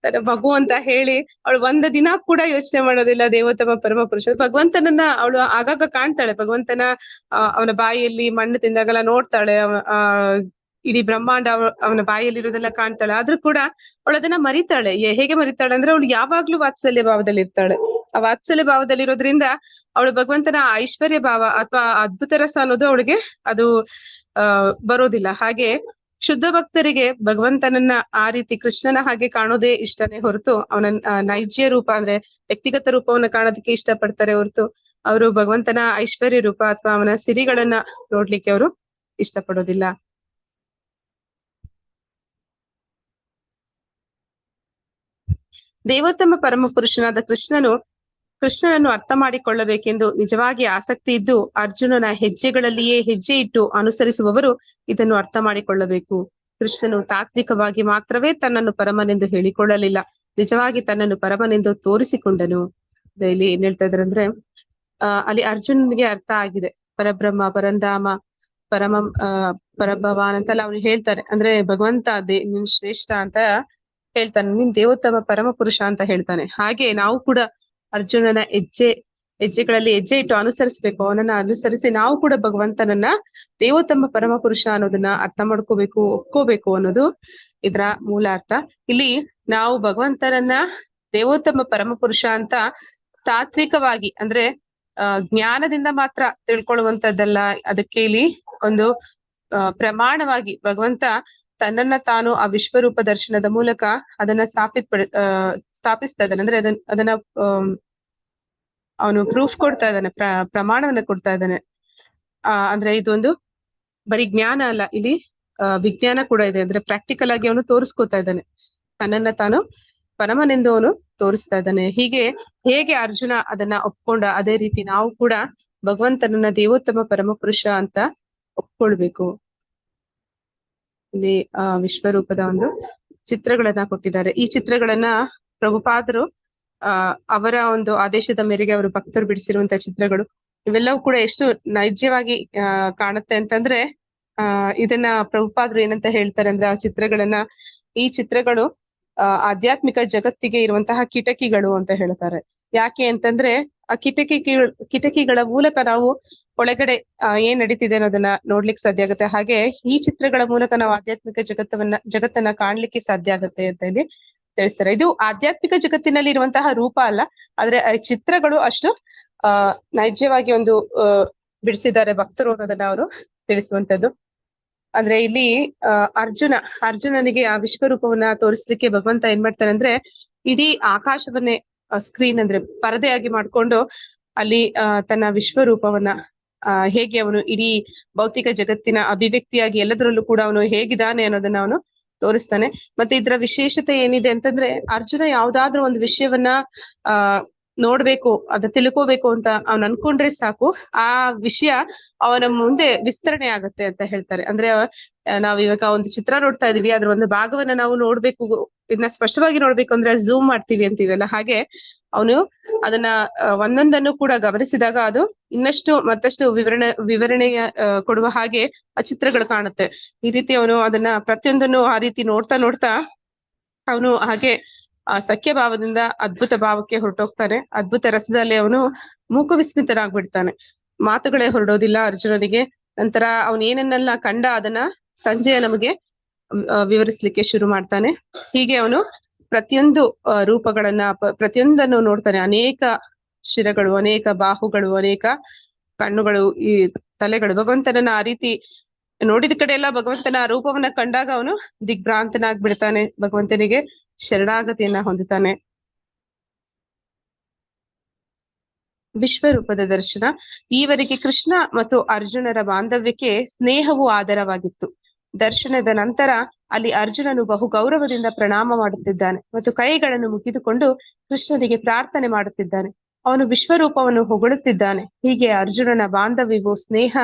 ತನ್ನ ಮಗು ಅಂತ ಹೇಳಿ. ಅವಳು ಒಂದು ದಿನ ಕೂಡ ಯೋಚನೆ ಮಾಡೋದಿಲ್ಲ ದೇವೋತ್ತಮ ಪರಮ ಪುರುಷ ಭಗವಂತನನ್ನ. ಅವಳು ಆಗಾಗ ಕಾಣ್ತಾಳೆ ಭಗವಂತನ, ಅವನ ಬಾಯಿಯಲ್ಲಿ ಮಣ್ಣು ತಿಂದಾಗೆಲ್ಲ ನೋಡ್ತಾಳೆ, ಇಡೀ ಬ್ರಹ್ಮಾಂಡ ಅವನ ಬಾಯಿಯಲ್ಲಿ ಇರೋದೆಲ್ಲ ಕಾಣ್ತಾಳೆ. ಆದ್ರೂ ಕೂಡ ಅವಳು ಅದನ್ನ ಮರಿತಾಳೆ. ಹೇಗೆ ಮರಿತಾಳೆ ಅಂದ್ರೆ ಅವಳು ಯಾವಾಗ್ಲೂ ವಾತ್ಸಲ್ಯ ಭಾವದಲ್ಲಿ ಇರ್ತಾಳೆ. ಆ ವಾತ್ಸಲ್ಯ ಭಾವದಲ್ಲಿ ಇರೋದ್ರಿಂದ ಅವಳು ಭಗವಂತನ ಐಶ್ವರ್ಯ ಭಾವ ಅಥವಾ ಅದ್ಭುತ ರಸ ಅನ್ನೋದು ಅವಳಿಗೆ ಅದು ಬರೋದಿಲ್ಲ. ಹಾಗೆ ಶುದ್ಧ ಭಕ್ತರಿಗೆ ಭಗವಂತನನ್ನ ಆ ರೀತಿ ಕೃಷ್ಣನ ಹಾಗೆ ಕಾಣೋದೇ ಇಷ್ಟನೇ ಹೊರತು ಅವನ ನೈಜ ರೂಪ ಅಂದ್ರೆ ವ್ಯಕ್ತಿಗತ ರೂಪವನ್ನ ಕಾಣೋದಕ್ಕೆ ಇಷ್ಟ ಪಡ್ತಾರೆ ಹೊರತು ಅವರು ಭಗವಂತನ ಐಶ್ವರ್ಯ ರೂಪ ಅಥವಾ ಅವನ ಸಿರಿಗಳನ್ನ ನೋಡ್ಲಿಕ್ಕೆ ಅವರು ಇಷ್ಟಪಡೋದಿಲ್ಲ. ದೇವೋತ್ತಮ ಪರಮ ಪುರುಷನಾದ ಕೃಷ್ಣನನ್ನು ಅರ್ಥ ಮಾಡಿಕೊಳ್ಳಬೇಕೆಂದು ನಿಜವಾಗಿ ಆಸಕ್ತಿ ಇದ್ದು ಅರ್ಜುನನ ಹೆಜ್ಜೆಗಳಲ್ಲಿಯೇ ಹೆಜ್ಜೆ ಇಟ್ಟು ಅನುಸರಿಸುವವರು ಇದನ್ನು ಅರ್ಥ ಮಾಡಿಕೊಳ್ಳಬೇಕು. ಕೃಷ್ಣನು ತಾತ್ವಿಕವಾಗಿ ಮಾತ್ರವೇ ತನ್ನನ್ನು ಪರಮನೆಂದು ಹೇಳಿಕೊಳ್ಳಲಿಲ್ಲ, ನಿಜವಾಗಿ ತನ್ನನ್ನು ಪರಮನೆಂದು ತೋರಿಸಿಕೊಂಡನು. ಇಲ್ಲಿ ಏನ್ ಹೇಳ್ತಾ ಇದಾರೆ ಅಂದ್ರೆ ಅಲ್ಲಿ ಅರ್ಜುನನಿಗೆ ಅರ್ಥ ಆಗಿದೆ. ಪರಬ್ರಹ್ಮ, ಪರಂಧಾಮ, ಪರಭವಾನ್ ಅಂತೆಲ್ಲ ಅವ್ನು ಹೇಳ್ತಾರೆ. ಅಂದ್ರೆ ಭಗವಂತ ನಿನ್ ಶ್ರೇಷ್ಠ ಅಂತ ಹೇಳ್ತಾನೆ, ನೀನ್ ದೇವೋತ್ತಮ ಪರಮ ಪುರುಷ ಅಂತ ಹೇಳ್ತಾನೆ. ಹಾಗೆ ನಾವು ಕೂಡ ಅರ್ಜುನನ ಹೆಜ್ಜೆಗಳಲ್ಲಿ ಹೆಜ್ಜೆ ಇಟ್ಟು ಅನುಸರಿಸ್ಬೇಕು. ಅವನನ್ನ ಅನುಸರಿಸಿ ನಾವು ಕೂಡ ಭಗವಂತನನ್ನ ದೇವೋತ್ತಮ ಪರಮ ಪುರುಷ ಅನ್ನೋದನ್ನ ಅರ್ಥ ಮಾಡ್ಕೋಬೇಕು, ಒಪ್ಕೋಬೇಕು ಅನ್ನೋದು ಇದರ ಮೂಲ ಅರ್ಥ. ಇಲ್ಲಿ ನಾವು ಭಗವಂತನನ್ನ ದೇವೋತ್ತಮ ಪರಮ ಪುರುಷ ಅಂತ ತಾತ್ವಿಕವಾಗಿ ಅಂದ್ರೆ ಜ್ಞಾನದಿಂದ ಮಾತ್ರ ತಿಳ್ಕೊಳ್ಳುವಂತದ್ದಲ್ಲ. ಅದಕ್ಕೆ ಇಲ್ಲಿ ಒಂದು ಪ್ರಮಾಣವಾಗಿ ಭಗವಂತ ತನ್ನನ್ನ ತಾನು ಆ ವಿಶ್ವರೂಪ ದರ್ಶನದ ಮೂಲಕ ಅದನ್ನ ಸ್ಥಾಪಿಸ್ತಾ ಇದ್ದಾನೆ. ಅಂದ್ರೆ ಅದನ್ನ ಅವನು ಪ್ರೂಫ್ ಕೊಡ್ತಾ ಇದ್ದಾನೆ, ಪ್ರಮಾಣವನ್ನ ಕೊಡ್ತಾ ಇದ್ದಾನೆ. ಅಂದ್ರೆ ಇದೊಂದು ಬರೀ ಜ್ಞಾನ ಅಲ್ಲ, ಇಲ್ಲಿ ವಿಜ್ಞಾನ ಕೂಡ ಇದೆ. ಅಂದ್ರೆ ಪ್ರಾಕ್ಟಿಕಲ್ ಆಗಿ ಅವನು ತೋರಿಸ್ಕೊತಾ ಇದ್ದಾನೆ, ತನ್ನನ್ನ ತಾನು ಪರಮನೆಂದು ಅವನು ತೋರಿಸ್ತಾ ಇದ್ದಾನೆ. ಹೇಗೆ ಅರ್ಜುನ ಅದನ್ನ ಒಪ್ಕೊಂಡ ಅದೇ ರೀತಿ ನಾವು ಕೂಡ ಭಗವಂತನನ್ನ ದೇವೋತ್ತಮ ಪರಮ ಪುರುಷ ಅಂತ ಒಪ್ಕೊಳ್ಬೇಕು. ಇಲ್ಲಿ ವಿಶ್ವರೂಪದ ಒಂದು ಚಿತ್ರಗಳನ್ನ ಕೊಟ್ಟಿದ್ದಾರೆ. ಈ ಚಿತ್ರಗಳನ್ನ ಪ್ರಭುಪಾದರು ಅವರ ಒಂದು ಆದೇಶದ ಮೇರೆಗೆ ಅವರು ಭಕ್ತರು ಬಿಡಿಸಿರುವಂತಹ ಚಿತ್ರಗಳು. ಇವೆಲ್ಲವೂ ಕೂಡ ಎಷ್ಟು ನೈಜವಾಗಿ ಕಾಣುತ್ತೆ ಅಂತಂದ್ರೆ ಇದನ್ನ ಪ್ರಭುಪಾದರು ಏನಂತ ಹೇಳ್ತಾರೆ ಅಂದ್ರೆ ಈ ಚಿತ್ರಗಳು ಆಧ್ಯಾತ್ಮಿಕ ಜಗತ್ತಿಗೆ ಇರುವಂತಹ ಕಿಟಕಿಗಳು ಅಂತ ಹೇಳ್ತಾರೆ. ಯಾಕೆ ಅಂತಂದ್ರೆ ಆ ಕಿಟಕಿಗಳ ಮೂಲಕ ನಾವು ಒಳಗಡೆ ಏನ್ ನಡೀತಿದೆ ಅನ್ನೋದನ್ನ ನೋಡ್ಲಿಕ್ಕೆ ಸಾಧ್ಯ ಆಗುತ್ತೆ. ಹಾಗೆ ಈ ಚಿತ್ರಗಳ ಮೂಲಕ ನಾವು ಆಧ್ಯಾತ್ಮಿಕ ಜಗತ್ತನ್ನ ಕಾಣ್ಲಿಕ್ಕೆ ಸಾಧ್ಯ ಆಗುತ್ತೆ ಅಂತ ಹೇಳಿ ತಿಳಿಸ್ತಾರೆ. ಇದು ಆಧ್ಯಾತ್ಮಿಕ ಜಗತ್ತಿನಲ್ಲಿ ಇರುವಂತಹ ರೂಪ ಅಲ್ಲ, ಆದ್ರೆ ಚಿತ್ರಗಳು ಅಷ್ಟು ನೈಜವಾಗಿ ಒಂದು ಬಿಡಿಸಿದ್ದಾರೆ ಭಕ್ತರು ಅನ್ನೋದನ್ನ ಅವರು ತಿಳಿಸುವಂತದ್ದು. ಅಂದ್ರೆ ಇಲ್ಲಿ ಅರ್ಜುನನಿಗೆ ಆ ವಿಶ್ವರೂಪವನ್ನ ತೋರಿಸ್ಲಿಕ್ಕೆ ಭಗವಂತ ಏನ್ ಮಾಡ್ತಾನೆ ಅಂದ್ರೆ ಇಡೀ ಆಕಾಶವನ್ನೇ ಸ್ಕ್ರೀನ್ ಅಂದ್ರೆ ಪರದೆಯಾಗಿ ಮಾಡ್ಕೊಂಡು ಅಲ್ಲಿ ತನ್ನ ವಿಶ್ವರೂಪವನ್ನ ಹೇಗೆ ಅವನು ಇಡೀ ಭೌತಿಕ ಜಗತ್ತಿನ ಅಭಿವ್ಯಕ್ತಿಯಾಗಿ ಎಲ್ಲದರಲ್ಲೂ ಕೂಡ ಅವನು ಹೇಗಿದ್ದಾನೆ ಅನ್ನೋದನ್ನ ಅವನು ತೋರಿಸ್ತಾನೆ. ಮತ್ತೆ ಇದರ ವಿಶೇಷತೆ ಏನಿದೆ ಅಂತಂದ್ರೆ ಅರ್ಜುನ ಯಾವ್ದಾದ್ರು ಒಂದು ವಿಷಯವನ್ನ ನೋಡ್ಬೇಕು ಅದ ತಿಳ್ಕೋಬೇಕು ಅಂತ ಅವ್ನ್ ಅನ್ಕೊಂಡ್ರೆ ಸಾಕು, ಆ ವಿಷಯ ಅವನ ಮುಂದೆ ವಿಸ್ತರಣೆ ಆಗತ್ತೆ ಅಂತ ಹೇಳ್ತಾರೆ. ಅಂದ್ರೆ ನಾವ್ ಇವಾಗ ಒಂದು ಚಿತ್ರ ನೋಡ್ತಾ ಇದೀವಿ, ಅದ್ರ ಒಂದು ಭಾಗವನ್ನ ನಾವು ನೋಡ್ಬೇಕು, ಇದನ್ನ ಸ್ಪಷ್ಟವಾಗಿ ನೋಡ್ಬೇಕು ಅಂದ್ರೆ ಝೂಮ್ ಮಾಡ್ತೀವಿ ಅಂತೀವಲ್ಲ, ಹಾಗೆ ಅವನು ಅದನ್ನ ಒಂದೊಂದನ್ನು ಕೂಡ ಗಮನಿಸಿದಾಗ ಅದು ಇನ್ನಷ್ಟು ಮತ್ತಷ್ಟು ವಿವರಣೆಯ ಕೊಡುವ ಹಾಗೆ ಆ ಚಿತ್ರಗಳು ಕಾಣುತ್ತೆ. ಈ ರೀತಿ ಅವನು ಅದನ್ನ ಪ್ರತಿಯೊಂದನ್ನು ಆ ರೀತಿ ನೋಡ್ತಾ ಅವನು ಹಾಗೆ ಆ ಸಖ್ಯ ಭಾವದಿಂದ ಅದ್ಭುತ ಭಾವಕ್ಕೆ ಹೊರಟೋಗ್ತಾನೆ. ಅದ್ಭುತ ರಸದಲ್ಲಿ ಅವನು ಮೂಕ ವಿಸ್ಮಿತನಾಗ್ಬಿಡ್ತಾನೆ. ಮಾತುಗಳೇ ಹೊರಡೋದಿಲ್ಲ ಅರ್ಜುನನಿಗೆ. ನಂತರ ಅವನ್ ಏನನ್ನೆಲ್ಲ ಕಂಡ ಅದನ್ನ ಸಂಜಯ ನಮಗೆ ವಿವರಿಸ್ಲಿಕ್ಕೆ ಶುರು ಮಾಡ್ತಾನೆ. ಹೀಗೆ ಅವನು ಪ್ರತಿಯೊಂದು ರೂಪಗಳನ್ನ ಪ್ರತಿಯೊಂದನ್ನು ನೋಡ್ತಾನೆ. ಅನೇಕ ಶಿರಗಳು, ಅನೇಕ ಬಾಹುಗಳು, ಅನೇಕ ಕಣ್ಣುಗಳು, ಈ ತಲೆಗಳು, ಭಗವಂತನನ್ನ ಆ ರೀತಿ ನೋಡಿದ ಕಡೆ ಎಲ್ಲ ಭಗವಂತನ ರೂಪವನ್ನ ಕಂಡಾಗ ಅವನು ದಿಗ್ಭ್ರಾಂತನಾಗ್ಬಿಡ್ತಾನೆ, ಭಗವಂತನಿಗೆ ಶರಣಾಗತಿಯನ್ನ ಹೊಂದುತ್ತಾನೆ. ವಿಶ್ವರೂಪದ ದರ್ಶನ. ಈವರೆಗೆ ಕೃಷ್ಣ ಮತ್ತು ಅರ್ಜುನರ ಬಾಂಧವ್ಯಕ್ಕೆ ಸ್ನೇಹವು ಆಧಾರವಾಗಿತ್ತು. ದರ್ಶನದ ನಂತರ ಅಲ್ಲಿ ಅರ್ಜುನನು ಬಹು ಗೌರವದಿಂದ ಪ್ರಣಾಮ ಮಾಡುತ್ತಿದ್ದಾನೆ ಮತ್ತು ಕೈಗಳನ್ನು ಮುಗಿದುಕೊಂಡು ಕೃಷ್ಣನಿಗೆ ಪ್ರಾರ್ಥನೆ ಮಾಡುತ್ತಿದ್ದಾನೆ. ಅವನು ವಿಶ್ವರೂಪವನ್ನು ಹೊಗಳುತ್ತಿದ್ದಾನೆ. ಹೀಗೆ ಅರ್ಜುನನ ಬಾಂಧವ್ಯವು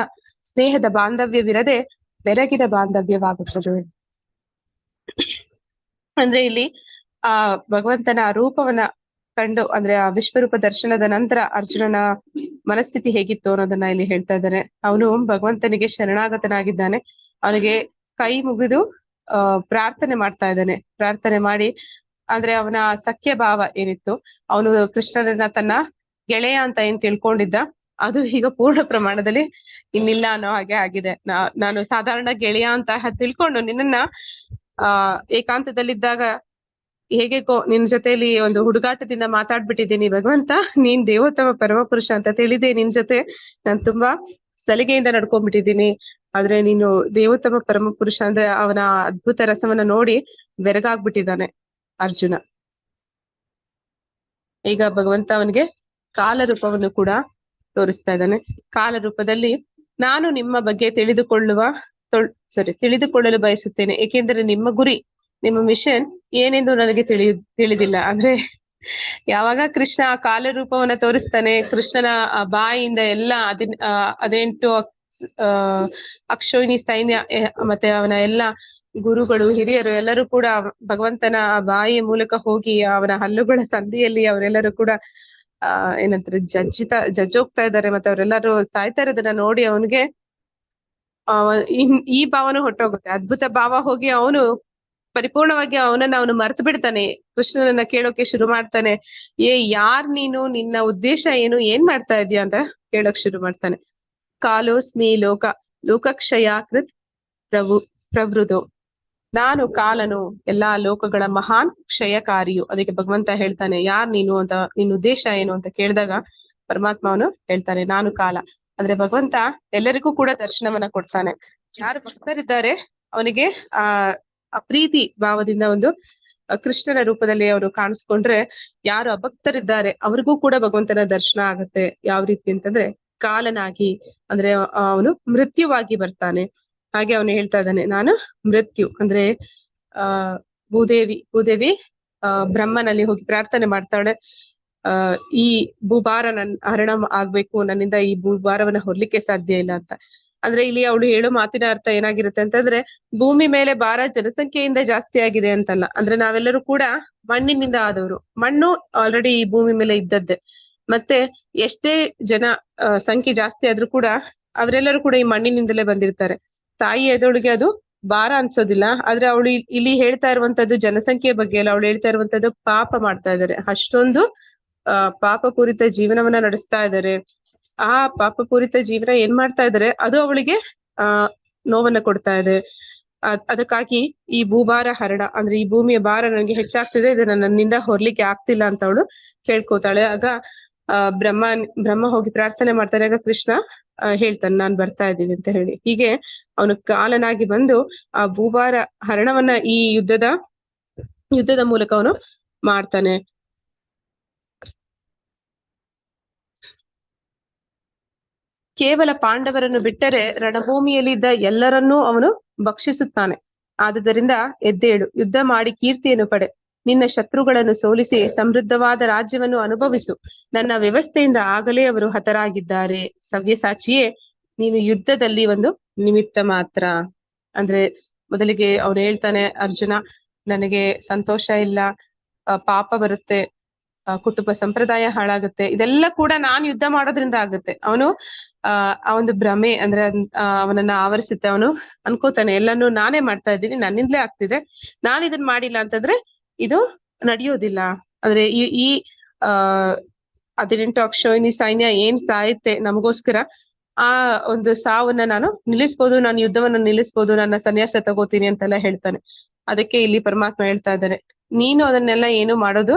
ಸ್ನೇಹದ ಬಾಂಧವ್ಯವಿರದೆ ಬೆರಗಿನ ಬಾಂಧವ್ಯವಾಗುತ್ತದೆ. ಅಂದ್ರೆ ಇಲ್ಲಿ ಆ ಭಗವಂತನ ರೂಪವನ್ನ ಕಂಡು, ಅಂದ್ರೆ ಆ ವಿಶ್ವರೂಪ ದರ್ಶನದ ನಂತರ ಅರ್ಜುನನ ಮನಸ್ಥಿತಿ ಹೇಗಿತ್ತು ಅನ್ನೋದನ್ನ ಇಲ್ಲಿ ಹೇಳ್ತಾ ಇದ್ದಾರೆ. ಅವನು ಭಗವಂತನಿಗೆ ಶರಣಾಗತನಾಗಿದ್ದಾನೆ. ಅವನಿಗೆ ಕೈ ಮುಗಿದು ಪ್ರಾರ್ಥನೆ ಮಾಡ್ತಾ ಇದ್ದಾನೆ. ಪ್ರಾರ್ಥನೆ ಮಾಡಿ ಅಂದ್ರೆ ಅವನ ಸಖ್ಯ ಭಾವ ಏನಿತ್ತು, ಅವನು ಕೃಷ್ಣನನ್ನ ತನ್ನ ಗೆಳೆಯ ಅಂತ ಏನ್ ತಿಳ್ಕೊಂಡಿದ್ದ, ಅದು ಈಗ ಪೂರ್ಣ ಪ್ರಮಾಣದಲ್ಲಿ ಇನ್ನಿಲ್ಲ ಅನ್ನೋ ಹಾಗೆ ಆಗಿದೆ. ನಾನು ಸಾಧಾರಣ ಗೆಳೆಯ ಅಂತ ತಿಳ್ಕೊಂಡು ನಿನ್ನನ್ನ ಏಕಾಂತದಲ್ಲಿದ್ದಾಗ ಹೇಗೆಗೋ ನಿನ್ ಜೊತೆಲಿ ಒಂದು ಹುಡುಗಾಟದಿಂದ ಮಾತಾಡ್ಬಿಟ್ಟಿದ್ದೀನಿ ಭಗವಂತ, ನೀನ್ ದೇವೋತ್ತಮ ಪರಮಪುರುಷ ಅಂತ ತಿಳಿದೆ ನಿನ್ ಜೊತೆ ನಾನ್ ತುಂಬಾ ಸಲಿಗೆಯಿಂದ ನಡ್ಕೊಂಡ್ಬಿಟ್ಟಿದ್ದೀನಿ. ಆದ್ರೆ ನೀನು ದೇವೋತ್ತಮ ಪರಮಪುರುಷ ಅಂದ್ರೆ ಅವನ ಅದ್ಭುತ ರಸವನ್ನ ನೋಡಿ ಬೆರಗಾಗ್ಬಿಟ್ಟಿದ್ದಾನೆ ಅರ್ಜುನ. ಈಗ ಭಗವಂತ ಅವನಿಗೆ ಕಾಲ ರೂಪವನ್ನು ಕೂಡ ತೋರಿಸ್ತಾ ಇದ್ದಾನೆ. ಕಾಲ ರೂಪದಲ್ಲಿ ನಾನು ನಿಮ್ಮ ಬಗ್ಗೆ ತಿಳಿದುಕೊಳ್ಳಲು ಬಯಸುತ್ತೇನೆ, ಏಕೆಂದರೆ ನಿಮ್ಮ ಗುರಿ, ನಿಮ್ಮ ಮಿಷನ್ ಏನೆಂದು ನನಗೆ ತಿಳಿದಿಲ್ಲ. ಅಂದ್ರೆ ಯಾವಾಗ ಕೃಷ್ಣ ಆ ಕಾಲ ರೂಪವನ್ನ ತೋರಿಸ್ತಾನೆ, ಕೃಷ್ಣನ ಬಾಯಿಯಿಂದ ಎಲ್ಲ 18 ಅಕ್ಷೋಹಿಣಿ ಸೈನ್ಯ ಮತ್ತೆ ಅವನ ಎಲ್ಲ ಗುರುಗಳು, ಹಿರಿಯರು ಎಲ್ಲರೂ ಕೂಡ ಭಗವಂತನ ಬಾಯಿಯ ಮೂಲಕ ಹೋಗಿ ಅವನ ಹಲ್ಲುಗಳ ಸಂಧಿಯಲ್ಲಿ ಅವರೆಲ್ಲರೂ ಕೂಡ ಏನಂತಾರೆ ಜಜ್ಜೋಗ್ತಾ ಇದ್ದಾರೆ. ಮತ್ತೆ ಅವರೆಲ್ಲರೂ ಸಾಯ್ತಾ ಇರೋದನ್ನ ನೋಡಿ ಅವನಿಗೆ ಈ ಭಾವನೂ ಹೊಟ್ಟೋಗುತ್ತೆ. ಅದ್ಭುತ ಭಾವ ಹೋಗಿ ಅವನು ಪರಿಪೂರ್ಣವಾಗಿ ಅವನು ಮರ್ತು ಬಿಡ್ತಾನೆ. ಕೃಷ್ಣನನ್ನ ಕೇಳೋಕೆ ಶುರು ಮಾಡ್ತಾನೆ. ಯಾರ್ ನೀನು, ನಿನ್ನ ಉದ್ದೇಶ ಏನು, ಏನ್ ಮಾಡ್ತಾ ಇದೀಯ ಅಂತ ಕೇಳೋಕ್ ಶುರು ಮಾಡ್ತಾನೆ. ಕಾಲೋಸ್ಮಿ ಲೋಕಕ್ಷಯ ಕೃತ್ ಪ್ರವೃದೋ, ನಾನು ಕಾಲನು ಎಲ್ಲಾ ಲೋಕಗಳ ಮಹಾನ್ ಕ್ಷಯಕಾರಿಯು. ಅದಕ್ಕೆ ಭಗವಂತ ಹೇಳ್ತಾನೆ ಯಾರ್ ನೀನು ಅಂತ, ನಿನ್ನ ಉದ್ದೇಶ ಏನು ಅಂತ ಕೇಳಿದಾಗ ಪರಮಾತ್ಮ ಅವನು ಹೇಳ್ತಾನೆ ನಾನು ಕಾಲ. ಅಂದ್ರೆ ಭಗವಂತ ಎಲ್ಲರಿಗೂ ಕೂಡ ದರ್ಶನವನ್ನ ಕೊಡ್ತಾನೆ. ಯಾರು ಭಕ್ತರಿದ್ದಾರೆ ಅವನಿಗೆ ಆ ಪ್ರೀತಿ ಭಾವದಿಂದ ಒಂದು ಕೃಷ್ಣನ ರೂಪದಲ್ಲಿ ಅವರು ಕಾಣಿಸ್ಕೊಂಡ್ರೆ, ಯಾರು ಅಭಕ್ತರಿದ್ದಾರೆ ಅವ್ರಿಗೂ ಕೂಡ ಭಗವಂತನ ದರ್ಶನ ಆಗುತ್ತೆ. ಯಾವ ರೀತಿ ಅಂತಂದ್ರೆ ಕಾಲನಾಗಿ, ಅಂದ್ರೆ ಅವನು ಮೃತ್ಯುವಾಗಿ ಬರ್ತಾನೆ. ಹಾಗೆ ಅವನು ಹೇಳ್ತಾ ಇದ್ದಾನೆ ನಾನು ಮೃತ್ಯು. ಅಂದ್ರೆ ಭೂದೇವಿ ಬ್ರಹ್ಮನಲ್ಲಿ ಹೋಗಿ ಪ್ರಾರ್ಥನೆ ಮಾಡ್ತಾಳೆ, ಈ ಭೂಭಾರ ಹರಣ ಆಗ್ಬೇಕು, ನನ್ನಿಂದ ಈ ಭೂಭಾರವನ್ನ ಹೊರ್ಲಿಕ್ಕೆ ಸಾಧ್ಯ ಇಲ್ಲ ಅಂತ. ಅಂದ್ರೆ ಇಲ್ಲಿ ಅವಳು ಹೇಳೋ ಮಾತಿನ ಅರ್ಥ ಏನಾಗಿರುತ್ತೆ ಅಂತಂದ್ರೆ, ಭೂಮಿ ಮೇಲೆ ಭಾರ ಜನಸಂಖ್ಯೆಯಿಂದ ಜಾಸ್ತಿ ಆಗಿದೆ ಅಂತಲ್ಲ. ಅಂದ್ರೆ ನಾವೆಲ್ಲರೂ ಕೂಡ ಮಣ್ಣಿನಿಂದ ಆದವರು. ಮಣ್ಣು ಆಲ್ರೆಡಿ ಈ ಭೂಮಿ ಮೇಲೆ ಇದ್ದದ್ದೇ. ಮತ್ತೆ ಎಷ್ಟೇ ಜನ ಸಂಖ್ಯೆ ಜಾಸ್ತಿ ಆದ್ರೂ ಕೂಡ ಅವರೆಲ್ಲರೂ ಕೂಡ ಈ ಮಣ್ಣಿನಿಂದಲೇ ಬಂದಿರ್ತಾರೆ. ತಾಯಿ ಎದೊಳಗೆ ಅದು ಭಾರ ಅನ್ಸೋದಿಲ್ಲ. ಆದ್ರೆ ಅವಳು ಇಲ್ಲಿ ಹೇಳ್ತಾ ಇರುವಂತದ್ದು ಜನಸಂಖ್ಯೆ ಬಗ್ಗೆ ಅಲ್ಲ, ಅವಳು ಹೇಳ್ತಾ ಇರುವಂತದ್ದು ಪಾಪ ಮಾಡ್ತಾ ಇದ್ದಾರೆ. ಅಷ್ಟೊಂದು ಪಾಪಪೂರಿತ ಜೀವನವನ್ನ ನಡೆಸ್ತಾ ಇದ್ದಾರೆ. ಆ ಪಾಪಪೂರಿತ ಜೀವನ ಏನ್ ಮಾಡ್ತಾ ಇದ್ದಾರೆ, ಅದು ಅವಳಿಗೆ ನೋವನ್ನ ಕೊಡ್ತಾ ಇದೆ. ಅದಕ್ಕಾಗಿ ಈ ಭೂಭಾರ ಹರಡ, ಅಂದ್ರೆ ಈ ಭೂಮಿಯ ಭಾರ ನನಗೆ ಹೆಚ್ಚಾಗ್ತಿದೆ, ಇದನ್ನ ನನ್ನಿಂದ ಹೊರ್ಲಿಕ್ಕೆ ಆಗ್ತಿಲ್ಲ ಅಂತ ಅವಳು ಕೇಳ್ಕೋತಾಳೆ. ಆಗ ಬ್ರಹ್ಮ ಹೋಗಿ ಪ್ರಾರ್ಥನೆ ಮಾಡ್ತಾನೆ. ಆಗ ಕೃಷ್ಣ ಹೇಳ್ತಾನೆ ನಾನ್ ಬರ್ತಾ ಇದ್ದೀನಿ ಅಂತ ಹೇಳಿ. ಹೀಗೆ ಅವನು ಕಾಲನಾಗಿ ಬಂದು ಆ ಭೂಭಾರ ಹರಣವನ್ನ ಈ ಯುದ್ಧದ ಮೂಲಕ ಅವನು ಮಾಡ್ತಾನೆ. ಕೇವಲ ಪಾಂಡವರನ್ನು ಬಿಟ್ಟರೆ ರಣಭೂಮಿಯಲ್ಲಿದ್ದ ಎಲ್ಲರನ್ನೂ ಅವನು ಭಕ್ಷಿಸುತ್ತಾನೆ. ಆದುದರಿಂದ ಎದ್ದೇಳು, ಯುದ್ಧ ಮಾಡಿ ಕೀರ್ತಿಯನ್ನು ಪಡೆ, ನಿನ್ನ ಶತ್ರುಗಳನ್ನು ಸೋಲಿಸಿ ಸಮೃದ್ಧವಾದ ರಾಜ್ಯವನ್ನು ಅನುಭವಿಸು. ನನ್ನ ವ್ಯವಸ್ಥೆಯಿಂದ ಆಗಲೇ ಅವರು ಹತರಾಗಿದ್ದಾರೆ. ಸವ್ಯಸಾಚಿಯೇ, ನೀನು ಯುದ್ಧದಲ್ಲಿ ಒಂದು ನಿಮಿತ್ತ ಮಾತ್ರ. ಅಂದ್ರೆ ಮೊದಲಿಗೆ ಅವನು ಹೇಳ್ತಾನೆ, ಅರ್ಜುನ ನನಗೆ ಸಂತೋಷ ಇಲ್ಲ, ಪಾಪ ಬರುತ್ತೆ, ಕುಟುಂಬ ಸಂಪ್ರದಾಯ ಹಾಳಾಗುತ್ತೆ, ಇದೆಲ್ಲ ಕೂಡ ನಾನು ಯುದ್ಧ ಮಾಡೋದ್ರಿಂದ ಆಗುತ್ತೆ. ಅವನು ಆ ಒಂದು ಭ್ರಮೆ ಅಂದ್ರೆ ಅವನನ್ನ ಆವರಿಸುತ್ತೆ. ಅವನು ಅನ್ಕೋತಾನೆ ಎಲ್ಲಾನು ನಾನೇ ಮಾಡ್ತಾ ಇದ್ದೀನಿ, ನನ್ನಿಂದಲೇ ಆಗ್ತಿದೆ, ನಾನು ಇದನ್ ಮಾಡಿಲ್ಲ ಅಂತಂದ್ರೆ ಇದು ನಡೆಯೋದಿಲ್ಲ. ಅಂದ್ರೆ ಈ 18 ಅಕ್ಷೋಹಿಣಿ ಸೈನ್ಯ ಏನ್ ಸಾಯುತ್ತೆ ನಮಗೋಸ್ಕರ, ಆ ಒಂದು ಸಾವನ್ನ ನಾನು ನಿಲ್ಲಿಸ್ಬೋದು, ನಾನು ಯುದ್ಧವನ್ನ ನಿಲ್ಲಿಸ್ಬೋದು, ನನ್ನ ಸನ್ಯಾಸ ತಗೋತೀನಿ ಅಂತೆಲ್ಲ ಹೇಳ್ತಾನೆ. ಅದಕ್ಕೆ ಇಲ್ಲಿ ಪರಮಾತ್ಮ ಹೇಳ್ತಾ ಇದ್ದಾನೆ, ನೀನು ಅದನ್ನೆಲ್ಲ ಏನು ಮಾಡೋದು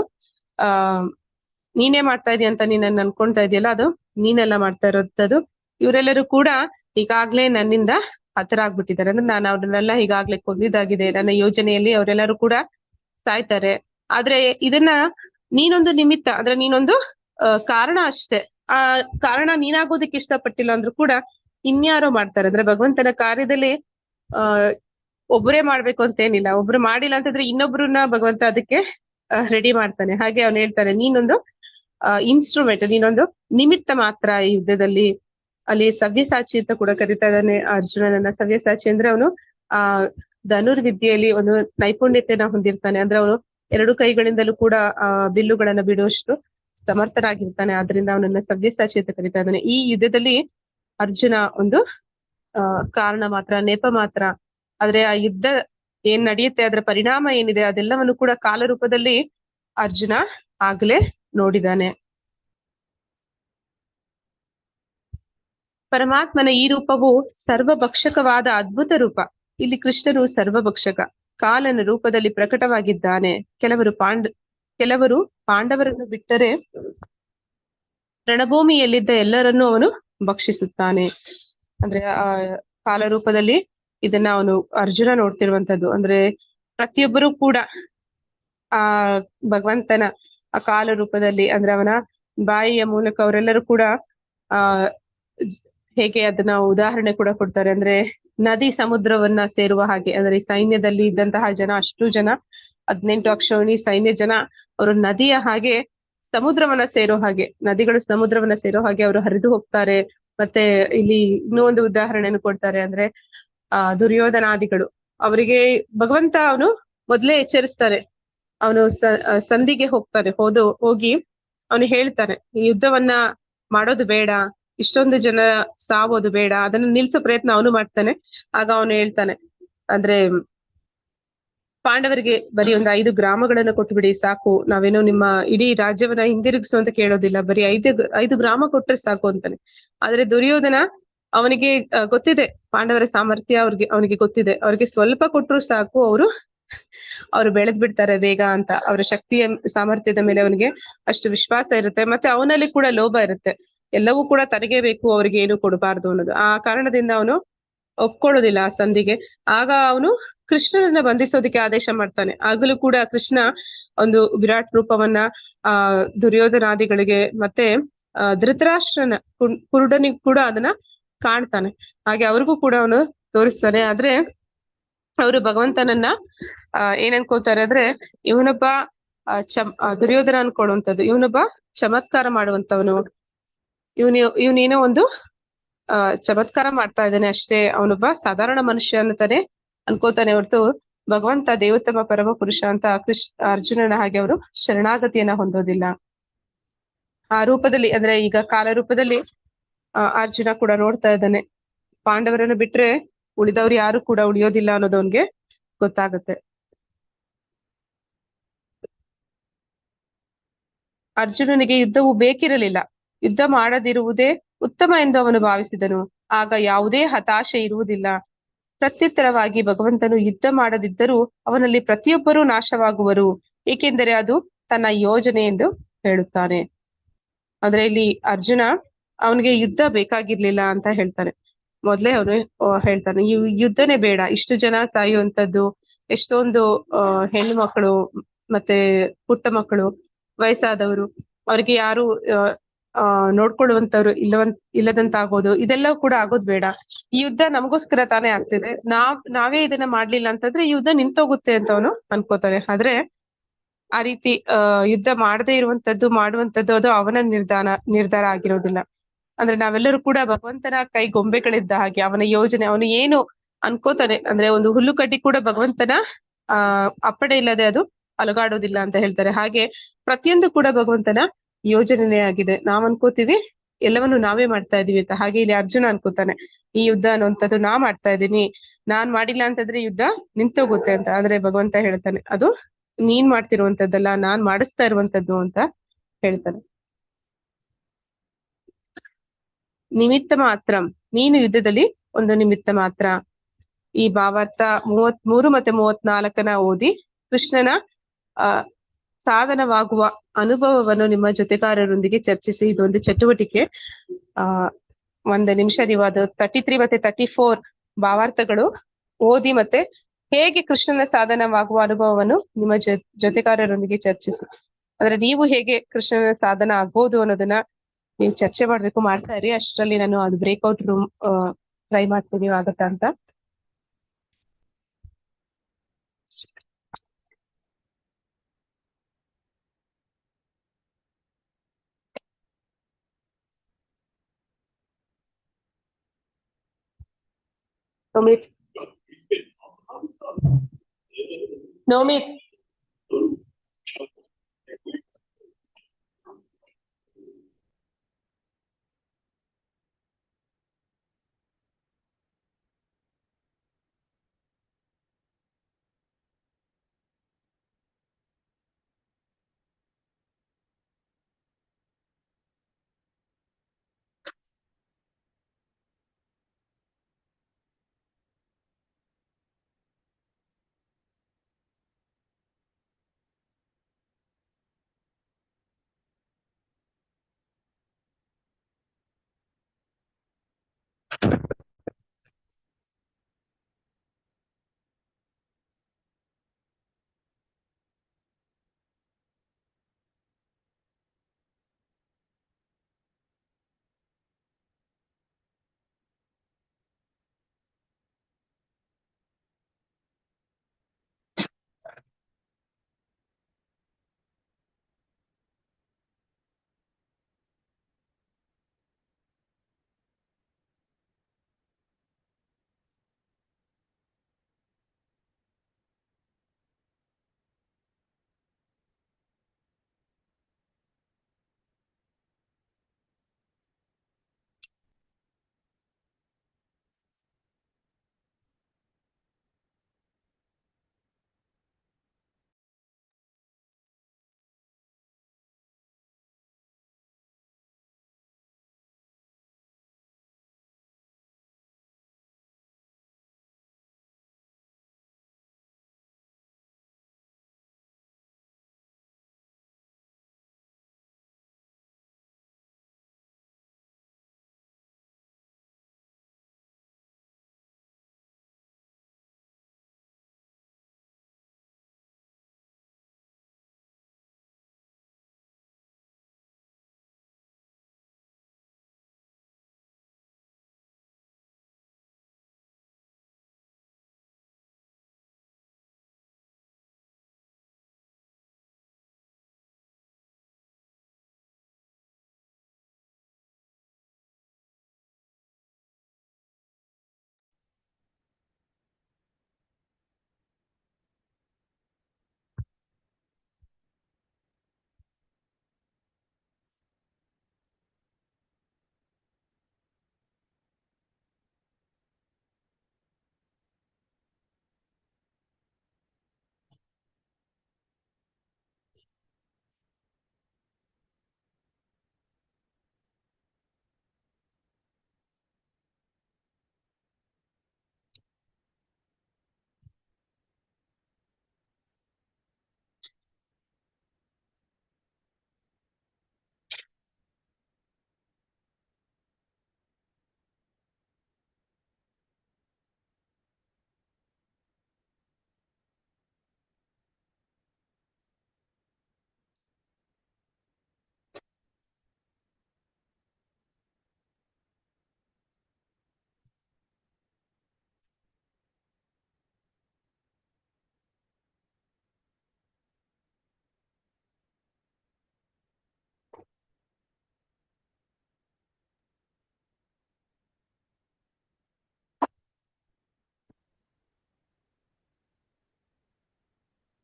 ನೀನೇ ಮಾಡ್ತಾ ಇದೀಯ ಅಂತ ನೀನನ್ನ ಅನ್ಕೊಳ್ತಾ ಇದೆಯಲ್ಲ, ಅದು ನೀನೆಲ್ಲ ಮಾಡ್ತಾ ಇರೋದು. ಇವರೆಲ್ಲರೂ ಕೂಡ ಈಗಾಗ್ಲೇ ನನ್ನಿಂದ ಹತರಾಗ್ಬಿಟ್ಟಿದ್ದಾರೆ. ಅಂದ್ರೆ ನಾನು ಅವ್ರನ್ನೆಲ್ಲ ಈಗಾಗ್ಲೇ ಕೊಂದಿದ್ದಾಗಿದೆ. ನನ್ನ ಯೋಜನೆಯಲ್ಲಿ ಅವರೆಲ್ಲರೂ ಕೂಡ ಸಾಯ್ತಾರೆ. ಆದ್ರೆ ಇದನ್ನ ನೀನೊಂದು ನಿಮಿತ್ತ, ಅಂದ್ರೆ ನೀನೊಂದು ಕಾರಣ ಅಷ್ಟೇ. ಆ ಕಾರಣ ನೀನಾಗೋದಕ್ಕೆ ಇಷ್ಟಪಟ್ಟಿಲ್ಲ ಅಂದ್ರೂ ಕೂಡ ಇನ್ಯಾರೋ ಮಾಡ್ತಾರೆ. ಅಂದ್ರೆ ಭಗವಂತನ ಕಾರ್ಯದಲ್ಲಿ ಒಬ್ಬರೇ ಮಾಡ್ಬೇಕು ಅಂತ ಏನಿಲ್ಲ. ಒಬ್ರು ಮಾಡಿಲ್ಲ ಅಂತಂದ್ರೆ ಇನ್ನೊಬ್ರನ್ನ ಭಗವಂತ ಅದಕ್ಕೆ ರೆಡಿ ಮಾಡ್ತಾನೆ. ಹಾಗೆ ಅವ್ನು ಹೇಳ್ತಾನೆ, ನೀನೊಂದು ಇನ್ಸ್ಟ್ರೂಮೆಂಟ್, ನೀನೊಂದು ನಿಮಿತ್ತ ಮಾತ್ರ ಈ ಯುದ್ಧದಲ್ಲಿ. ಅಲ್ಲಿ ಸವ್ಯಸಾಚಿ ಅಂತ ಕೂಡ ಕರೀತಾ ಇದ್ದಾನೆ ಅರ್ಜುನನನ್ನ. ಸವ್ಯಸಾಚಿ ಅಂದ್ರೆ ಅವನು ಧನುರ್ವಿದ್ಯೆಯಲ್ಲಿ ಒಂದು ನೈಪುಣ್ಯತೆಯನ್ನ ಹೊಂದಿರ್ತಾನೆ. ಅಂದ್ರೆ ಅವನು 2 ಕೈಗಳಿಂದಲೂ ಕೂಡ ಬಿಲ್ಲುಗಳನ್ನ ಬಿಡುವಷ್ಟು ಸಮರ್ಥನಾಗಿರ್ತಾನೆ. ಆದ್ರಿಂದ ಅವನನ್ನ ಸವ್ಯಸಾಚಿ ಅಂತ ಕರೀತಾ ಇದ್ದಾನೆ. ಈ ಯುದ್ಧದಲ್ಲಿ ಅರ್ಜುನ ಒಂದು ಕಾರಣ ಮಾತ್ರ, ನೆಪ ಮಾತ್ರ. ಆದ್ರೆ ಆ ಯುದ್ಧ ಏನ್ ನಡೆಯುತ್ತೆ, ಅದರ ಪರಿಣಾಮ ಏನಿದೆ, ಅದೆಲ್ಲವನ್ನು ಕೂಡ ಕಾಲರೂಪದಲ್ಲಿ ಅರ್ಜುನ ಆಗ್ಲೇ ನೋಡಿದಾನೆ. ಪರಮಾತ್ಮನ ಈ ರೂಪವು ಸರ್ವಭಕ್ಷಕವಾದ ಅದ್ಭುತ ರೂಪ. ಇಲ್ಲಿ ಕೃಷ್ಣನು ಸರ್ವಭಕ್ಷಕ, ಕಾಲನ ರೂಪದಲ್ಲಿ ಪ್ರಕಟವಾಗಿದ್ದಾನೆ. ಕೆಲವರು ಪಾಂಡವರನ್ನು ಬಿಟ್ಟರೆ ರಣಭೂಮಿಯಲ್ಲಿದ್ದ ಎಲ್ಲರನ್ನೂ ಅವನು ಭಕ್ಷಿಸುತ್ತಾನೆ. ಅಂದ್ರೆ ಆ ಕಾಲರೂಪದಲ್ಲಿ ಇದನ್ನ ಅವನು ಅರ್ಜುನ ನೋಡ್ತಿರುವಂತದ್ದು. ಅಂದ್ರೆ ಪ್ರತಿಯೊಬ್ಬರೂ ಕೂಡ ಆ ಭಗವಂತನ ಆ ಕಾಲ ರೂಪದಲ್ಲಿ, ಅಂದ್ರೆ ಅವನ ಬಾಯಿಯ ಮೂಲಕ ಅವರೆಲ್ಲರೂ ಕೂಡ ಹೇಗೆ ಅದನ್ನ ಉದಾಹರಣೆ ಕೂಡ ಕೊಡ್ತಾರೆ. ಅಂದ್ರೆ ನದಿ ಸಮುದ್ರವನ್ನ ಸೇರುವ ಹಾಗೆ. ಅಂದ್ರೆ ಈ ಸೈನ್ಯದಲ್ಲಿ ಇದ್ದಂತಹ ಜನ, ಅಷ್ಟು ಜನ 18 ಅಕ್ಷೋಹಿಣಿ ಸೈನ್ಯ ಜನ, ಅವರು ನದಿಯ ಹಾಗೆ ಸಮುದ್ರವನ್ನ ಸೇರೋ ಹಾಗೆ, ನದಿಗಳು ಸಮುದ್ರವನ್ನ ಸೇರೋ ಹಾಗೆ ಅವರು ಹರಿದು ಹೋಗ್ತಾರೆ. ಮತ್ತೆ ಇಲ್ಲಿ ಇನ್ನೂ ಒಂದು ಉದಾಹರಣೆಯನ್ನು ಕೊಡ್ತಾರೆ. ಅಂದ್ರೆ ದುರ್ಯೋಧನಾದಿಗಳು, ಅವರಿಗೆ ಭಗವಂತ ಅವನು ಮೊದ್ಲೇ ಎಚ್ಚರಿಸ್ತಾನೆ. ಅವನು ಸಂಧಿಗೆ ಹೋಗಿ ಅವನು ಹೇಳ್ತಾನೆ, ಈ ಯುದ್ಧವನ್ನ ಮಾಡೋದು ಬೇಡ, ಇಷ್ಟೊಂದು ಜನ ಸಾವೋದು ಬೇಡ, ಅದನ್ನ ನಿಲ್ಸೋ ಪ್ರಯತ್ನ ಅವನು ಮಾಡ್ತಾನೆ. ಆಗ ಅವನು ಹೇಳ್ತಾನೆ, ಅಂದ್ರೆ ಪಾಂಡವರಿಗೆ ಬರೀ ಒಂದು 5 ಗ್ರಾಮಗಳನ್ನ ಕೊಟ್ಬಿಡಿ ಸಾಕು, ನಾವೇನೋ ನಿಮ್ಮ ಇಡೀ ರಾಜ್ಯವನ್ನ ಹಿಂದಿರುಗಿಸು ಅಂತ ಕೇಳೋದಿಲ್ಲ, ಬರೀ 5 ಗ್ರಾಮ ಕೊಟ್ರೆ ಸಾಕು ಅಂತಾನೆ. ಆದ್ರೆ ದುರ್ಯೋಧನ, ಅವನಿಗೆ ಗೊತ್ತಿದೆ ಪಾಂಡವರ ಸಾಮರ್ಥ್ಯ, ಅವನಿಗೆ ಗೊತ್ತಿದೆ, ಅವ್ರಿಗೆ ಸ್ವಲ್ಪ ಕೊಟ್ರು ಸಾಕು, ಅವರು ಬೆಳೆದ್ ಬಿಡ್ತಾರೆ ಬೇಗ ಅಂತ. ಅವರ ಶಕ್ತಿಯ ಸಾಮರ್ಥ್ಯದ ಮೇಲೆ ಅವನಿಗೆ ಅಷ್ಟು ವಿಶ್ವಾಸ ಇರುತ್ತೆ. ಮತ್ತೆ ಅವನಲ್ಲಿ ಕೂಡ ಲೋಭ ಇರುತ್ತೆ, ಎಲ್ಲವೂ ಕೂಡ ತನಗೇ ಬೇಕು, ಅವ್ರಿಗೆ ಏನು ಕೊಡಬಾರ್ದು ಅನ್ನೋದು. ಆ ಕಾರಣದಿಂದ ಅವನು ಒಪ್ಕೊಳ್ಳೋದಿಲ್ಲ ಆ ಸಂಧಿಗೆ. ಆಗ ಅವನು ಕೃಷ್ಣನನ್ನ ಬಂಧಿಸೋದಕ್ಕೆ ಆದೇಶ ಮಾಡ್ತಾನೆ. ಆಗಲೂ ಕೂಡ ಕೃಷ್ಣ ಒಂದು ವಿರಾಟ್ ರೂಪವನ್ನ ದುರ್ಯೋಧನಾದಿಗಳಿಗೆ ಮತ್ತೆ ಧೃತರಾಷ್ಟ್ರನ ಕುರುಡನಿಗೆ ಕೂಡ ಅದನ್ನ ಕಾಣ್ತಾನೆ. ಹಾಗೆ ಅವ್ರಿಗೂ ಕೂಡ ಅವನು ತೋರಿಸ್ತಾನೆ. ಆದ್ರೆ ಅವರು ಭಗವಂತನನ್ನ ಏನ್ ಅನ್ಕೋತಾರೆ ಅಂದ್ರೆ, ಇವನೊಬ್ಬ ದುರ್ಯೋಧನ ಅನ್ಕೊಳ್ಳುವಂಥದ್ದು, ಇವನೊಬ್ಬ ಚಮತ್ಕಾರ ಮಾಡುವಂತವನು, ಇವನೇನೋ ಒಂದು ಚಮತ್ಕಾರ ಮಾಡ್ತಾ ಇದ್ದಾನೆ ಅಷ್ಟೇ, ಅವನೊಬ್ಬ ಸಾಧಾರಣ ಮನುಷ್ಯ ಅಂತಾನೆ ಅನ್ಕೋತಾನೆ ಹೊರತು ಭಗವಂತ ದೇವೋತ್ತಮ ಪರಮ ಪುರುಷ ಅಂತ ಅರ್ಜುನನ ಹಾಗೆ ಅವರು ಶರಣಾಗತಿಯನ್ನ ಹೊಂದೋದಿಲ್ಲ. ಆ ರೂಪದಲ್ಲಿ, ಅಂದ್ರೆ ಈಗ ಕಾಲ ರೂಪದಲ್ಲಿ ಅರ್ಜುನ ಕೂಡ ನೋಡ್ತಾ ಇದ್ದಾನೆ, ಪಾಂಡವರನ್ನು ಬಿಟ್ರೆ ಉಳಿದವ್ರು ಯಾರು ಕೂಡ ಉಳಿಯೋದಿಲ್ಲ ಅನ್ನೋದು ಅವನ್ಗೆ ಗೊತ್ತಾಗುತ್ತೆ. ಅರ್ಜುನನಿಗೆ ಯುದ್ಧವು ಬೇಕಿರಲಿಲ್ಲ, ಯುದ್ಧ ಮಾಡದಿರುವುದೇ ಉತ್ತಮ ಎಂದು ಅವನು ಭಾವಿಸಿದನು. ಆಗ ಯಾವುದೇ ಹತಾಶೆ ಇರುವುದಿಲ್ಲ. ಪ್ರತ್ಯುತ್ತರವಾಗಿ ಭಗವಂತನು ಯುದ್ಧ ಮಾಡದಿದ್ದರೂ ಅವನಲ್ಲಿ ಪ್ರತಿಯೊಬ್ಬರೂ ನಾಶವಾಗುವರು, ಏಕೆಂದರೆ ಅದು ತನ್ನ ಯೋಜನೆ ಎಂದು ಹೇಳುತ್ತಾನೆ. ಅಂದ್ರೆ ಇಲ್ಲಿ ಅರ್ಜುನ ಅವನಿಗೆ ಯುದ್ಧ ಬೇಕಾಗಿರ್ಲಿಲ್ಲ ಅಂತ ಹೇಳ್ತಾನೆ. ಮೊದ್ಲೇ ಅವನು ಹೇಳ್ತಾನೆ ಯುದ್ಧನೇ ಬೇಡ, ಇಷ್ಟು ಜನ ಸಾಯುವಂತದ್ದು, ಎಷ್ಟೊಂದು ಹೆಣ್ಣು ಮಕ್ಕಳು ಮತ್ತೆ ಪುಟ್ಟ ಮಕ್ಕಳು, ವಯಸ್ಸಾದವರು, ಅವ್ರಿಗೆ ಯಾರು ನೋಡ್ಕೊಳ್ಳುವಂತವ್ರು ಇಲ್ಲದಂತಾಗೋದು, ಇದೆಲ್ಲ ಕೂಡ ಆಗೋದ್ ಬೇಡ. ಈ ಯುದ್ಧ ನಮಗೋಸ್ಕರ ತಾನೇ ಆಗ್ತಿದೆ, ನಾವೇ ಇದನ್ನ ಮಾಡ್ಲಿಲ್ಲ ಅಂತಂದ್ರೆ ಈ ಯುದ್ಧ ನಿಂತೋಗುತ್ತೆ ಅಂತ ಅವನು ಅನ್ಕೋತಾನೆ. ಆದ್ರೆ ಆ ರೀತಿ ಯುದ್ಧ ಮಾಡದೇ ಇರುವಂತದ್ದು ಮಾಡುವಂತದ್ದು ಅದು ಅವನ ನಿರ್ಧಾರ ಆಗಿರೋದಿಲ್ಲ. ಅಂದ್ರೆ ನಾವೆಲ್ಲರೂ ಕೂಡ ಭಗವಂತನ ಕೈ ಗೊಂಬೆಗಳಿದ್ದ ಹಾಗೆ. ಅವನ ಯೋಜನೆ, ಅವನು ಏನು ಅನ್ಕೋತಾನೆ, ಅಂದ್ರೆ ಒಂದು ಹುಲ್ಲು ಕಡ್ಡಿ ಕೂಡ ಭಗವಂತನ ಅಪ್ಪಣೆ ಇಲ್ಲದೆ ಅದು ಅಲುಗಾಡೋದಿಲ್ಲ ಅಂತ ಹೇಳ್ತಾರೆ. ಹಾಗೆ ಪ್ರತಿಯೊಂದು ಕೂಡ ಭಗವಂತನ ಯೋಜನೆ ಆಗಿದೆ. ನಾವ್ ಅನ್ಕೋತೀವಿ ಎಲ್ಲವನ್ನು ನಾವೇ ಮಾಡ್ತಾ ಇದೀವಿ ಅಂತ. ಹಾಗೆ ಇಲ್ಲಿ ಅರ್ಜುನ ಅನ್ಕೋತಾನೆ ಈ ಯುದ್ಧ ಅನ್ನುವಂಥದ್ದು ನಾ ಮಾಡ್ತಾ ಇದ್ದೀನಿ, ನಾನ್ ಮಾಡಿಲ್ಲ ಅಂತಂದ್ರೆ ಯುದ್ಧ ನಿಂತೋಗುತ್ತೆ ಅಂತ. ಆದ್ರೆ ಭಗವಂತ ಹೇಳ್ತಾನೆ ಅದು ನೀನ್ ಮಾಡ್ತಿರುವಂತದ್ದಲ್ಲ, ನಾನ್ ಮಾಡಿಸ್ತಾ ಇರುವಂತದ್ದು ಅಂತ ಹೇಳ್ತಾನೆ. ನಿಮಿತ್ತ ಮಾತ್ರ, ನೀನು ಯುದ್ಧದಲ್ಲಿ ಒಂದು ನಿಮಿತ್ತ ಮಾತ್ರ. ಈ ಭಾವಾರ್ಥ 33 ಮತ್ತೆ 34 ಓದಿ ಕೃಷ್ಣನ ಸಾಧನವಾಗುವ ಅನುಭವವನ್ನು ನಿಮ್ಮ ಜೊತೆಗಾರರೊಂದಿಗೆ ಚರ್ಚಿಸಿ. ಇದೊಂದು ಚಟುವಟಿಕೆ. 1 ನಿಮಿಷ ನೀವು ಅದು 33 ಮತ್ತೆ 34 ಭಾವಾರ್ಥಗಳು ಓದಿ ಮತ್ತೆ ಹೇಗೆ ಕೃಷ್ಣನ ಸಾಧನವಾಗುವ ಅನುಭವವನ್ನು ನಿಮ್ಮ ಜೊತೆಗಾರರೊಂದಿಗೆ ಚರ್ಚಿಸಿ. ಅಂದ್ರೆ ನೀವು ಹೇಗೆ ಕೃಷ್ಣನ ಸಾಧನ ಆಗ್ಬೋದು ಅನ್ನೋದನ್ನ ನೀವು ಚರ್ಚೆ ಮಾಡ್ತಾ ಇರಿ. ಅಷ್ಟರಲ್ಲಿ ನಾನು ಅದು ಬ್ರೇಕ್ಔಟ್ ರೂಮ್ ಟ್ರೈ ಮಾಡ್ತೀನಿ ಆಗತ್ತಾ ಅಂತ. ನೋಮಿತ್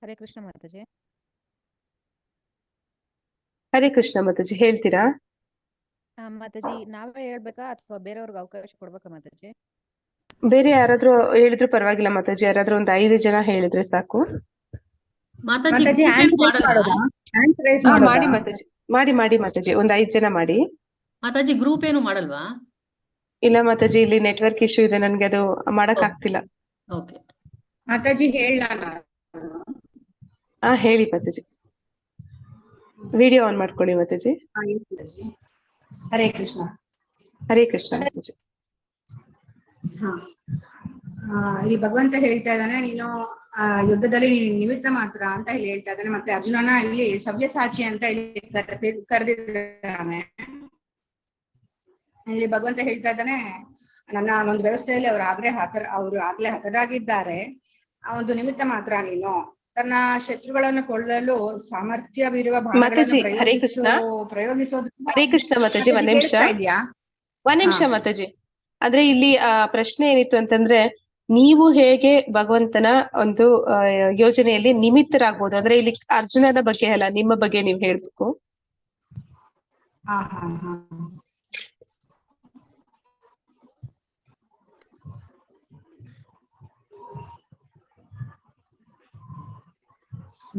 ಹರೇ ಕೃಷ್ಣ ಮಾತಾಜಿ. ಹರೇ ಕೃಷ್ಣ ಮಾತಾಜಿ, ಹೇಳ್ತೀರಾ? ಮಾತಾಜಿ ನಾವೇ ಹೇಳ್ಬೇಕಾ ಅಥವಾ ಬೇರೆಯವ್ರಿಗೆ ಅವಕಾಶ ಕೊಡ್ಬೇಕಾ ಮಾತಾಜಿ? ಬೇರೆ ಯಾರಾದ್ರೂ ಹೇಳಿದ್ರು ಪರವಾಗಿಲ್ಲ ಮಾತಾಜಿ, ಯಾರಾದ್ರೂ ಒಂದು 5 ಜನ ಹೇಳಿದ್ರೆ ಸಾಕು. ಮಾತಾಜಿ ಮಾತಾಜಿ group ಹ್ಯಾಂಡ್ ಏನ್ ರೈಸ್ ಮಾಡಲ್ವಾ? ಮಾಡೋದಾ? ಹ್ಯಾಂಡ್ ರೈಸ್ ಹಾ, ಮಾಡೋದಾ? ಮಾಡಿ ಮಾತಾಜಿ, ಮಾಡಿ ಮಾತಾಜಿ, ಒಂದು 5 ಜನ ಮಾಡಿ. ಮಾತಾಜಿ ಗ್ರೂಪ್ ಏನು ಮಾಡಲ್ವಾ? ಇಲ್ಲ ಮಾತಾಜಿ, ಇಲ್ಲಿ ನೆಟ್ವರ್ಕ್ ಇಶ್ಯೂ ಇದೆ, ನನ್ಗೆ ಅದು ಮಾಡಕ್ ಆಗ್ತಿಲ್ಲ. ಓಕೆ ಮಾತಾಜಿ ಹೇಳ. ಹಾ, ಹೇಳಿ ಮಾತಾಜಿ. ವಿಡಿಯೋ ಆನ್ ಮಾಡ್ಕೊಳ್ಳಿ ಮಾತಾಜಿ. ಹರೇ ಕೃಷ್ಣ. ಹರೇ ಕೃಷ್ಣ ಮಾತಾಜಿ. ಇಲ್ಲಿ ಭಗವಂತ ಹೇಳ್ತಾ ಇದ್ದಾನೆ, ನೀನು ಯುದ್ಧದಲ್ಲಿ ನೀನು ನಿಮಿತ್ತ ಮಾತ್ರ ಅಂತ ಇಲ್ಲಿ ಹೇಳ್ತಾ ಇದ್ದಾನೆ. ಮತ್ತೆ ಅರ್ಜುನನ ಇಲ್ಲಿ ಸವ್ಯಸಾಚಿ ಅಂತ ಇಲ್ಲಿ ಕರೆದಿದ್ದಾನೆ. ಇಲ್ಲಿ ಭಗವಂತ ಹೇಳ್ತಾ ಇದ್ದಾನೆ, ನನ್ನ ಒಂದು ವ್ಯವಸ್ಥೆಯಲ್ಲಿ ಅವ್ರು ಆಗ್ಲೇ ಹತರಾಗಿದ್ದಾರೆ. ಆ ಒಂದು ನಿಮಿತ್ತ ಮಾತ್ರ ನೀನು. ತನ್ನ ಶತ್ರುಗಳನ್ನು ಕೊಳ್ಳಲು ಸಾಮರ್ಥ್ಯವಿರುವ ಮಾತಾಜಿ ಹರೇ ಕೃಷ್ಣ. ಪ್ರಯೋಗಿಸೋದು. ಹರೇ ಕೃಷ್ಣ ಮಾತಾಜಿ, ಒಂದ್ ನಿಮಿಷ. ಒಂದ್ ನಿಮಿಷ ಮಾತಾಜಿ. ಆದ್ರೆ ಇಲ್ಲಿ ಪ್ರಶ್ನೆ ಏನಿತ್ತು ಅಂತಂದ್ರೆ, ನೀವು ಹೇಗೆ ಭಗವಂತನ ಒಂದು ಯೋಜನೆಯಲ್ಲಿ ನಿಮಿತ್ತರಾಗ್ಬೋದು, ಅಂದ್ರೆ ಇಲ್ಲಿ ಅರ್ಜುನನ ಬಗ್ಗೆ ಅಲ್ಲ, ನಿಮ್ಮ ಬಗ್ಗೆ ನೀವು ಹೇಳ್ಬೇಕು.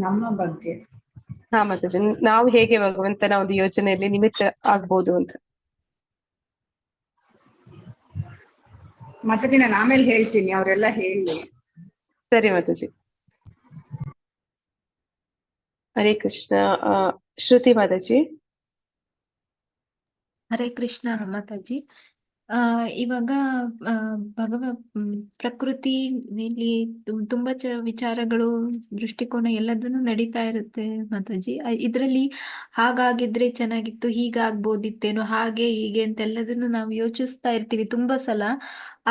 ನಮ್ಮ ಬಗ್ಗೆ. ಹಾ ಮಾತಾಜಿ, ನಾವು ಹೇಗೆ ಭಗವಂತನ ಒಂದು ಯೋಜನೆಯಲ್ಲಿ ನಿಮಿತ್ತ ಆಗ್ಬೋದು ಅಂತ. ಮಾತಾಜಿ ನಾನು ಆಮೇಲೆ ಹೇಳ್ತೀನಿ, ಅವರೆಲ್ಲ ಹೇಳಿ. ಸರಿ ಮಾತಾಜಿ. ಹರೇ ಕೃಷ್ಣ. ಶ್ರುತಿ ಮಾತಾಜಿ. ಹರೇ ಕೃಷ್ಣ ಮಾತಾಜಿ. ಇವಾಗ ಪ್ರಕೃತಿ ಇಲ್ಲಿ ತುಂಬಾ ವಿಚಾರಗಳು, ದೃಷ್ಟಿಕೋನ ಎಲ್ಲದನ್ನು ನಡೀತಾ ಇರುತ್ತೆ ಮಾತಾಜಿ. ಇದರಲ್ಲಿ ಹಾಗಾಗಿದ್ರೆ ಚೆನ್ನಾಗಿತ್ತು, ಹೀಗಾಗ್ಬೋದಿತ್ತೇನೋ, ಹಾಗೆ ಹೀಗೆ ಅಂತೆಲ್ಲದನ್ನು ನಾವು ಯೋಚಿಸ್ತಾ ಇರ್ತೀವಿ ತುಂಬಾ ಸಲ.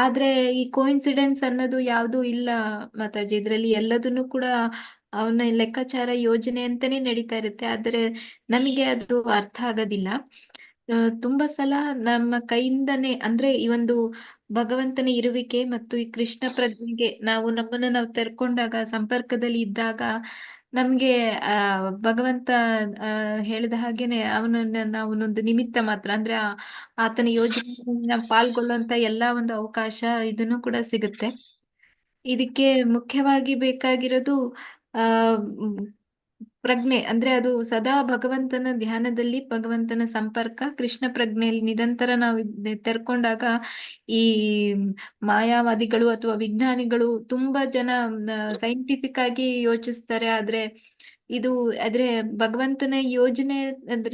ಆದ್ರೆ ಈ ಕೋಇನ್ಸಿಡೆನ್ಸ್ ಅನ್ನೋದು ಯಾವ್ದು ಇಲ್ಲ ಮಾತಾಜಿ. ಇದ್ರಲ್ಲಿ ಎಲ್ಲದನ್ನು ಕೂಡ ಅವನ ಲೆಕ್ಕಾಚಾರ, ಯೋಜನೆ ಅಂತಾನೆ ನಡೀತಾ ಇರುತ್ತೆ. ಆದ್ರೆ ನಮಗೆ ಅದು ಅರ್ಥ ಆಗೋದಿಲ್ಲ. ತುಂಬಾ ಸಲ ನಮ್ಮ ಕೈಯಿಂದನೇ, ಅಂದ್ರೆ ಈ ಒಂದು ಭಗವಂತನ ಇರುವಿಕೆ ಮತ್ತು ಈ ಕೃಷ್ಣ ಪ್ರಜ್ಞೆಗೆ ನಮ್ಮನ್ನ ನಾವು ತೆರ್ಕೊಂಡಾಗ, ಸಂಪರ್ಕದಲ್ಲಿ ಇದ್ದಾಗ ನಮ್ಗೆ ಭಗವಂತ ಹೇಳಿದ ಹಾಗೇನೆ ಅವನನ್ನ ನಾವೊಂದು ನಿಮಿತ್ತ ಮಾತ್ರ, ಅಂದ್ರೆ ಆತನ ಯೋಜನೆ ನಾವು ಪಾಲ್ಗೊಳ್ಳುವಂತ ಎಲ್ಲಾ ಒಂದು ಅವಕಾಶ ಇದನ್ನು ಕೂಡ ಸಿಗುತ್ತೆ. ಇದಕ್ಕೆ ಮುಖ್ಯವಾಗಿ ಬೇಕಾಗಿರೋದು ಆ ಪ್ರಜ್ಞೆ, ಅಂದ್ರೆ ಅದು ಸದಾ ಭಗವಂತನ ಧ್ಯಾನದಲ್ಲಿ, ಭಗವಂತನ ಸಂಪರ್ಕ, ಕೃಷ್ಣ ಪ್ರಜ್ಞೆಯಲ್ಲಿ ನಿರಂತರ ನಾವು ತೆರ್ಕೊಂಡಾಗ ಈ ಮಾಯಾವಾದಿಗಳು ಅಥವಾ ವಿಜ್ಞಾನಿಗಳು ತುಂಬಾ ಜನ ಸೈಂಟಿಫಿಕ್ ಆಗಿ ಯೋಚಿಸ್ತಾರೆ. ಆದ್ರೆ ಭಗವಂತನ ಯೋಜನೆ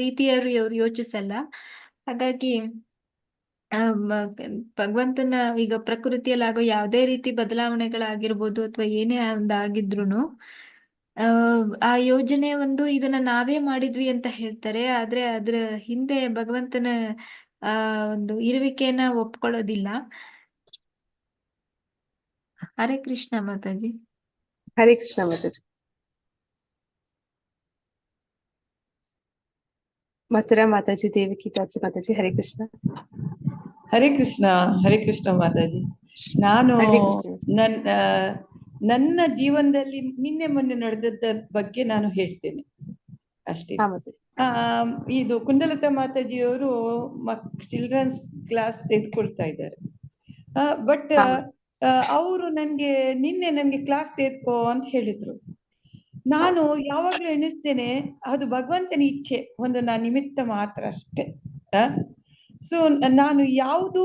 ರೀತಿಯವರು ಅವ್ರು ಯೋಚಿಸಲ್ಲ. ಹಾಗಾಗಿ ಭಗವಂತನ ಈಗ ಪ್ರಕೃತಿಯಲ್ಲಿ ಆಗೋ ಯಾವುದೇ ರೀತಿ ಬದಲಾವಣೆಗಳಾಗಿರ್ಬೋದು ಅಥವಾ ಏನೇ ಒಂದಾಗಿದ್ರುನು ಆ ಯೋಜನೆ ಇದನ್ನ ನಾವೇ ಮಾಡಿದ್ವಿ ಅಂತ ಹೇಳ್ತಾರೆ. ಆದ್ರೆ ಅದ್ರ ಹಿಂದೆ ಭಗವಂತನ ಒಂದು ಇರುವಿಕೆಯನ್ನ ಒಪ್ಕೊಳ್ಳೋದಿಲ್ಲ. ಹರೇ ಕೃಷ್ಣ ಮಾತಾಜಿ. ಹರೇ ಕೃಷ್ಣ ಮಾತಾಜಿ. ಮಥುರಾ ಮಾತಾಜಿ, ದೇವಕಿ ಮಾತಾಜಿ. ಹರೇ ಕೃಷ್ಣ. ಹರೇ ಕೃಷ್ಣ. ಹರೇ ಕೃಷ್ಣ ಮಾತಾಜಿ. ನಾನು ನನ್ನ ಜೀವನದಲ್ಲಿ ನಿನ್ನೆ ಮೊನ್ನೆ ನಡೆದದ್ದ ಬಗ್ಗೆ ನಾನು ಹೇಳ್ತೇನೆ ಅಷ್ಟೇ. ಇದು ಕುಂದಲತಾ ಮಾತಾಜಿಯವರು ಚಿಲ್ಡ್ರನ್ಸ್ ಕ್ಲಾಸ್ ತೆಗೆದುಕೊಳ್ತಾ ಇದ್ದಾರೆ. ಬಟ್ ಅವರು ನಿನ್ನೆ ನನ್ಗೆ ಕ್ಲಾಸ್ ತೆಗೆದುಕೋ ಅಂತ ಹೇಳಿದ್ರು. ನಾನು ಯಾವಾಗ್ಲೂ ಎಣಿಸ್ತೇನೆ, ಅದು ಭಗವಂತನ ಇಚ್ಛೆ, ನಾನು ನಿಮಿತ್ತ ಮಾತ್ರ ಅಷ್ಟೇ. ಸೊ ನಾನು ಯಾವುದು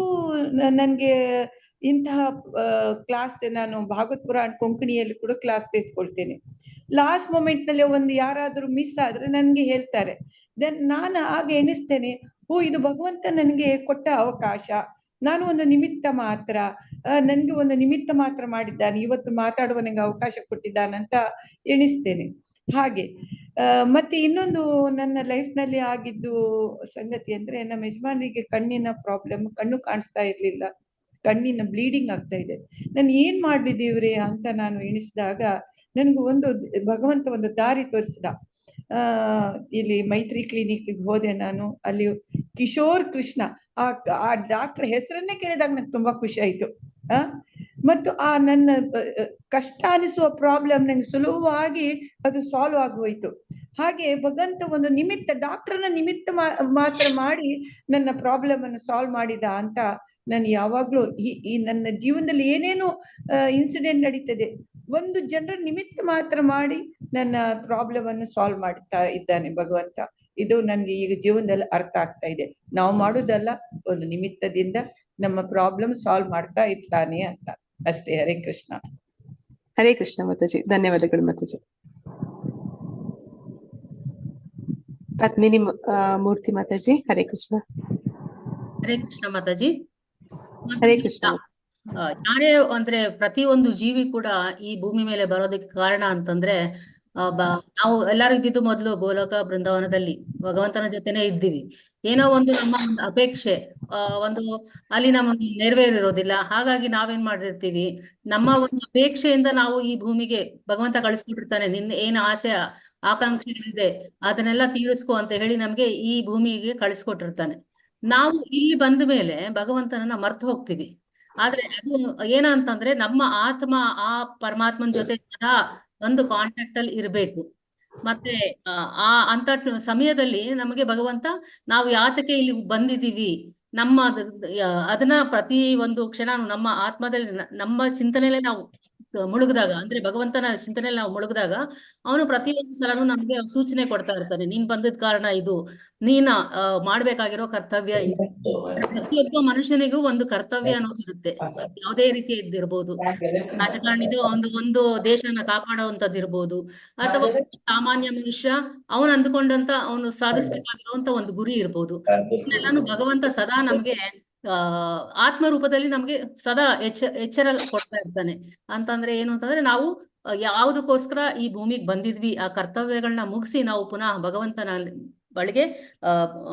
ನನ್ಗೆ ಇಂತಹ ಕ್ಲಾಸ್, ನಾನು ಭಾಗವತ್ ಪುರಾಣ ಕೊಂಕಣಿಯಲ್ಲಿ ಕೂಡ ಕ್ಲಾಸ್ ತೆಗೆದುಕೊಳ್ತೇನೆ. ಲಾಸ್ಟ್ ಮೊಮೆಂಟ್ ನಲ್ಲಿ ಯಾರಾದ್ರೂ ಮಿಸ್ ಆದ್ರೆ ನನ್ಗೆ ಹೇಳ್ತಾರೆ. ದೆನ್ ನಾನು ಆಗ ಎಣಿಸ್ತೇನೆ, ಇದು ಭಗವಂತ ನನ್ಗೆ ಕೊಟ್ಟ ಅವಕಾಶ, ನಾನು ಒಂದು ನಿಮಿತ್ತ ಮಾತ್ರ, ನನ್ಗೆ ಒಂದು ನಿಮಿತ್ತ ಮಾತ್ರ ಮಾಡಿದ್ದಾನೆ, ಇವತ್ತು ಮಾತಾಡುವ ನಂಗೆ ಅವಕಾಶ ಕೊಟ್ಟಿದ್ದಾನಂತ ಎಣಿಸ್ತೇನೆ. ಹಾಗೆ ಮತ್ತೆ ಇನ್ನೊಂದು ನನ್ನ ಲೈಫ್ ನಲ್ಲಿ ಆಗಿದ್ದು ಸಂಗತಿ ಅಂದ್ರೆ, ನಮ್ಮ ಯಜಮಾನಿಗೆ ಕಣ್ಣಿನ ಪ್ರಾಬ್ಲಮ್, ಕಣ್ಣು ಕಾಣಿಸ್ತಾ ಇರ್ಲಿಲ್ಲ, ಕಣ್ಣಿನ ಬ್ಲೀಡಿಂಗ್ ಆಗ್ತಾ ಇದೆ. ನಾನು ಏನ್ ಮಾಡ್ಲಿದ್ದೀವ್ರಿ ಅಂತ ನಾನು ಎಣಿಸಿದಾಗ ನನ್ಗೆ ಭಗವಂತ ಒಂದು ದಾರಿ ತೋರಿಸಿದ. ಇಲ್ಲಿ ಮೈತ್ರಿ ಕ್ಲಿನಿಕ್ ಹೋದೆ ನಾನು. ಅಲ್ಲಿ ಕಿಶೋರ್ ಕೃಷ್ಣ, ಆ ಡಾಕ್ಟರ್ ಹೆಸರನ್ನೇ ಕೇಳಿದಾಗ ನಂಗೆ ತುಂಬಾ ಖುಷಿ ಆಯ್ತು. ಮತ್ತು ಆ ನನ್ನ ಕಷ್ಟ ಅನಿಸುವ ಪ್ರಾಬ್ಲಮ್ ನಂಗೆ ಸುಲಭವಾಗಿ ಅದು ಸಾಲ್ವ್ ಆಗೋಯ್ತು. ಹಾಗೆ ಭಗವಂತ ಒಂದು ನಿಮಿತ್ತ, ಡಾಕ್ಟರ್ನ ನಿಮಿತ್ತ ಮಾತ್ರ ಮಾಡಿ ನನ್ನ ಪ್ರಾಬ್ಲಮ್ ಅನ್ನು ಸಾಲ್ವ್ ಮಾಡಿದ ಅಂತ ನಾನು ಯಾವಾಗ್ಲೂ ಈ ನನ್ನ ಜೀವನದಲ್ಲಿ ಏನೇನು ಇನ್ಸಿಡೆಂಟ್ ನಡೀತದೆ, ಒಂದು ಜನರ ನಿಮಿತ್ತ ಮಾತ್ರ ಮಾಡಿ ನನ್ನ ಪ್ರಾಬ್ಲಮ್ ಅನ್ನು ಸಾಲ್ವ್ ಮಾಡ್ತಾ ಇದ್ದಾನೆ ಭಗವಂತ. ಇದು ನನ್ಗೆ ಈಗ ಜೀವನದಲ್ಲಿ ಅರ್ಥ ಆಗ್ತಾ ಇದೆ. ನಾವು ಮಾಡುದಲ್ಲ, ಒಂದು ನಿಮಿತ್ತದಿಂದ ನಮ್ಮ ಪ್ರಾಬ್ಲಮ್ ಸಾಲ್ವ್ ಮಾಡ್ತಾ ಇದ್ದಾನೆ ಅಂತ ಅಷ್ಟೇ. ಹರೇ ಕೃಷ್ಣ. ಹರೇ ಕೃಷ್ಣ ಮಾತಾಜಿ, ಧನ್ಯವಾದಗಳು ಮಾತಾಜಿ. ಪದ್ಮಿನಿ ಮೂರ್ತಿ ಮಾತಾಜಿ, ಹರೇ ಕೃಷ್ಣ. ಹರೇ ಕೃಷ್ಣ ಮಾತಾಜಿ. ಹರೇ ಕೃಷ್ಣ. ಯಾರೇ ಅಂದ್ರೆ ಪ್ರತಿಯೊಂದು ಜೀವಿ ಕೂಡ ಈ ಭೂಮಿ ಮೇಲೆ ಬರೋದಕ್ಕೆ ಕಾರಣ ಅಂತಂದ್ರೆ ನಾವು ಎಲ್ಲರೂ ಇದ್ದಿದ್ದು ಮೊದಲು ಗೋಲೋಕ ಬೃಂದಾವನದಲ್ಲಿ ಭಗವಂತನ ಜೊತೆನೆ ಇದ್ದೀವಿ. ಏನೋ ಒಂದು ನಮ್ಮ ಒಂದು ಅಪೇಕ್ಷೆ ಒಂದು ಅಲ್ಲಿ ನಮಗೆ ನೆರವೇರಿರೋದಿಲ್ಲ. ಹಾಗಾಗಿ ನಾವೇನ್ ಮಾಡಿರ್ತೀವಿ, ನಮ್ಮ ಒಂದು ಅಪೇಕ್ಷೆಯಿಂದ ನಾವು ಈ ಭೂಮಿಗೆ ಭಗವಂತ ಕಳಿಸ್ಬಿಟ್ಟಿರ್ತಾನೆ. ನಿನ್ನ ಏನು ಆಸೆ ಆಕಾಂಕ್ಷೆಗಳಿದೆ ಅದನ್ನೆಲ್ಲ ತೀರಿಸ್ಕೊ ಅಂತ ಹೇಳಿ ನಮ್ಗೆ ಈ ಭೂಮಿಗೆ ಕಳಿಸ್ಕೊಟ್ಟಿರ್ತಾನೆ. ನಾವು ಇಲ್ಲಿ ಬಂದ ಮೇಲೆ ಭಗವಂತನನ್ನ ಮರ್ತು ಹೋಗ್ತೀವಿ. ಆದ್ರೆ ಅದು ಏನಂತಂದ್ರೆ ನಮ್ಮ ಆತ್ಮ ಆ ಪರಮಾತ್ಮನ ಜೊತೆ ಸದಾ ಒಂದು ಕಾಂಟ್ಯಾಕ್ಟ್ ಅಲ್ಲಿ ಇರ್ಬೇಕು. ಮತ್ತೆ ಅಂತ ಸಮಯದಲ್ಲಿ ನಮಗೆ ಭಗವಂತ ನಾವು ಯಾತಕ್ಕೆ ಇಲ್ಲಿ ಬಂದಿದ್ದೀವಿ, ನಮ್ಮ ಅದನ್ನ ಪ್ರತಿ ಒಂದು ಕ್ಷಣ ನಮ್ಮ ಆತ್ಮದಲ್ಲಿ ನಮ್ಮ ಚಿಂತನೆಯಲ್ಲೇ ನಾವು ಮುಳುಗಿದಾಗ, ಅಂದ್ರೆ ಭಗವಂತನ ಚಿಂತನೆಯಲ್ಲಿ ನಾವು ಮುಳುಗಿದಾಗ ಅವನು ಪ್ರತಿಯೊಂದು ಸಲನೂ ನಮ್ಗೆ ಸೂಚನೆ ಕೊಡ್ತಾ ಇರ್ತಾನೆ. ನೀನ್ ಬಂದಿದ್ ಕಾರಣ ಇದು, ನೀನ ಮಾಡ್ಬೇಕಾಗಿರೋ ಕರ್ತವ್ಯ ಇದು. ಪ್ರತಿಯೊಬ್ಬ ಮನುಷ್ಯನಿಗೂ ಒಂದು ಕರ್ತವ್ಯ ಅನ್ನೋದು ಇರುತ್ತೆ. ಯಾವುದೇ ರೀತಿ ಇದ್ದಿರ್ಬೋದು. ರಾಜಕಾರಣಿದು ಒಂದು ದೇಶನ ಕಾಪಾಡುವಂತದ್ದಿರ್ಬೋದು, ಅಥವಾ ಸಾಮಾನ್ಯ ಮನುಷ್ಯ ಅವನು ಅಂದುಕೊಂಡಂತ ಅವನು ಸಾಧಿಸ್ಬೇಕಾಗಿರುವಂತ ಒಂದು ಗುರಿ ಇರ್ಬೋದು. ಇದನ್ನೆಲ್ಲಾನು ಭಗವಂತ ಸದಾ ನಮ್ಗೆ ಆತ್ಮ ರೂಪದಲ್ಲಿ ನಮ್ಗೆ ಸದಾ ಎಚ್ಚರ ಕೊಡ್ತಾ ಇರ್ತಾನೆ. ಅಂತಂದ್ರೆ ಏನು ಅಂತಂದ್ರೆ ನಾವು ಯಾವುದಕ್ಕೋಸ್ಕರ ಈ ಭೂಮಿಗೆ ಬಂದಿದ್ವಿ, ಆ ಕರ್ತವ್ಯಗಳನ್ನ ಮುಗಿಸಿ ನಾವು ಪುನಃ ಭಗವಂತನ ಬಳಿಗೆ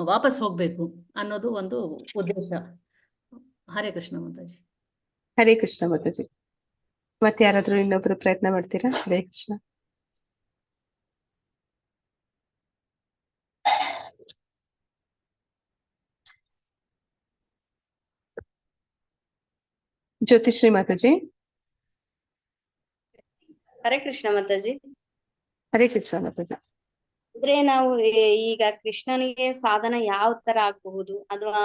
ವಾಪಸ್ ಹೋಗ್ಬೇಕು ಅನ್ನೋದು ಒಂದು ಉದ್ದೇಶ. ಹರೇ ಕೃಷ್ಣ ಮಾತಾಜಿ. ಹರೇ ಕೃಷ್ಣ ಮಾತಾಜಿ. ಮತ್ತೆ ಯಾರಾದ್ರೂ ಇನ್ನೊಬ್ರು ಪ್ರಯತ್ನ ಮಾಡ್ತೀರಾ? ಹರೇ ಕೃಷ್ಣ. ಜ್ಯೋತಿಶ್ರೀ ಮಾತಾಜಿ. ಹರೇ ಕೃಷ್ಣ ಮಾತಾಜಿ. ಹರೇ ಕೃಷ್ಣ ಮಾತಾಜಿ. ಅಂದ್ರೆ ನಾವು ಈಗ ಕೃಷ್ಣನಿಗೆ ಸಾಧನ ಯಾವ ತರ ಆಗಬಹುದು, ಅಥವಾ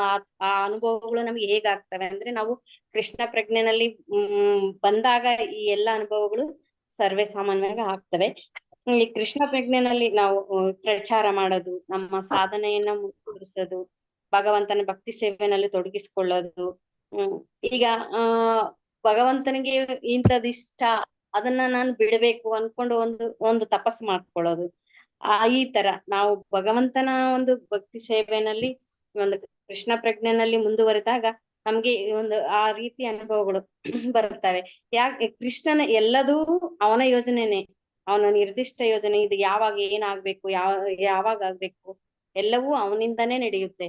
ಆ ಅನುಭವಗಳು ನಮ್ಗೆ ಹೇಗಾಗ್ತವೆ ಅಂದ್ರೆ, ನಾವು ಕೃಷ್ಣ ಪ್ರಜ್ಞೆನಲ್ಲಿ ಬಂದಾಗ ಈ ಎಲ್ಲಾ ಅನುಭವಗಳು ಸರ್ವೇ ಸಾಮಾನ್ಯವಾಗಿ ಆಗ್ತವೆ. ಈ ಕೃಷ್ಣ ಪ್ರಜ್ಞೆನಲ್ಲಿ ನಾವು ಪ್ರಚಾರ ಮಾಡೋದು, ನಮ್ಮ ಸಾಧನೆಯನ್ನ ಮುಂದುವರಿಸೋದು, ಭಗವಂತನ ಭಕ್ತಿ ಸೇವೆನಲ್ಲಿ ತೊಡಗಿಸ್ಕೊಳ್ಳೋದು. ಈಗ ಭಗವಂತನಿಗೆ ಇಂಥದಿಷ್ಟ, ಅದನ್ನ ನಾನು ಬಿಡಬೇಕು ಅನ್ಕೊಂಡು ಒಂದು ತಪಸ್ಸು ಮಾಡ್ಕೊಳ್ಳೋದು. ಈ ತರ ನಾವು ಭಗವಂತನ ಒಂದು ಭಕ್ತಿ ಸೇವೆನಲ್ಲಿ ಒಂದು ಕೃಷ್ಣ ಪ್ರಜ್ಞೆನಲ್ಲಿ ಮುಂದುವರೆದಾಗ ನಮ್ಗೆ ಒಂದು ಆ ರೀತಿ ಅನುಭವಗಳು ಬರುತ್ತವೆ. ಯಾಕೆ ಕೃಷ್ಣನ ಎಲ್ಲದೂ ಅವನ ಯೋಜನೆನೆ, ಅವನ ನಿರ್ದಿಷ್ಟ ಯೋಜನೆ. ಇದು ಯಾವಾಗ ಏನಾಗ್ಬೇಕು, ಯಾವಾಗ ಆಗ್ಬೇಕು, ಎಲ್ಲವೂ ಅವನಿಂದನೇ ನಡೆಯುತ್ತೆ.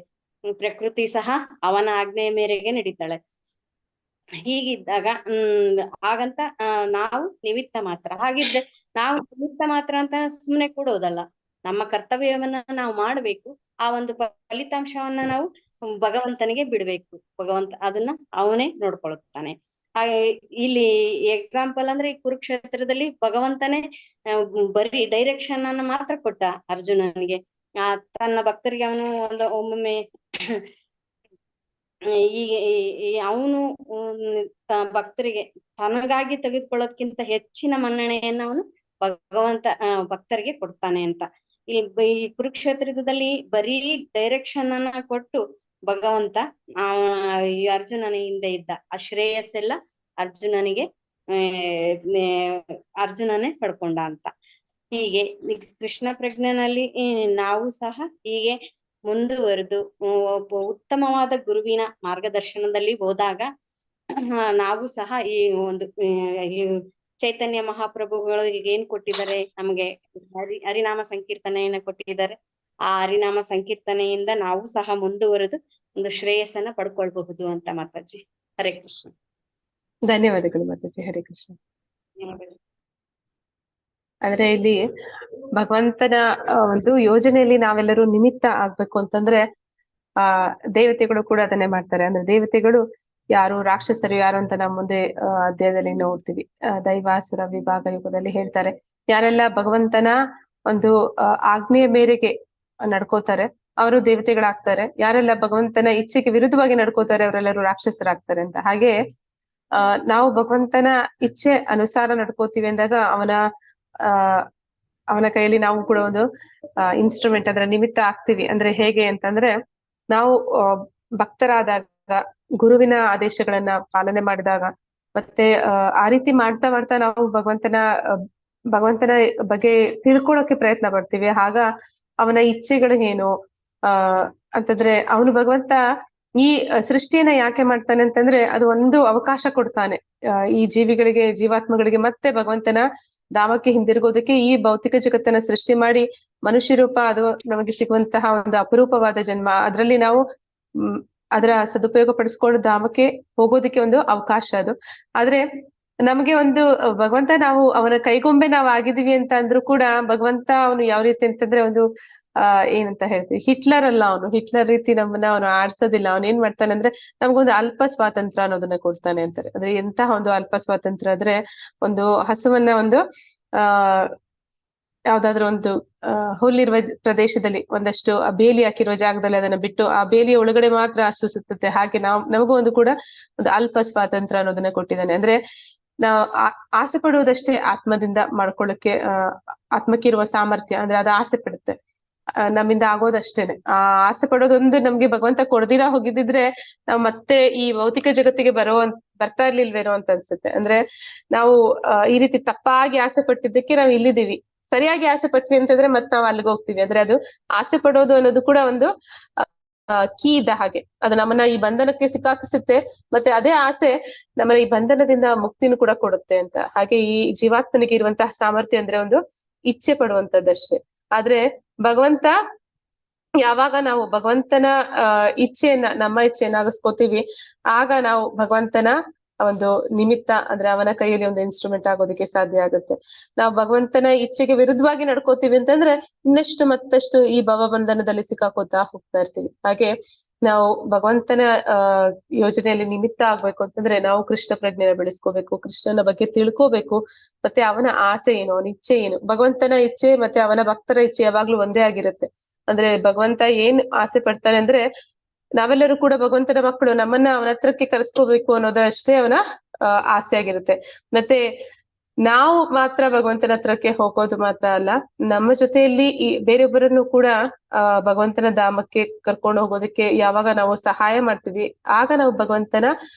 ಪ್ರಕೃತಿ ಸಹ ಅವನ ಆಜ್ಞೆಯ ಮೇರೆಗೆ ನಡೀತಾಳೆ. ಹೀಗಿದ್ದಾಗ ಹಾಗಂತ ನಾವು ನಿಮಿತ್ತ ಮಾತ್ರ. ಹಾಗಿದ್ರೆ ನಾವು ನಿಮಿತ್ತ ಮಾತ್ರ ಅಂತ ಸುಮ್ನೆ ಕೊಡೋದಲ್ಲ, ನಮ್ಮ ಕರ್ತವ್ಯವನ್ನ ನಾವು ಮಾಡ್ಬೇಕು. ಆ ಒಂದು ಫಲಿತಾಂಶವನ್ನ ನಾವು ಭಗವಂತನಿಗೆ ಬಿಡ್ಬೇಕು. ಭಗವಂತ ಅದನ್ನ ಅವನೇ ನೋಡ್ಕೊಳ್ತಾನೆ. ಹಾಗೆ ಇಲ್ಲಿ ಎಕ್ಸಾಂಪಲ್ ಅಂದ್ರೆ ಈ ಕುರುಕ್ಷೇತ್ರದಲ್ಲಿ ಭಗವಂತನೇ ಬರೀ ಡೈರೆಕ್ಷನ್ ಅನ್ನ ಮಾತ್ರ ಕೊಟ್ಟ ಅರ್ಜುನನಿಗೆ. ತನ್ನ ಭಕ್ತರಿಗೆ ಅವನು ಒಮ್ಮೊಮ್ಮೆ ಈಗ ಅವನು ಭಕ್ತರಿಗೆ ತನಗಾಗಿ ತೆಗೆದುಕೊಳ್ಳೋದ್ಕಿಂತ ಹೆಚ್ಚಿನ ಮನ್ನಣೆಯನ್ನ ಅವನು ಭಗವಂತ ಭಕ್ತರಿಗೆ ಕೊಡ್ತಾನೆ ಅಂತ. ಈ ಕುರುಕ್ಷೇತ್ರದಲ್ಲಿ ಬರೀ ಡೈರೆಕ್ಷನ್ ಅನ್ನ ಕೊಟ್ಟು ಭಗವಂತ ಈ ಅರ್ಜುನನ ಹಿಂದೆ ಇದ್ದ ಆ ಶ್ರೇಯಸ್ಸೆಲ್ಲ ಅರ್ಜುನನಿಗೆ ಅರ್ಜುನನೇ ಪಡ್ಕೊಂಡ ಅಂತ. ಹೀಗೆ ಕೃಷ್ಣ ಪ್ರಜ್ಞೆನಲ್ಲಿ ನಾವು ಸಹ ಹೀಗೆ ಮುಂದುವರೆದು ಒಬ್ಬ ಉತ್ತಮವಾದ ಗುರುವಿನ ಮಾರ್ಗದರ್ಶನದಲ್ಲಿ ಹೋದಾಗ ನಾವು ಸಹ ಈ ಒಂದು ಚೈತನ್ಯ ಮಹಾಪ್ರಭುಗಳು ಈಗ ಏನ್ ಕೊಟ್ಟಿದ್ದಾರೆ ನಮ್ಗೆ, ಹರಿನಾಮ ಸಂಕೀರ್ತನೆಯನ್ನ ಕೊಟ್ಟಿದ್ದಾರೆ. ಆ ಹರಿನಾಮ ಸಂಕೀರ್ತನೆಯಿಂದ ನಾವು ಸಹ ಮುಂದುವರೆದು ಒಂದು ಶ್ರೇಯಸ್ಸನ್ನ ಪಡ್ಕೊಳ್ಬಹುದು ಅಂತ ಮಾತಾಜಿ. ಹರೇ ಕೃಷ್ಣ. ಧನ್ಯವಾದಗಳು ಮಾತಾಜಿ. ಹರೇ ಕೃಷ್ಣ. ಆದ್ರೆ ಇಲ್ಲಿ ಭಗವಂತನ ಒಂದು ಯೋಜನೆಯಲ್ಲಿ ನಾವೆಲ್ಲರೂ ನಿಮಿತ್ತ ಆಗ್ಬೇಕು ಅಂತಂದ್ರೆ ದೇವತೆಗಳು ಕೂಡ ಅದನ್ನೇ ಮಾಡ್ತಾರೆ. ಅಂದ್ರೆ ದೇವತೆಗಳು ಯಾರು ರಾಕ್ಷಸರು ಯಾರು ಅಂತ ನಾವು ಮುಂದೆ ಅಧ್ಯಾಯದಲ್ಲಿ ನೋಡ್ತೀವಿ. ದೈವಾಸುರ ವಿಭಾಗ ಯುಗದಲ್ಲಿ ಹೇಳ್ತಾರೆ, ಯಾರೆಲ್ಲ ಭಗವಂತನ ಒಂದು ಆಜ್ಞೆಯ ಮೇರೆಗೆ ನಡ್ಕೋತಾರೆ ಅವರು ದೇವತೆಗಳಾಗ್ತಾರೆ, ಯಾರೆಲ್ಲ ಭಗವಂತನ ಇಚ್ಛೆಗೆ ವಿರುದ್ಧವಾಗಿ ನಡ್ಕೋತಾರೆ ಅವರೆಲ್ಲರೂ ರಾಕ್ಷಸರಾಗ್ತಾರೆ ಅಂತ. ಹಾಗೆ ನಾವು ಭಗವಂತನ ಇಚ್ಛೆ ಅನುಸಾರ ನಡ್ಕೋತೀವಿ ಅಂದಾಗ ಅವನ ಕೈಯಲ್ಲಿ ನಾವು ಕೂಡ ಒಂದು ಇನ್ಸ್ಟ್ರೂಮೆಂಟ್ ಅಂದ್ರೆ ನಿಮಿತ್ತ ಆಗ್ತೀವಿ. ಅಂದ್ರೆ ಹೇಗೆ ಅಂತಂದ್ರೆ, ನಾವು ಭಕ್ತರಾದಾಗ, ಗುರುವಿನ ಆದೇಶಗಳನ್ನ ಪಾಲನೆ ಮಾಡಿದಾಗ, ಮತ್ತೆ ಆ ರೀತಿ ಮಾಡ್ತಾ ಮಾಡ್ತಾ ನಾವು ಭಗವಂತನ ಬಗ್ಗೆ ತಿಳ್ಕೊಳಕ್ಕೆ ಪ್ರಯತ್ನ ಪಡ್ತೀವಿ. ಆಗ ಅವನ ಇಚ್ಛೆಗಳು ಏನು ಅಂತಂದ್ರೆ, ಅವನು ಭಗವಂತ ಈ ಸೃಷ್ಟಿಯನ್ನ ಯಾಕೆ ಮಾಡ್ತಾನೆ ಅಂತಂದ್ರೆ ಅದು ಒಂದು ಅವಕಾಶ ಕೊಡ್ತಾನೆ ಈ ಜೀವಿಗಳಿಗೆ, ಜೀವಾತ್ಮಗಳಿಗೆ ಮತ್ತೆ ಭಗವಂತನ ಧಾಮಕ್ಕೆ ಹಿಂದಿರುಗೋದಕ್ಕೆ. ಈ ಭೌತಿಕ ಜಗತ್ತನ್ನ ಸೃಷ್ಟಿ ಮಾಡಿ ಮನುಷ್ಯ ರೂಪ ಅದು ನಮಗೆ ಸಿಗುವಂತಹ ಒಂದು ಅಪರೂಪವಾದ ಜನ್ಮ. ಅದರಲ್ಲಿ ನಾವು ಅದರ ಸದುಪಯೋಗ ಪಡಿಸ್ಕೊಂಡು ಧಾಮಕ್ಕೆ ಹೋಗೋದಕ್ಕೆ ಒಂದು ಅವಕಾಶ ಅದು. ಆದ್ರೆ ನಮಗೆ ಒಂದು ಭಗವಂತ, ನಾವು ಅವನ ಕೈಗೊಂಬೆ ನಾವು ಆಗಿದೀವಿ ಅಂತ ಅಂದ್ರೂ ಕೂಡ ಭಗವಂತ ಅವನು ಯಾವ ರೀತಿ ಅಂತಂದ್ರೆ ಒಂದು ಏನಂತ ಹೇಳ್ತೀವಿ, ಹಿಟ್ಲರ್ ಅಲ್ಲ ಅವನು. ಹಿಟ್ಲರ್ ರೀತಿ ನಮ್ಮನ್ನ ಅವನು ಆಡ್ಸೋದಿಲ್ಲ. ಅವನ್ ಏನ್ ಮಾಡ್ತಾನೆ ಅಂದ್ರೆ ನಮ್ಗೊಂದು ಅಲ್ಪ ಸ್ವಾತಂತ್ರ್ಯ ಅನ್ನೋದನ್ನ ಕೊಡ್ತಾನೆ ಅಂತಾರೆ. ಅಂದ್ರೆ ಎಂತಹ ಒಂದು ಅಲ್ಪ ಸ್ವಾತಂತ್ರ್ಯ ಅಂದ್ರೆ, ಒಂದು ಹಸುವನ್ನ ಒಂದು ಯಾವ್ದಾದ್ರು ಒಂದು ಹುಲ್ಲಿರುವ ಪ್ರದೇಶದಲ್ಲಿ ಒಂದಷ್ಟು ಬೇಲಿ ಹಾಕಿರುವ ಜಾಗದಲ್ಲಿ ಅದನ್ನ ಬಿಟ್ಟು ಆ ಬೇಲಿಯ ಒಳಗಡೆ ಮಾತ್ರ ಹಸು ಸುತ್ತುತ್ತೆ. ಹಾಗೆ ನಮಗೂ ಒಂದು ಕೂಡ ಒಂದು ಅಲ್ಪ ಸ್ವಾತಂತ್ರ್ಯ ಅನ್ನೋದನ್ನ ಕೊಟ್ಟಿದ್ದಾನೆ. ಅಂದ್ರೆ ನಾವು ಆಸೆ ಪಡುವುದಷ್ಟೇ ಆತ್ಮದಿಂದ ಮಾಡ್ಕೊಳ್ಳಕ್ಕೆ ಆತ್ಮಕ್ಕಿರುವ ಸಾಮರ್ಥ್ಯ. ಅಂದ್ರೆ ಅದು ಆಸೆ ಪಡುತ್ತೆ, ನಮ್ಮಿಂದ ಆಗೋದಷ್ಟೇನೆ. ಆಸೆ ಪಡೋದೊಂದು ನಮ್ಗೆ ಭಗವಂತ ಕೊಡ್ದಿರಾ ಹೋಗಿದ್ರೆ ನಾವು ಮತ್ತೆ ಈ ಭೌತಿಕ ಜಗತ್ತಿಗೆ ಬರ್ತಾ ಇರ್ಲಿಲ್ವೇನೋ ಅಂತ ಅನ್ಸುತ್ತೆ. ಅಂದ್ರೆ ನಾವು ಈ ರೀತಿ ತಪ್ಪಾಗಿ ಆಸೆ ಪಟ್ಟಿದ್ದಕ್ಕೆ ನಾವು ಇಲ್ಲಿದ್ದೀವಿ. ಸರಿಯಾಗಿ ಆಸೆ ಪಟ್ವಿ ಅಂತಂದ್ರೆ ಮತ್ತೆ ನಾವು ಅಲ್ಲಿಗೆ ಹೋಗ್ತೀವಿ. ಅಂದ್ರೆ ಅದು ಆಸೆ ಪಡೋದು ಅನ್ನೋದು ಕೂಡ ಒಂದು ಕೀ ಇದ್ದ ಹಾಗೆ, ಅದು ನಮ್ಮನ್ನ ಈ ಬಂಧನಕ್ಕೆ ಸಿಕ್ಕಾಕಿಸುತ್ತೆ. ಮತ್ತೆ ಅದೇ ಆಸೆ ನಮ್ಮನ್ನ ಈ ಬಂಧನದಿಂದ ಮುಕ್ತಿನೂ ಕೂಡ ಕೊಡುತ್ತೆ ಅಂತ. ಹಾಗೆ ಈ ಜೀವಾತ್ಮನಿಗೆ ಇರುವಂತಹ ಸಾಮರ್ಥ್ಯ ಅಂದ್ರೆ ಒಂದು ಇಚ್ಛೆ ಪಡುವಂತದ್ದಷ್ಟೇ. ಆದ್ರೆ ಭಗವಂತ, ಯಾವಾಗ ನಾವು ಭಗವಂತನ ಇಚ್ಛೆಯನ್ನ, ನಮ್ಮ ಇಚ್ಛೆಯನ್ನಾಗಿಸ್ಕೋತೀವಿ, ಆಗ ನಾವು ಭಗವಂತನ ಒಂದು ನಿಮಿತ್ತ ಅಂದ್ರೆ ಅವನ ಕೈಯಲ್ಲಿ ಒಂದು ಇನ್ಸ್ಟ್ರೂಮೆಂಟ್ ಆಗೋದಕ್ಕೆ ಸಾಧ್ಯ ಆಗುತ್ತೆ. ನಾವು ಭಗವಂತನ ಇಚ್ಛೆಗೆ ವಿರುದ್ಧವಾಗಿ ನಡ್ಕೋತೀವಿ ಅಂತಂದ್ರೆ ಇನ್ನಷ್ಟು ಮತ್ತಷ್ಟು ಈ ಭವಬಂಧನದಲ್ಲಿ ಸಿಕ್ಕಾಕೋತಾ ಹೋಗ್ತಾ ಇರ್ತೀವಿ. ಹಾಗೆ ನಾವು ಭಗವಂತನ ಯೋಜನೆಯಲ್ಲಿ ನಿಮಿತ್ತ ಆಗ್ಬೇಕು ಅಂತಂದ್ರೆ ನಾವು ಕೃಷ್ಣ ಪ್ರಜ್ಞೆನ ಬೆಳೆಸ್ಕೋಬೇಕು, ಕೃಷ್ಣನ ಬಗ್ಗೆ ತಿಳ್ಕೋಬೇಕು, ಮತ್ತೆ ಅವನ ಆಸೆ ಏನು, ಅವನ ಇಚ್ಛೆ ಏನು. ಭಗವಂತನ ಇಚ್ಛೆ ಮತ್ತೆ ಅವನ ಭಕ್ತರ ಇಚ್ಛೆ ಯಾವಾಗ್ಲೂ ಒಂದೇ ಆಗಿರುತ್ತೆ. ಅಂದ್ರೆ ಭಗವಂತ ಏನ್ ಆಸೆ ಪಡ್ತಾನೆ ಅಂದ್ರೆ ನಾವೆಲ್ಲರೂ ಕೂಡ ಭಗವಂತನ ಮಕ್ಕಳು, ನಮ್ಮನ್ನ ಅವನ ಹತ್ರಕ್ಕೆ ಕರೆಸ್ಕೋಬೇಕು ಅನ್ನೋದಷ್ಟೇ ಅವನ ಆಸೆ ಆಗಿರುತ್ತೆ. ಮತ್ತೆ ನಾವು ಮಾತ್ರ ಭಗವಂತನ ಹತ್ರಕ್ಕೆ ಹೋಗೋದು ಮಾತ್ರ ಅಲ್ಲ, ನಮ್ಮ ಜೊತೆಯಲ್ಲಿ ಈ ಬೇರೊಬ್ಬರನ್ನು ಕೂಡ ಭಗವಂತನ ಧಾಮಕ್ಕೆ ಕರ್ಕೊಂಡು ಹೋಗೋದಕ್ಕೆ ಯಾವಾಗ ನಾವು ಸಹಾಯ ಮಾಡ್ತೀವಿ, ಆಗ ನಾವು ಭಗವಂತನ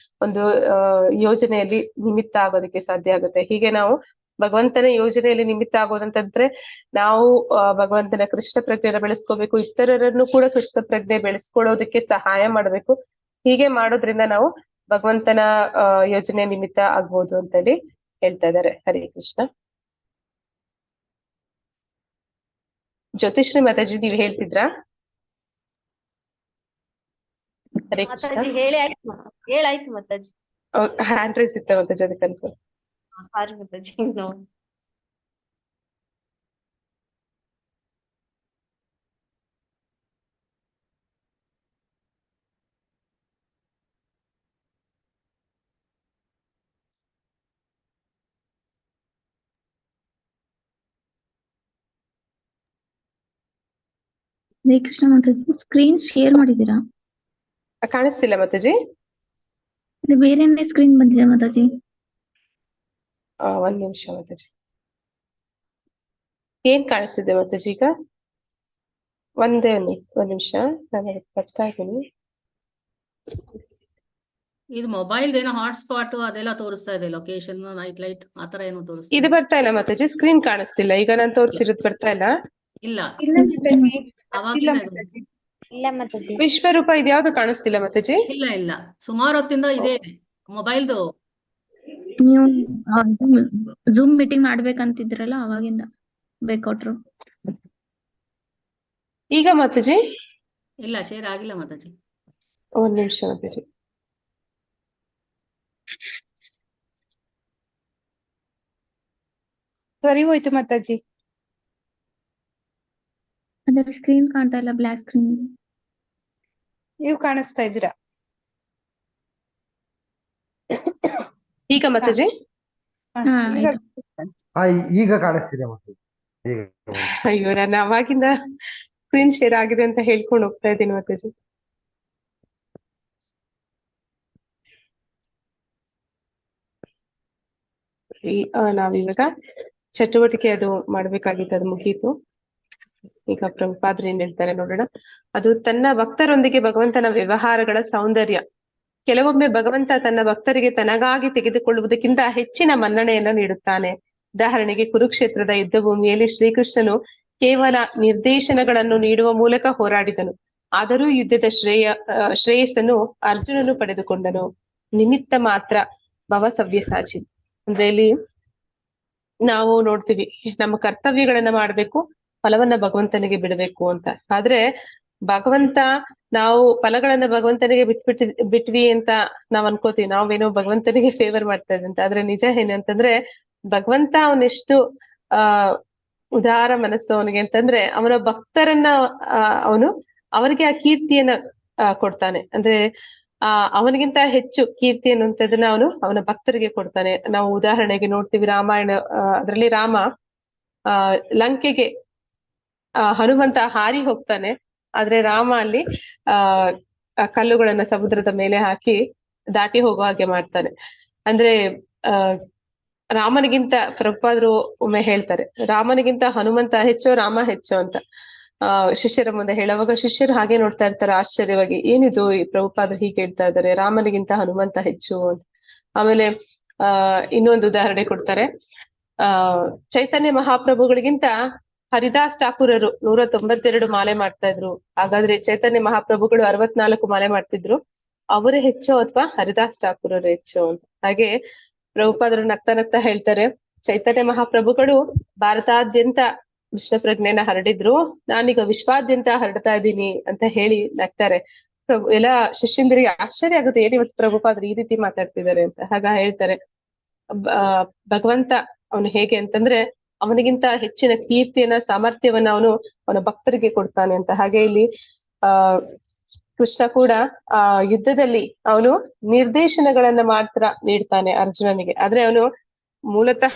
ಒಂದು ಯೋಜನೆಯಲ್ಲಿ ನಿಮಿತ್ತ ಆಗೋದಕ್ಕೆ ಸಾಧ್ಯ ಆಗುತ್ತೆ. ಹೀಗೆ ನಾವು ಭಗವಂತನ ಯೋಜನೆಯಲ್ಲಿ ನಿಮಿತ್ತ ಆಗೋದಂತಂದ್ರೆ ನಾವು ಭಗವಂತನ ಕೃಷ್ಣ ಪ್ರಜ್ಞೆನ ಬೆಳೆಸ್ಕೋಬೇಕು, ಇತರರನ್ನು ಕೂಡ ಕೃಷ್ಣ ಪ್ರಜ್ಞೆ ಬೆಳೆಸ್ಕೊಳ್ಳೋದಕ್ಕೆ ಸಹಾಯ ಮಾಡ್ಬೇಕು. ಹೀಗೆ ಮಾಡೋದ್ರಿಂದ ನಾವು ಭಗವಂತನ ಯೋಜನೆ ನಿಮಿತ್ತ ಆಗ್ಬೋದು ಅಂತೇಳಿ ಹೇಳ್ತಾ ಇದ್ದಾರೆ. ಹರೇ ಕೃಷ್ಣ. ಜ್ಯೋತಿಶ್ರೀ ಮಾತಾಜಿ, ನೀವ್ ಹೇಳ್ತಿದ್ರಾ? ಹರೇ ಕೃಷ್ಣ. ಹೇಳಾಯ್ತು ಮಾತಾಜಿ. ಹ್ಯಾಂಡ್ ರೈಸ್ ಇತ್ತ ಮಾತಾಜಿ, ಅದಕ್ಕೆ ಅನ್ಕೋ. ಸಾರಿ ಮಾತಾಜಿ. ಹರೇ ಕೃಷ್ಣ ಮಾತಾಜಿ, ಸ್ಕ್ರೀನ್ ಶೇರ್ ಮಾಡಿದೀರಾ? ಕಾಣಿಸ್ತಿಲ್ಲ ಮಾತಾಜಿ. ಇದು ಬೇರೆನೇ ಸ್ಕ್ರೀನ್ ಬಂದಿದೆ ಮಾತಾಜಿ. ಒಂದ್ ನಿಮಿಷ ಮಾತಾಜಿ. ಏನ್ ಕಾಣಿಸ್ತಿದೆ ಮಾತಾಜಿ ಈಗ? ಒಂದ್ ನಿಮಿಷ, ನಾನು ಬರ್ತಾ ಇದ್ದೀನಿ. ಇದು ಮೊಬೈಲ್ ಏನೋ ಹಾಟ್ಸ್ಪಾಟ್ ಅದೆಲ್ಲ ತೋರಿಸ್ತಾ ಇದೆ, ಲೊಕೇಶನ್, ನೈಟ್ ಲೈಟ್ ಆತರ ಏನೋ ತೋರಿಸ್ತಾ ಇದು ಬರ್ತಾ ಇಲ್ಲ ಮಾತಾಜಿ, ಸ್ಕ್ರೀನ್ ಕಾಣಿಸ್ತಿಲ್ಲ. ಈಗ ನಾನು ತೋರಿಸಿರೋದು ಬರ್ತಾ ಇಲ್ಲ. ಇಲ್ಲ. ವಿಶ್ವರೂಪ ಇದು ಯಾವ್ದು ಕಾಣಿಸ್ತಿಲ್ಲ ಮಾತಾಜಿ. ಇಲ್ಲ ಸುಮಾರು ಹೊತ್ತಿಂದ ಇದೆ ಮೊಬೈಲ್ದು. ನೀವು ಝೂಮ್ ಮೀಟಿಂಗ್ ಮಾಡ್ಬೇಕಂತಿದ್ರಲ್ಲ ಅವಾಗಿಂದ ಬೇಕಾಟ್ರು. ಈಗ ಮಾತಾಜಿ ಇಲ್ಲ, ಶೇರ್ ಆಗಿಲ್ಲ ಮಾತಾಜಿ. ಒಂದ್ ನಿಮಿಷ ಮಾತಾಜಿ. ಸರಿ ಹೋಯ್ತು ಮಾತಾಜಿ. ಅದರ ಸ್ಕ್ರೀನ್ ಕಾಣ್ತಾ ಇಲ್ಲ, ಬ್ಲಾಕ್ ಸ್ಕ್ರೀನ್. ನೀವು ಕಾಣಿಸ್ತಾ ಇದ್ದೀರಾ? ಈಗ ಮಾತಾಜಿ ಈಗ ಈಗ ಕಾಣಿಸ್ತಿದೆ ಮತ್ತೆ ಈಗ ಅಯ್ಯೋ ನಾನು ಅವಾಗಿಂದ ಸ್ಕ್ರೀನ್ ಶೇರ್ ಆಗಿದೆ ಅಂತ ಹೇಳ್ಕೊಂಡು ಹೋಗ್ತಾ ಇದ್ದೀನಿ ಮಾತಾಜಿ. ನಾವಿವಾಗ ಚಟುವಟಿಕೆ ಅದು ಮಾಡ್ಬೇಕಾಗಿತ್ತು, ಅದು ಮುಗೀತು. ಈಗ ಪ್ರಭುಪಾದ್ರು ಏನ್ ಹೇಳ್ತಾರೆ ನೋಡೋಣ. ಅದು ತನ್ನ ಭಕ್ತರೊಂದಿಗೆ ಭಗವಂತನ ವ್ಯವಹಾರಗಳ ಸೌಂದರ್ಯ. ಕೆಲವೊಮ್ಮೆ ಭಗವಂತ ತನ್ನ ಭಕ್ತರಿಗೆ ತನಗಾಗಿ ತೆಗೆದುಕೊಳ್ಳುವುದಕ್ಕಿಂತ ಹೆಚ್ಚಿನ ಮನ್ನಣೆಯನ್ನು ನೀಡುತ್ತಾನೆ. ಉದಾಹರಣೆಗೆ ಕುರುಕ್ಷೇತ್ರದ ಯುದ್ಧ ಭೂಮಿಯಲ್ಲಿ ಶ್ರೀಕೃಷ್ಣನು ಕೇವಲ ನಿರ್ದೇಶನಗಳನ್ನು ನೀಡುವ ಮೂಲಕ ಹೋರಾಡಿದನು. ಆದರೂ ಯುದ್ಧದ ಶ್ರೇಯಸ್ಸನ್ನು ಅರ್ಜುನನು ಪಡೆದುಕೊಂಡನು. ನಿಮಿತ್ತ ಮಾತ್ರ ಭವ ಸವ್ಯಸಾಚಿ. ಅಂದ್ರೆ ಇಲ್ಲಿ ನಾವು ನೋಡ್ತೀವಿ, ನಮ್ಮ ಕರ್ತವ್ಯಗಳನ್ನ ಮಾಡ್ಬೇಕು, ಫಲವನ್ನ ಭಗವಂತನಿಗೆ ಬಿಡಬೇಕು ಅಂತ. ಆದ್ರೆ ಭಗವಂತ, ನಾವು ಫಲಗಳನ್ನ ಭಗವಂತನಿಗೆ ಬಿಟ್ವಿ ಅಂತ ನಾವ್ ಅನ್ಕೋತೀವಿ, ನಾವೇನೋ ಭಗವಂತನಿಗೆ ಫೇವರ್ ಮಾಡ್ತಾ ಇದ್ವಿ ಅಂತ. ಆದ್ರೆ ನಿಜ ಏನಂತಂದ್ರೆ ಭಗವಂತ ಅವನೆಷ್ಟು ಉದಾರ ಮನಸ್ಸು ಅವನಿಗೆ ಅಂತಂದ್ರೆ, ಅವನ ಭಕ್ತರನ್ನ ಅವನಿಗೆ ಆ ಕೀರ್ತಿಯನ್ನ ಕೊಡ್ತಾನೆ. ಅಂದ್ರೆ ಅವನಿಗಿಂತ ಹೆಚ್ಚು ಕೀರ್ತಿ ಅನ್ನುವಂಥದ್ದನ್ನ ಅವನ ಭಕ್ತರಿಗೆ ಕೊಡ್ತಾನೆ. ನಾವು ಉದಾಹರಣೆಗೆ ನೋಡ್ತೀವಿ ರಾಮಾಯಣ, ಅದರಲ್ಲಿ ರಾಮ ಲಂಕೆಗೆ ಹನುಮಂತ ಹಾರಿ ಹೋಗ್ತಾನೆ. ಆದ್ರೆ ರಾಮ ಅಲ್ಲಿ ಕಲ್ಲುಗಳನ್ನ ಸಮುದ್ರದ ಮೇಲೆ ಹಾಕಿ ದಾಟಿ ಹೋಗೋ ಹಾಗೆ ಮಾಡ್ತಾನೆ. ಅಂದ್ರೆ ರಾಮನಿಗಿಂತ ಪ್ರಭುಪಾದರು ಒಮ್ಮೆ ಹೇಳ್ತಾರೆ, ರಾಮನಿಗಿಂತ ಹನುಮಂತ ಹೆಚ್ಚೋ ರಾಮ ಹೆಚ್ಚೋ ಅಂತ ಶಿಷ್ಯರ ಮುಂದೆ ಹೇಳುವಾಗ ಶಿಷ್ಯರು ಹಾಗೆ ನೋಡ್ತಾ ಇರ್ತಾರೆ ಆಶ್ಚರ್ಯವಾಗಿ, ಏನಿದು ಈ ಪ್ರಭುಪಾದರು ಹೀಗೆ ಹೇಳ್ತಾ ಇದ್ದಾರೆ, ರಾಮನಿಗಿಂತ ಹನುಮಂತ ಹೆಚ್ಚು ಅಂತ. ಆಮೇಲೆ ಇನ್ನೊಂದು ಉದಾಹರಣೆ ಕೊಡ್ತಾರೆ. ಚೈತನ್ಯ ಮಹಾಪ್ರಭುಗಳಿಗಿಂತ ಹರಿದಾಸ್ ಠಾಕೂರರು 192 ಮಾಲೆ ಮಾಡ್ತಾ ಇದ್ರು. ಹಾಗಾದ್ರೆ ಚೈತನ್ಯ ಮಹಾಪ್ರಭುಗಳು 64 ಮಾಲೆ ಮಾಡ್ತಿದ್ರು, ಅವರೇ ಹೆಚ್ಚೋ ಅಥವಾ ಹರಿದಾಸ್ ಠಾಕೂರರು ಹೆಚ್ಚೋ ಅಂತ. ಹಾಗೆ ಪ್ರಭುಪಾದರು ನಗ್ತಾ ಹೇಳ್ತಾರೆ, ಚೈತನ್ಯ ಮಹಾಪ್ರಭುಗಳು ಭಾರತಾದ್ಯಂತ ವಿಶ್ವ ಪ್ರಜ್ಞೆನ ಹರಡಿದ್ರು, ನಾನೀಗ ವಿಶ್ವಾದ್ಯಂತ ಹರಡ್ತಾ ಇದ್ದೀನಿ ಅಂತ ಹೇಳಿ ನಗ್ತಾರೆ. ಎಲ್ಲ ಶಿಷ್ಯಂದರಿಗೆ ಆಶ್ಚರ್ಯ ಆಗುತ್ತೆ, ಏನ್ ಇವತ್ತು ಪ್ರಭುಪಾದರು ಈ ರೀತಿ ಮಾತಾಡ್ತಿದ್ದಾರೆ ಅಂತ. ಹಾಗ ಹೇಳ್ತಾರೆ, ಭಗವಂತ ಅವನು ಹೇಗೆ ಅಂತಂದ್ರೆ ಅವನಿಗಿಂತ ಹೆಚ್ಚಿನ ಕೀರ್ತಿಯನ್ನ ಸಾಮರ್ಥ್ಯವನ್ನ ಅವನ ಭಕ್ತರಿಗೆ ಕೊಡ್ತಾನೆ ಅಂತ. ಹಾಗೆ ಇಲ್ಲಿ ಕೃಷ್ಣ ಕೂಡ ಯುದ್ಧದಲ್ಲಿ ಅವನು ನಿರ್ದೇಶನಗಳನ್ನ ಮಾತ್ರ ನೀಡ್ತಾನೆ ಅರ್ಜುನನಿಗೆ. ಆದ್ರೆ ಅವನು ಮೂಲತಃ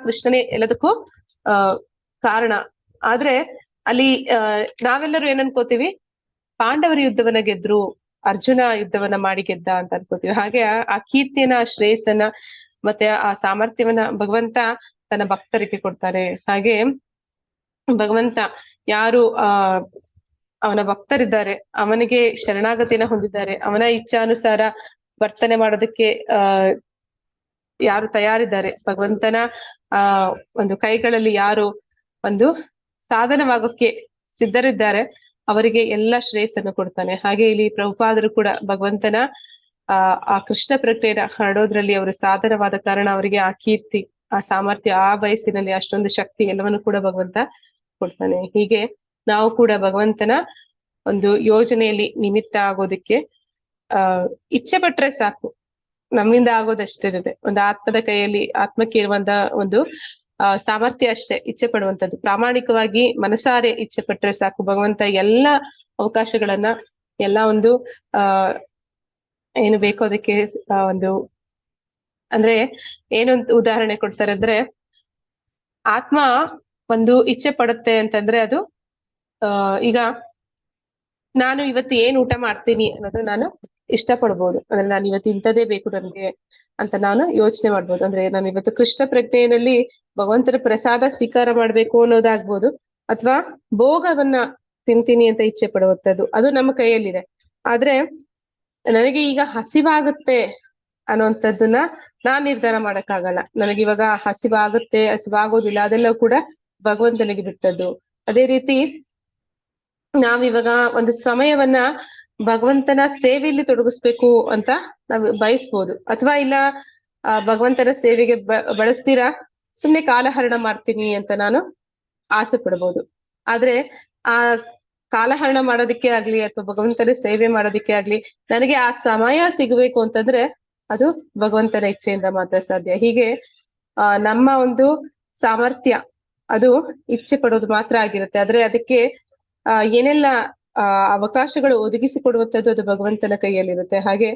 ಕೃಷ್ಣನೇ ಎಲ್ಲದಕ್ಕೂ ಕಾರಣ. ಆದ್ರೆ ಅಲ್ಲಿ ನಾವೆಲ್ಲರೂ ಏನ್ ಅನ್ಕೋತೀವಿ, ಪಾಂಡವರ ಯುದ್ಧವನ್ನ ಗೆದ್ರು, ಅರ್ಜುನ ಯುದ್ಧವನ್ನ ಮಾಡಿ ಗೆದ್ದ ಅಂತ ಅನ್ಕೋತೀವಿ. ಹಾಗೆ ಆ ಕೀರ್ತಿಯನ್ನ, ಆ ಶ್ರೇಯಸ್ಸನ್ನ ಮತ್ತೆ ಆ ಸಾಮರ್ಥ್ಯವನ್ನ ಭಗವಂತ ತನ್ನ ಭಕ್ತರಿಗೆ ಕೊಡ್ತಾರೆ. ಹಾಗೆ ಭಗವಂತ ಯಾರು ಅವನ ಭಕ್ತರಿದ್ದಾರೆ, ಅವನಿಗೆ ಶರಣಾಗತಿನ ಹೊಂದಿದ್ದಾರೆ, ಅವನ ಇಚ್ಛಾನುಸಾರ ವರ್ತನೆ ಮಾಡೋದಕ್ಕೆ ಯಾರು ತಯಾರಿದ್ದಾರೆ, ಭಗವಂತನ ಒಂದು ಕೈಗಳಲ್ಲಿ ಯಾರು ಒಂದು ಸಾಧನವಾಗೋಕ್ಕೆ ಸಿದ್ಧರಿದ್ದಾರೆ, ಅವರಿಗೆ ಎಲ್ಲ ಶ್ರೇಯಸ್ಸನ್ನು ಕೊಡ್ತಾನೆ. ಹಾಗೆ ಇಲ್ಲಿ ಪ್ರಭುಪಾದರು ಕೂಡ ಭಗವಂತನ ಆ ಕೃಷ್ಣ ಪ್ರಜ್ಞೆನ ಹರಡೋದ್ರಲ್ಲಿ ಅವರು ಸಾಧನವಾದ ಕಾರಣ ಅವರಿಗೆ ಆ ಕೀರ್ತಿ, ಆ ಸಾಮರ್ಥ್ಯ, ಆ ವಯಸ್ಸಿನಲ್ಲಿ ಅಷ್ಟೊಂದು ಶಕ್ತಿ ಎಲ್ಲವನ್ನು ಕೂಡ ಭಗವಂತ ಕೊಡ್ತಾನೆ. ಹೀಗೆ ನಾವು ಕೂಡ ಭಗವಂತನ ಒಂದು ಯೋಜನೆಯಲ್ಲಿ ನಿಮಿತ್ತ ಆಗೋದಕ್ಕೆ ಇಚ್ಛೆ ಪಟ್ರೆ ಸಾಕು, ನಮ್ಮಿಂದ ಆಗೋದಷ್ಟಿರುತ್ತೆ. ಒಂದು ಆತ್ಮದ ಕೈಯಲ್ಲಿ, ಆತ್ಮಕ್ಕೆ ಇರುವಂತ ಒಂದು ಸಾಮರ್ಥ್ಯ ಅಷ್ಟೇ ಇಚ್ಛೆ ಪಡುವಂಥದ್ದು. ಪ್ರಾಮಾಣಿಕವಾಗಿ ಮನಸಾರೆ ಇಚ್ಛೆ ಪಟ್ರೆ ಸಾಕು, ಭಗವಂತ ಎಲ್ಲ ಅವಕಾಶಗಳನ್ನ, ಎಲ್ಲ ಒಂದು ಏನು ಬೇಕೋ ಅದಕ್ಕೆ ಒಂದು, ಅಂದ್ರೆ ಏನೊಂದು ಉದಾಹರಣೆ ಕೊಡ್ತಾರೆ ಅಂದ್ರೆ, ಆತ್ಮ ಒಂದು ಇಚ್ಛೆ ಪಡುತ್ತೆ ಅಂತಂದ್ರೆ ಅದು ಈಗ ನಾನು ಇವತ್ತು ಏನ್ ಊಟ ಮಾಡ್ತೀನಿ ಅನ್ನೋದು ನಾನು ಇಷ್ಟ ಪಡ್ಬೋದು. ಅಂದ್ರೆ ನಾನು ಇವತ್ತು ಇಂಥದೇ ಬೇಕು ನನ್ಗೆ ಅಂತ ನಾನು ಯೋಚನೆ ಮಾಡ್ಬೋದು. ಅಂದ್ರೆ ನಾನು ಇವತ್ತು ಕೃಷ್ಣ ಪ್ರಜ್ಞೆಯಲ್ಲಿ ಭಗವಂತನ ಪ್ರಸಾದ ಸ್ವೀಕಾರ ಮಾಡ್ಬೇಕು ಅನ್ನೋದಾಗ್ಬೋದು, ಅಥವಾ ಭೋಗವನ್ನ ತಿಂತೀನಿ ಅಂತ ಇಚ್ಛೆ ಪಡುವಂಥದ್ದು, ಅದು ನಮ್ಮ ಕೈಯಲ್ಲಿದೆ. ಆದ್ರೆ ನನಗೆ ಈಗ ಹಸಿವಾಗುತ್ತೆ ಅನ್ನೋಂಥದ್ದನ್ನ ನಾನ್ ನಿರ್ಧಾರ ಮಾಡಕ್ಕಾಗಲ್ಲ. ನನಗೆ ಇವಾಗ ಹಸಿವಾಗುತ್ತೆ, ಹಸಿವಾಗೋದಿಲ್ಲ, ಅದೆಲ್ಲ ಕೂಡ ಭಗವಂತನಿಗೆ ಬಿಟ್ಟದ್ದು. ಅದೇ ರೀತಿ ನಾವಿವಾಗ ಒಂದು ಸಮಯವನ್ನ ಭಗವಂತನ ಸೇವೆಯಲ್ಲಿ ತೊಡಗಿಸ್ಬೇಕು ಅಂತ ನಾವು ಬಯಸ್ಬೋದು, ಅಥವಾ ಇಲ್ಲ ಭಗವಂತನ ಸೇವೆಗೆ ಬಳಸ್ತೀರಾ ಸುಮ್ನೆ ಕಾಲಹರಣ ಮಾಡ್ತೀನಿ ಅಂತ ನಾನು ಆಸೆ ಪಡ್ಬೋದು. ಆದ್ರೆ ಆ ಕಾಲಹರಣ ಮಾಡೋದಕ್ಕೆ ಆಗ್ಲಿ ಅಥವಾ ಭಗವಂತನ ಸೇವೆ ಮಾಡೋದಕ್ಕೆ ಆಗ್ಲಿ ನನಗೆ ಆ ಸಮಯ ಸಿಗಬೇಕು ಅಂತಂದ್ರೆ ಅದು ಭಗವಂತನ ಇಚ್ಛೆಯಿಂದ ಮಾತ್ರ ಸಾಧ್ಯ. ಹೀಗೆ ನಮ್ಮ ಒಂದು ಸಾಮರ್ಥ್ಯ ಅದು ಇಚ್ಛೆ ಪಡೋದು ಮಾತ್ರ ಆಗಿರುತ್ತೆ. ಆದ್ರೆ ಅದಕ್ಕೆ ಏನೆಲ್ಲ ಅವಕಾಶಗಳು ಒದಗಿಸಿಕೊಡುವಂತದ್ದು ಅದು ಭಗವಂತನ ಕೈಯಲ್ಲಿರುತ್ತೆ. ಹಾಗೆ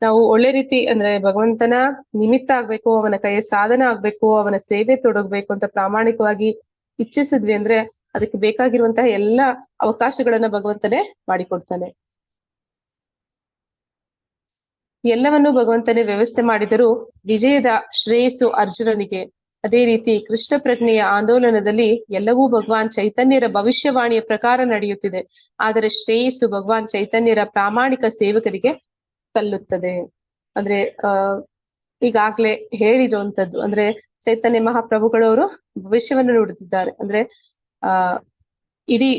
ನಾವು ಒಳ್ಳೆ ರೀತಿ ಅಂದ್ರೆ ಭಗವಂತನ ನಿಮಿತ್ತ ಆಗ್ಬೇಕು, ಅವನ ಕೈಯ ಸಾಧನ ಆಗ್ಬೇಕು, ಅವನ ಸೇವೆ ತೊಡಗ್ಬೇಕು ಅಂತ ಪ್ರಾಮಾಣಿಕವಾಗಿ ಇಚ್ಛಿಸಿದ್ವಿ ಅಂದ್ರೆ ಅದಕ್ಕೆ ಬೇಕಾಗಿರುವಂತಹ ಎಲ್ಲಾ ಅವಕಾಶಗಳನ್ನ ಭಗವಂತನೇ ಮಾಡಿಕೊಡ್ತಾನೆ. ಎಲ್ಲವನ್ನೂ ಭಗವಂತನೇ ವ್ಯವಸ್ಥೆ ಮಾಡಿದರೂ ವಿಜಯದ ಶ್ರೇಯಸ್ಸು ಅರ್ಜುನನಿಗೆ. ಅದೇ ರೀತಿ ಕೃಷ್ಣ ಪ್ರಜ್ಞೆಯ ಆಂದೋಲನದಲ್ಲಿ ಎಲ್ಲವೂ ಭಗವಾನ್ ಚೈತನ್ಯರ ಭವಿಷ್ಯವಾಣಿಯ ಪ್ರಕಾರ ನಡೆಯುತ್ತಿದೆ. ಆದರೆ ಶ್ರೇಯಸ್ಸು ಭಗವಾನ್ ಚೈತನ್ಯರ ಪ್ರಾಮಾಣಿಕ ಸೇವಕರಿಗೆ ಸಲ್ಲುತ್ತದೆ. ಅಂದ್ರೆ ಈಗಾಗ್ಲೇ ಹೇಳಿರುವಂತದ್ದು ಅಂದ್ರೆ ಚೈತನ್ಯ ಮಹಾಪ್ರಭುಗಳವರು ಭವಿಷ್ಯವನ್ನು ನುಡಿದಿದ್ದಾರೆ. ಅಂದ್ರೆ ಇಡೀ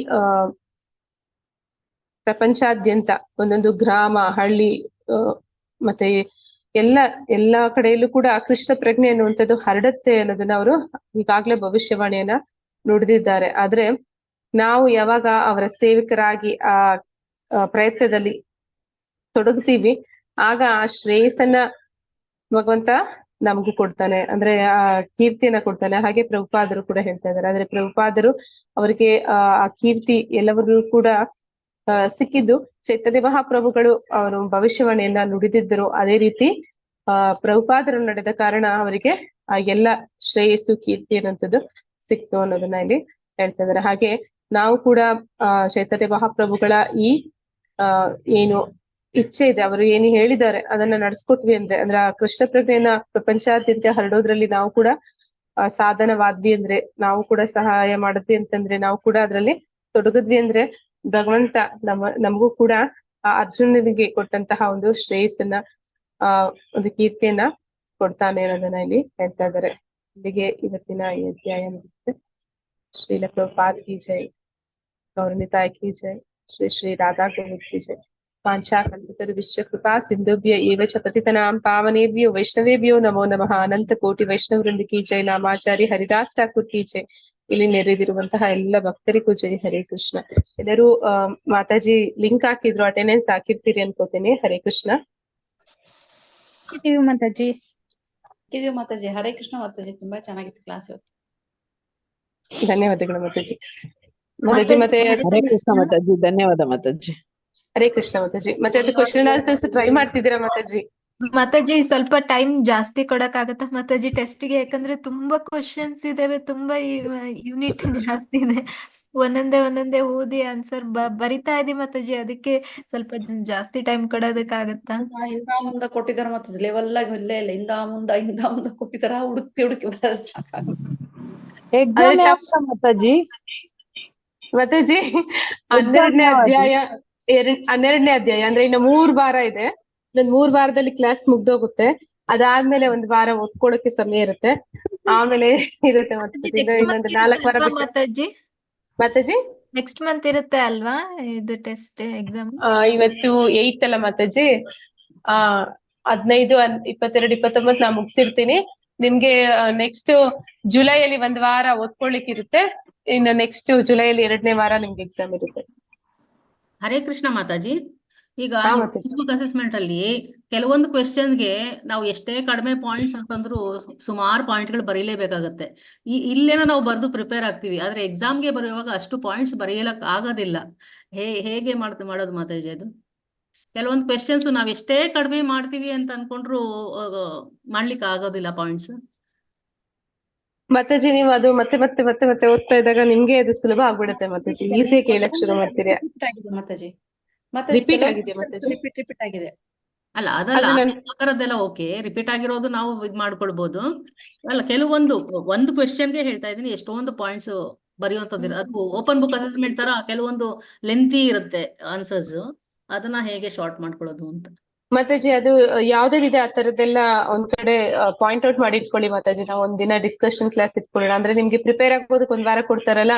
ಪ್ರಪಂಚಾದ್ಯಂತ ಒಂದೊಂದು ಗ್ರಾಮ, ಹಳ್ಳಿ ಮತ್ತೆ ಎಲ್ಲಾ ಕಡೆಯಲ್ಲೂ ಕೂಡ ಕೃಷ್ಣ ಪ್ರಜ್ಞೆ ಅನ್ನುವಂಥದ್ದು ಹರಡುತ್ತೆ ಅನ್ನೋದನ್ನ ಅವರು ಈಗಾಗ್ಲೇ ಭವಿಷ್ಯವಾಣಿಯನ್ನ ನುಡಿದಿದ್ದಾರೆ. ಆದ್ರೆ ನಾವು ಯಾವಾಗ ಅವರ ಸೇವಕರಾಗಿ ಆ ಪ್ರಯತ್ನದಲ್ಲಿ ತೊಡಗ್ತೀವಿ, ಆಗ ಆ ಶ್ರೇಯಸ್ಸನ್ನ ಭಗವಂತ ನಮಗೂ ಕೊಡ್ತಾನೆ, ಅಂದ್ರೆ ಆ ಕೀರ್ತಿಯನ್ನ ಕೊಡ್ತಾನೆ. ಹಾಗೆ ಪ್ರಭುಪಾದರು ಕೂಡ ಹೇಳ್ತಾ ಇದ್ದಾರೆ. ಆದ್ರೆ ಪ್ರಭುಪಾದರು ಅವರಿಗೆ ಆ ಕೀರ್ತಿ ಎಲ್ಲವನ್ನೂ ಕೂಡ ಸಿಕ್ಕಿದ್ದು ಚೈತನ್ಯ ಮಹಾಪ್ರಭುಗಳು ಅವರು ಭವಿಷ್ಯವಾಣಿಯನ್ನ ನುಡಿದಿದ್ದರು. ಅದೇ ರೀತಿ ಪ್ರಭುಪಾದರು ನಡೆದ ಕಾರಣ ಅವರಿಗೆ ಆ ಎಲ್ಲ ಶ್ರೇಯಸ್ಸು ಕೀರ್ತಿ ಅನ್ನೋಂಥದ್ದು ಸಿಕ್ತು ಅನ್ನೋದನ್ನ ಇಲ್ಲಿ ಹೇಳ್ತಾ ಇದ್ದಾರೆ. ಹಾಗೆ ನಾವು ಕೂಡ ಚೈತನ್ಯ ಮಹಾಪ್ರಭುಗಳ ಈ ಏನು ಇಚ್ಛೆ ಇದೆ, ಅವರು ಏನು ಹೇಳಿದ್ದಾರೆ ಅದನ್ನ ನಡ್ಸ್ಕೊಟ್ವಿ ಅಂದ್ರೆ ಆ ಕೃಷ್ಣ ಪ್ರಜ್ಞೆಯನ್ನ ಪ್ರಪಂಚಾದ್ಯಂತ ಹರಡೋದ್ರಲ್ಲಿ ನಾವು ಕೂಡ ಸಾಧನವಾದ್ವಿ ಅಂದ್ರೆ, ನಾವು ಕೂಡ ಸಹಾಯ ಮಾಡಿದ್ವಿ ಅಂತಂದ್ರೆ, ನಾವು ಕೂಡ ಅದ್ರಲ್ಲಿ ತೊಡಗಿದ್ವಿ ಅಂದ್ರೆ ಭಗವಂತ ನಮಗೂ ಕೂಡ ಆ ಅರ್ಜುನನಿಗೆ ಕೊಟ್ಟಂತಹ ಒಂದು ಶ್ರೇಯಸ್ಸನ್ನ ಒಂದು ಕೀರ್ತಿಯನ್ನ ಕೊಡ್ತಾನೆ ಅನ್ನೋದನ್ನ ಇಲ್ಲಿ ಹೇಳ್ತಾ ಇದ್ದಾರೆ. ಇಲ್ಲಿಗೆ ಇವತ್ತಿನ ಈ ಅಧ್ಯಾಯ ಮುಗಿಯುತ್ತೆ. ಶ್ರೀಲ ಪ್ರಭುಪಾದ್ ಕಿ ಜೈ, ಗೌರನಿತಾಯ್ ಕಿ ಜೈ, ಶ್ರೀ ಶ್ರೀ ರಾಧಾ ಗೋವಿಂದ್ ಕಿ ಜೈ. ಪಾಂಚಾಕಲ್ಪತರು ವಿಶ್ವ ಕೃಪಾ ಸಿಂಧುಭ್ಯ ಏವ ಚ ಪತಿತನಾಂ ಪಾವನೇಭ್ಯೋ ವೈಷ್ಣವೇಭ್ಯೋ ನಮೋ ನಮಃ. ಅನಂತ ಕೋಟಿ ವೈಷ್ಣವೃಂದ ಕಿ ಜೈ. ನಾಮಾಚಾರಿ ಹರಿದಾಸ್ ಠಾಕೂರ್ ಕಿ ಜೈ. ಇಲ್ಲಿ ನೆರೆದಿರುವಂತಹ ಎಲ್ಲ ಭಕ್ತರಿಗೂ ಜೈ. ಹರೇ ಕೃಷ್ಣ. ಎಲ್ಲರೂ ಮಾತಾಜಿ ಲಿಂಕ್ ಹಾಕಿದ್ರು, ಅಟೆಂಡೆನ್ಸ್ ಹಾಕಿರ್ತೀರಿ ಅನ್ಕೋತೀನಿ. ಹರೇ ಕೃಷ್ಣ ಮಾತಾಜಿ. ಮಾತಾಜಿ ಹರೇ ಕೃಷ್ಣ ಮಾತಾಜಿ. ತುಂಬಾ ಚೆನ್ನಾಗಿತ್ತು ಕ್ಲಾಸ್ ಇವತ್ತು. ಧನ್ಯವಾದಗಳು ಮಾತಾಜಿ. ಮಾತಾಜಿ ಮತ್ತೆ ಹರೇ ಕೃಷ್ಣ ಮಾತಾಜಿ. ಧನ್ಯವಾದ ಮಾತಾಜಿ. ಹರೇ ಕೃಷ್ಣ ಮಾತಾಜಿ. ಮತ್ತೆ ಅದು ಕ್ವಶನ್ ಆನ್ಸರ್ಸ್ ಟ್ರೈ ಮಾಡ್ತಿದ್ದೀರಾ ಮಾತಾಜಿ? ಮಾತಾಜಿ ಸ್ವಲ್ಪ ಟೈಮ್ ಜಾಸ್ತಿ ಕೊಡಕ್ ಆಗತ್ತಾ ಮಾತಾಜಿ ಟೆಸ್ಟ್ಗೆ? ಯಾಕಂದ್ರೆ ತುಂಬಾ ಕ್ವಶನ್ಸ್ ಇದಾವೆ, ತುಂಬಾ ಯೂನಿಟ್ ಜಾಸ್ತಿ ಇದೆ. ಒಂದೊಂದೇ ಓದಿ ಆನ್ಸರ್ ಬರಿತಾ ಇದೀವಿ ಮಾತಾಜಿ. ಅದಕ್ಕೆ ಸ್ವಲ್ಪ ಜಾಸ್ತಿ ಟೈಮ್ ಕೊಡೋದಕ್ಕಾಗತ್ತಾ? ಹಿಂದ ಮುಂದ ಕೊಟ್ಟಿದಾರ ಮಾತಾಜಿ. ಲೆವೆಲ್ ಆಗಿ ಇಲ್ಲೇ ಇಲ್ಲ, ಹಿಂದ ಮುಂದ ಕೊಟ್ಟಿದಾರ. ಹುಡುಕಿ ಮಾತಾಜಿ. ಮಾತಾಜಿ 12ನೇ ಅಧ್ಯಾಯ ಅಂದ್ರೆ ಇನ್ನು 3 ವಾರ ಇದೆ. ಇನ್ನೊಂದ್ 3 ವಾರದಲ್ಲಿ ಕ್ಲಾಸ್ ಮುಗ್ದೋಗುತ್ತೆ. ಅದಾದ್ಮೇಲೆ 1 ವಾರ ಓದ್ಕೊಳ್ಳೋಕೆ ಸಮಯ ಇರುತ್ತೆ. ಆಮೇಲೆ ಇರುತ್ತೆ ಮಾತಾಜಿ. ಇನ್ನೊಂದು 4 ವಾರ ಮಾತಾಜಿ. ಮಾತಾಜಿ ನೆಕ್ಸ್ಟ್ ಮಂತ್ ಇರುತ್ತೆ ಅಲ್ವಾ ಇದು ಟೆಸ್ಟ್ ಎಕ್ಸಾಮ್? ಇವತ್ತು 8 ಅಲ್ಲ ಮಾತಾಜಿ. 15, 22, 29 ನಾ ಮುಗಿಸಿರ್ತೀನಿ. ನಿಮ್ಗೆ ನೆಕ್ಸ್ಟ್ ಜುಲೈಯಲ್ಲಿ 1 ವಾರ ಓದ್ಕೊಳ್ಳಿಕ್ ಇರುತ್ತೆ. ಇನ್ನು ನೆಕ್ಸ್ಟ್ ಜುಲೈಯಲ್ಲಿ 2ನೇ ವಾರ ನಿಮ್ಗೆ ಎಕ್ಸಾಮ್ ಇರುತ್ತೆ. ಹರೇ ಕೃಷ್ಣ ಮಾತಾಜಿ. ಈಗ ಫೇಸ್ಬುಕ್ ಅಸೆಸ್ಮೆಂಟ್ ಅಲ್ಲಿ ಕೆಲವೊಂದು ಕ್ವೆಶ್ಚನ್ಗೆ ನಾವು ಎಷ್ಟೇ ಕಡಿಮೆ ಪಾಯಿಂಟ್ಸ್ ಅಂತಂದ್ರು ಸುಮಾರು ಪಾಯಿಂಟ್ಗಳು ಬರೀಲೇಬೇಕಾಗತ್ತೆ. ಇಲ್ಲೇನೋ ನಾವು ಬರೆದು ಪ್ರಿಪೇರ್ ಆಗ್ತೀವಿ, ಆದ್ರೆ ಎಕ್ಸಾಮ್ಗೆ ಬರೆಯುವಾಗ ಅಷ್ಟು ಪಾಯಿಂಟ್ಸ್ ಬರೆಯಲಕ್ ಆಗೋದಿಲ್ಲ. ಹೇಗೆ ಮಾಡೋದು ಮಾತಾಜಿ ಅದು? ಕೆಲವೊಂದು ಕ್ವೆಶ್ಚನ್ಸ್ ನಾವ್ ಎಷ್ಟೇ ಕಡಿಮೆ ಮಾಡ್ತೀವಿ ಅಂತ ಅನ್ಕೊಂಡ್ರು ಮಾಡ್ಲಿಕ್ಕೆ ಆಗೋದಿಲ್ಲ ಪಾಯಿಂಟ್ಸ್. ಮಾತಾಜಿ ನೀವು ಅದು ಮತ್ತೆ ಓದ್ತಾ ಇದ್ದಾಗ ನಿಮ್ಗೆ ಅದು ಸುಲಭ ಆಗ್ಬಿಡುತ್ತೆ ಮಾತಾಜಿ. ಈಸಿ ಕೇಳಕ್ ಶುರು ಮಾಡ್ತೀರಿ. ಮಾತಾಜಿ ರಿಪೀಟ್ ಆಗಿದೆ ಮಾತಾಜಿ. ರಿಪೀಟ್ ಆಗಿದೆ. ಅಲ್ಲ ಅದಲ್ಲ, ಆ ತರದ್ದೆಲ್ಲ ಓಕೆ. ರಿಪೀಟ್ ಆಗಿರೋದು ನಾವು ಇದ್ ಮಾಡ್ಕೊಳ್ಬಹುದು. ಅಲ್ಲ ಒಂದು ಕ್ವೆಶ್ಚನ್ಗೆ ಹೇಳ್ತಾ ಇದೀನಿ, ಎಷ್ಟೊಂದು ಪಾಯಿಂಟ್ಸ್ ಬರೆಯುವಂತದ್ದು. ಅದು ಓಪನ್ ಬುಕ್ ಅಸೆಸ್ಮೆಂಟ್ ತರ ಕೆಲವೊಂದು ಲೆಂತಿ ಇರುತ್ತೆ ಆನ್ಸರ್ಸ್. ಅದನ್ನ ಹೇಗೆ ಶಾರ್ಟ್ ಮಾಡ್ಕೊಳ್ಳೋದು ಅಂತ. ಮಾತಾಜಿ ಅದು ಯಾವ್ದಿದೆ ಆ ತರದ್ದೆಲ್ಲ ಒಂದ್ ಕಡೆ ಪಾಯಿಂಟ್ ಔಟ್ ಮಾಡಿ ಇಟ್ಕೊಳ್ಳಿ ಮಾತಾಜಿ. ನಾವು ಒಂದಿನ ಡಿಸ್ಕಷನ್ ಕ್ಲಾಸ್ ಇಟ್ಕೊಳ್ಳೋಣ. ಅಂದ್ರೆ ನಿಮ್ಗೆ ಪ್ರಿಪೇರ್ ಆಗೋದಕ್ಕೆ 1 ವಾರ ಕೊಡ್ತಾರಲ್ಲ,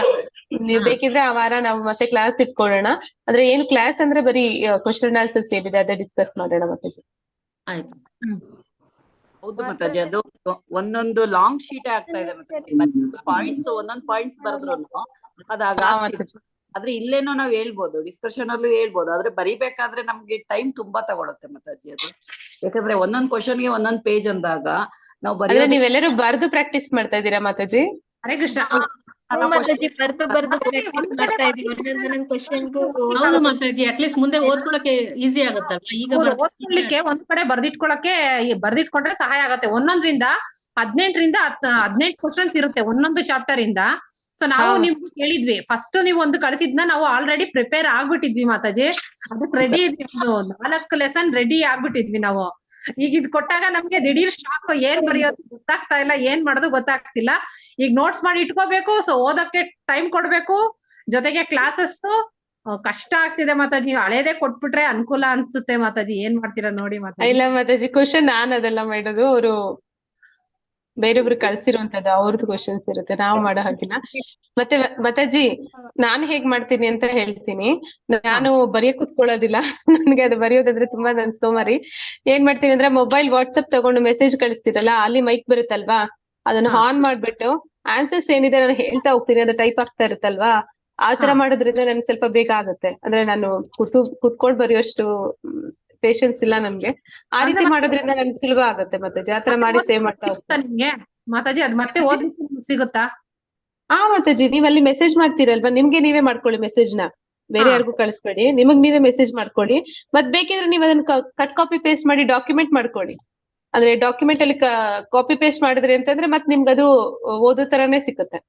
ನೀವ್ ಬೇಕಿದ್ರೆ ಆ ವಾರ ನಾವು ಮತ್ತೆ ಕ್ಲಾಸ್ ಇಟ್ಕೊಳ್ಳೋಣ. ಅಂದ್ರೆ ಏನ್ ಕ್ಲಾಸ್ ಅಂದ್ರೆ ಬರೀ ಕ್ವಶನ್ ಆನ್ಸರ್ಸ್ ಏನಿದೆ ಅದೇ ಡಿಸ್ಕಸ್ ಮಾಡೋಣ ಮಾತಾಜಿ. ಆಯ್ತು. ಹೌದು ಮಾತಾಜಿ. ಅದು ಒಂದೊಂದು ಲಾಂಗ್ ಶೀಟ್ ಆಗ್ತಾ ಇದೆ ಪಾಯಿಂಟ್ಸ್. ಒಂದೊಂದು ಪಾಯಿಂಟ್ಸ್ ಬರೆದ್ರು ಅದಾಗ ಆದ್ರೆ ಇಲ್ಲೇನೋ ನಾವ್ ಹೇಳ್ಬೋದು, ಡಿಸ್ಕಷನ್ ಅಲ್ಲೂ ಹೇಳ್ಬೋದು. ಆದ್ರೆ ಬರಿಬೇಕಾದ್ರೆ ನಮ್ಗೆ ಟೈಮ್ ತುಂಬಾ ತಗೊಳುತ್ತೆ ಮಾತಾಜಿ ಅದು. ಯಾಕಂದ್ರೆ ಒಂದೊಂದ್ ಕ್ವಶನ್ಗೆ ಒಂದೊಂದ್ ಪೇಜ್ ಅಂದಾಗ ನಾವು ನೀವೆಲ್ಲರೂ ಬರ್ದು ಪ್ರಾಕ್ಟೀಸ್ ಮಾಡ್ತಾ ಇದ್ದೀರಾ ಮಾತಾಜಿ? ಹರೇ ಕೃಷ್ಣ. ಮಾತಾಜಿ ಬರ್ದು ಬರ್ದು ಪ್ರಾಕ್ಟೀಸ್ ಮಾಡ್ತಾ ಇದೀವಿ ಒಂದೊಂದ್ ಕ್ವಶನ್ಗೂ. ಹೌದು ಮಾತಾಜಿ, ಅಟ್ಲೀಸ್ಟ್ ಮುಂದೆ ಓದ್ಕೊಳಕ್ಕೆ ಈಸಿ ಆಗುತ್ತಲ್ವಾ. ಈಗ ಓದ್ಕೊಳ್ಳಿಕ್ಕೆ ಒಂದ್ ಕಡೆ ಬರ್ದಿಟ್ಕೊಳಕ್ಕೆ ಬರ್ದಿಟ್ಕೊಂಡ್ರೆ ಸಹಾಯ ಆಗತ್ತೆ. 11ರಿಂದ 18 18 ಕ್ವಶನ್ಸ್ ಇರುತ್ತೆ ಒಂದೊಂದು ಚಾಪ್ಟರ್ ಇಂದ. ಸೊ ನಾವು ನಿಮ್ಗೆ ಕೇಳಿದ್ವಿ, ಫಸ್ಟ್ ನೀವು ಒಂದು ಕಳಿಸಿದ್ನ ನಾವು ಆಲ್ರೆಡಿ ಪ್ರಿಪೇರ್ ಆಗ್ಬಿಟ್ಟಿದ್ವಿ ಮಾತಾಜಿ, ಅದಕ್ಕೆ ರೆಡಿ ಇದ್ವಿ. 4 ಲೆಸನ್ ರೆಡಿ ಆಗ್ಬಿಟ್ಟಿದ್ವಿ ನಾವು. ಈಗ ಇದ್ ಕೊಟ್ಟಾಗ ನಮ್ಗೆ ದಿಢೀರ್ ಶಾಕ್, ಏನ್ ಬರೆಯೋದು ಗೊತ್ತಾಗ್ತಾ ಇಲ್ಲ, ಏನ್ ಮಾಡೋದು ಗೊತ್ತಾಗ್ತಿಲ್ಲ. ಈಗ ನೋಟ್ಸ್ ಮಾಡಿ ಇಟ್ಕೋಬೇಕು, ಸೊ ಓದಕ್ಕೆ ಟೈಮ್ ಕೊಡ್ಬೇಕು, ಜೊತೆಗೆ ಕ್ಲಾಸಸ್ ಕಷ್ಟ ಆಗ್ತಿದೆ ಮಾತಾಜಿ. ಹಳೇದೇ ಕೊಟ್ಬಿಟ್ರೆ ಅನುಕೂಲ ಅನ್ಸುತ್ತೆ ಮಾತಾಜಿ. ಏನ್ ಮಾಡ್ತೀರಾ ನೋಡಿ ಮಾತಾಜಿ. ಇಲ್ಲ ಮಾತಾಜಿ, ಕ್ವಶನ್ ನಾನ್ ಅದೆಲ್ಲ ಮಾಡೋದು, ಅವರು ಬೇರೊಬ್ರು ಕಳ್ಸಿರುವಂತದ್ದು ಅವ್ರದ್ದು ಕ್ವಶನ್ಸ್ ಇರುತ್ತೆ, ನಾವ್ ಮಾಡೋ ಹಾಗಿಲ್ಲ. ಮತ್ತೆ ಮಾತಾಜಿ, ನಾನ್ ಹೇಗ್ ಮಾಡ್ತೀನಿ ಅಂತ ಹೇಳ್ತೀನಿ. ನಾನು ಬರೆಯಕ್ ಕುತ್ಕೊಳ್ಳೋದಿಲ್ಲ, ನನ್ಗೆ ಅದು ಬರೆಯೋದಾದ್ರೆ ತುಂಬಾ ನನ್ ಸೋಮಾರಿ. ಏನ್ ಮಾಡ್ತೀನಿ ಅಂದ್ರೆ, ಮೊಬೈಲ್ ವಾಟ್ಸಪ್ ತಗೊಂಡು ಮೆಸೇಜ್ ಕಳಿಸ್ತೀರಲ್ಲ, ಅಲ್ಲಿ ಮೈಕ್ ಬರುತ್ತಲ್ವಾ, ಅದನ್ನ ಆನ್ ಮಾಡ್ಬಿಟ್ಟು ಆನ್ಸರ್ಸ್ ಏನಿದೆ ನಾನು ಹೇಳ್ತಾ ಹೋಗ್ತೀನಿ, ಅದು ಟೈಪ್ ಆಗ್ತಾ ಇರುತ್ತಲ್ವಾ. ಆತರ ಮಾಡೋದ್ರಿಂದ ನನ್ಗೆ ಸ್ವಲ್ಪ ಬೇಗ ಆಗುತ್ತೆ. ಅಂದ್ರೆ ನಾನು ಕುತ್ಕೊಂಡ್ ಬರೆಯೋಷ್ಟು ಪೇಶನ್ಸ್ ಇಲ್ಲ ನನ್ಗೆ. ಆ ರೀತಿ ಮಾಡೋದ್ರಿಂದ ನನ್ಗೆ ಸುಲಭ ಆಗುತ್ತೆ ಮಾತಾಜಿ. ಆತರ ಮಾಡಿ ಸೇವ್ ಮಾಡ್ತಾ ಹೋಗ್ತೀನಿ. ನಿಮ್ಗೆ ಮಾತಾಜಿ ಅದ್ ಮತ್ತೆ ಓದ್ಲಿಕ್ಕೆ ಸಿಗುತ್ತಾ? ಮಾತಾಜಿ, ನೀವ್ ಅಲ್ಲಿ ಮೆಸೇಜ್ ಮಾಡ್ತೀರಲ್ವಾ, ನಿಮ್ಗೆ ನೀವೇ ಮಾಡ್ಕೊಳ್ಳಿ ಮೆಸೇಜ್ ನ, ಬೇರೆ ಯಾರಿಗೂ ಕಳಿಸ್ಬೇಡಿ, ನಿಮಗ್ ನೀವೇ ಮೆಸೇಜ್ ಮಾಡ್ಕೊಳ್ಳಿ. ಮತ್ ಬೇಕಿದ್ರೆ ನೀವ್ ಅದನ್ನ ಕಟ್ ಕಾಪಿ ಪೇಸ್ಟ್ ಮಾಡಿ ಡಾಕ್ಯುಮೆಂಟ್ ಮಾಡ್ಕೊಳ್ಳಿ. ಅಂದ್ರೆ ಡಾಕ್ಯುಮೆಂಟ್ ಅಲ್ಲಿ ಕಾಪಿ ಪೇಸ್ಟ್ ಮಾಡಿದ್ರಿ ಅಂತಂದ್ರೆ ಮತ್ ನಿಮ್ಗೆ ಅದು ಓದೋ ತರಾನೇ ಸಿಕ್ಕುತ್ತೆ.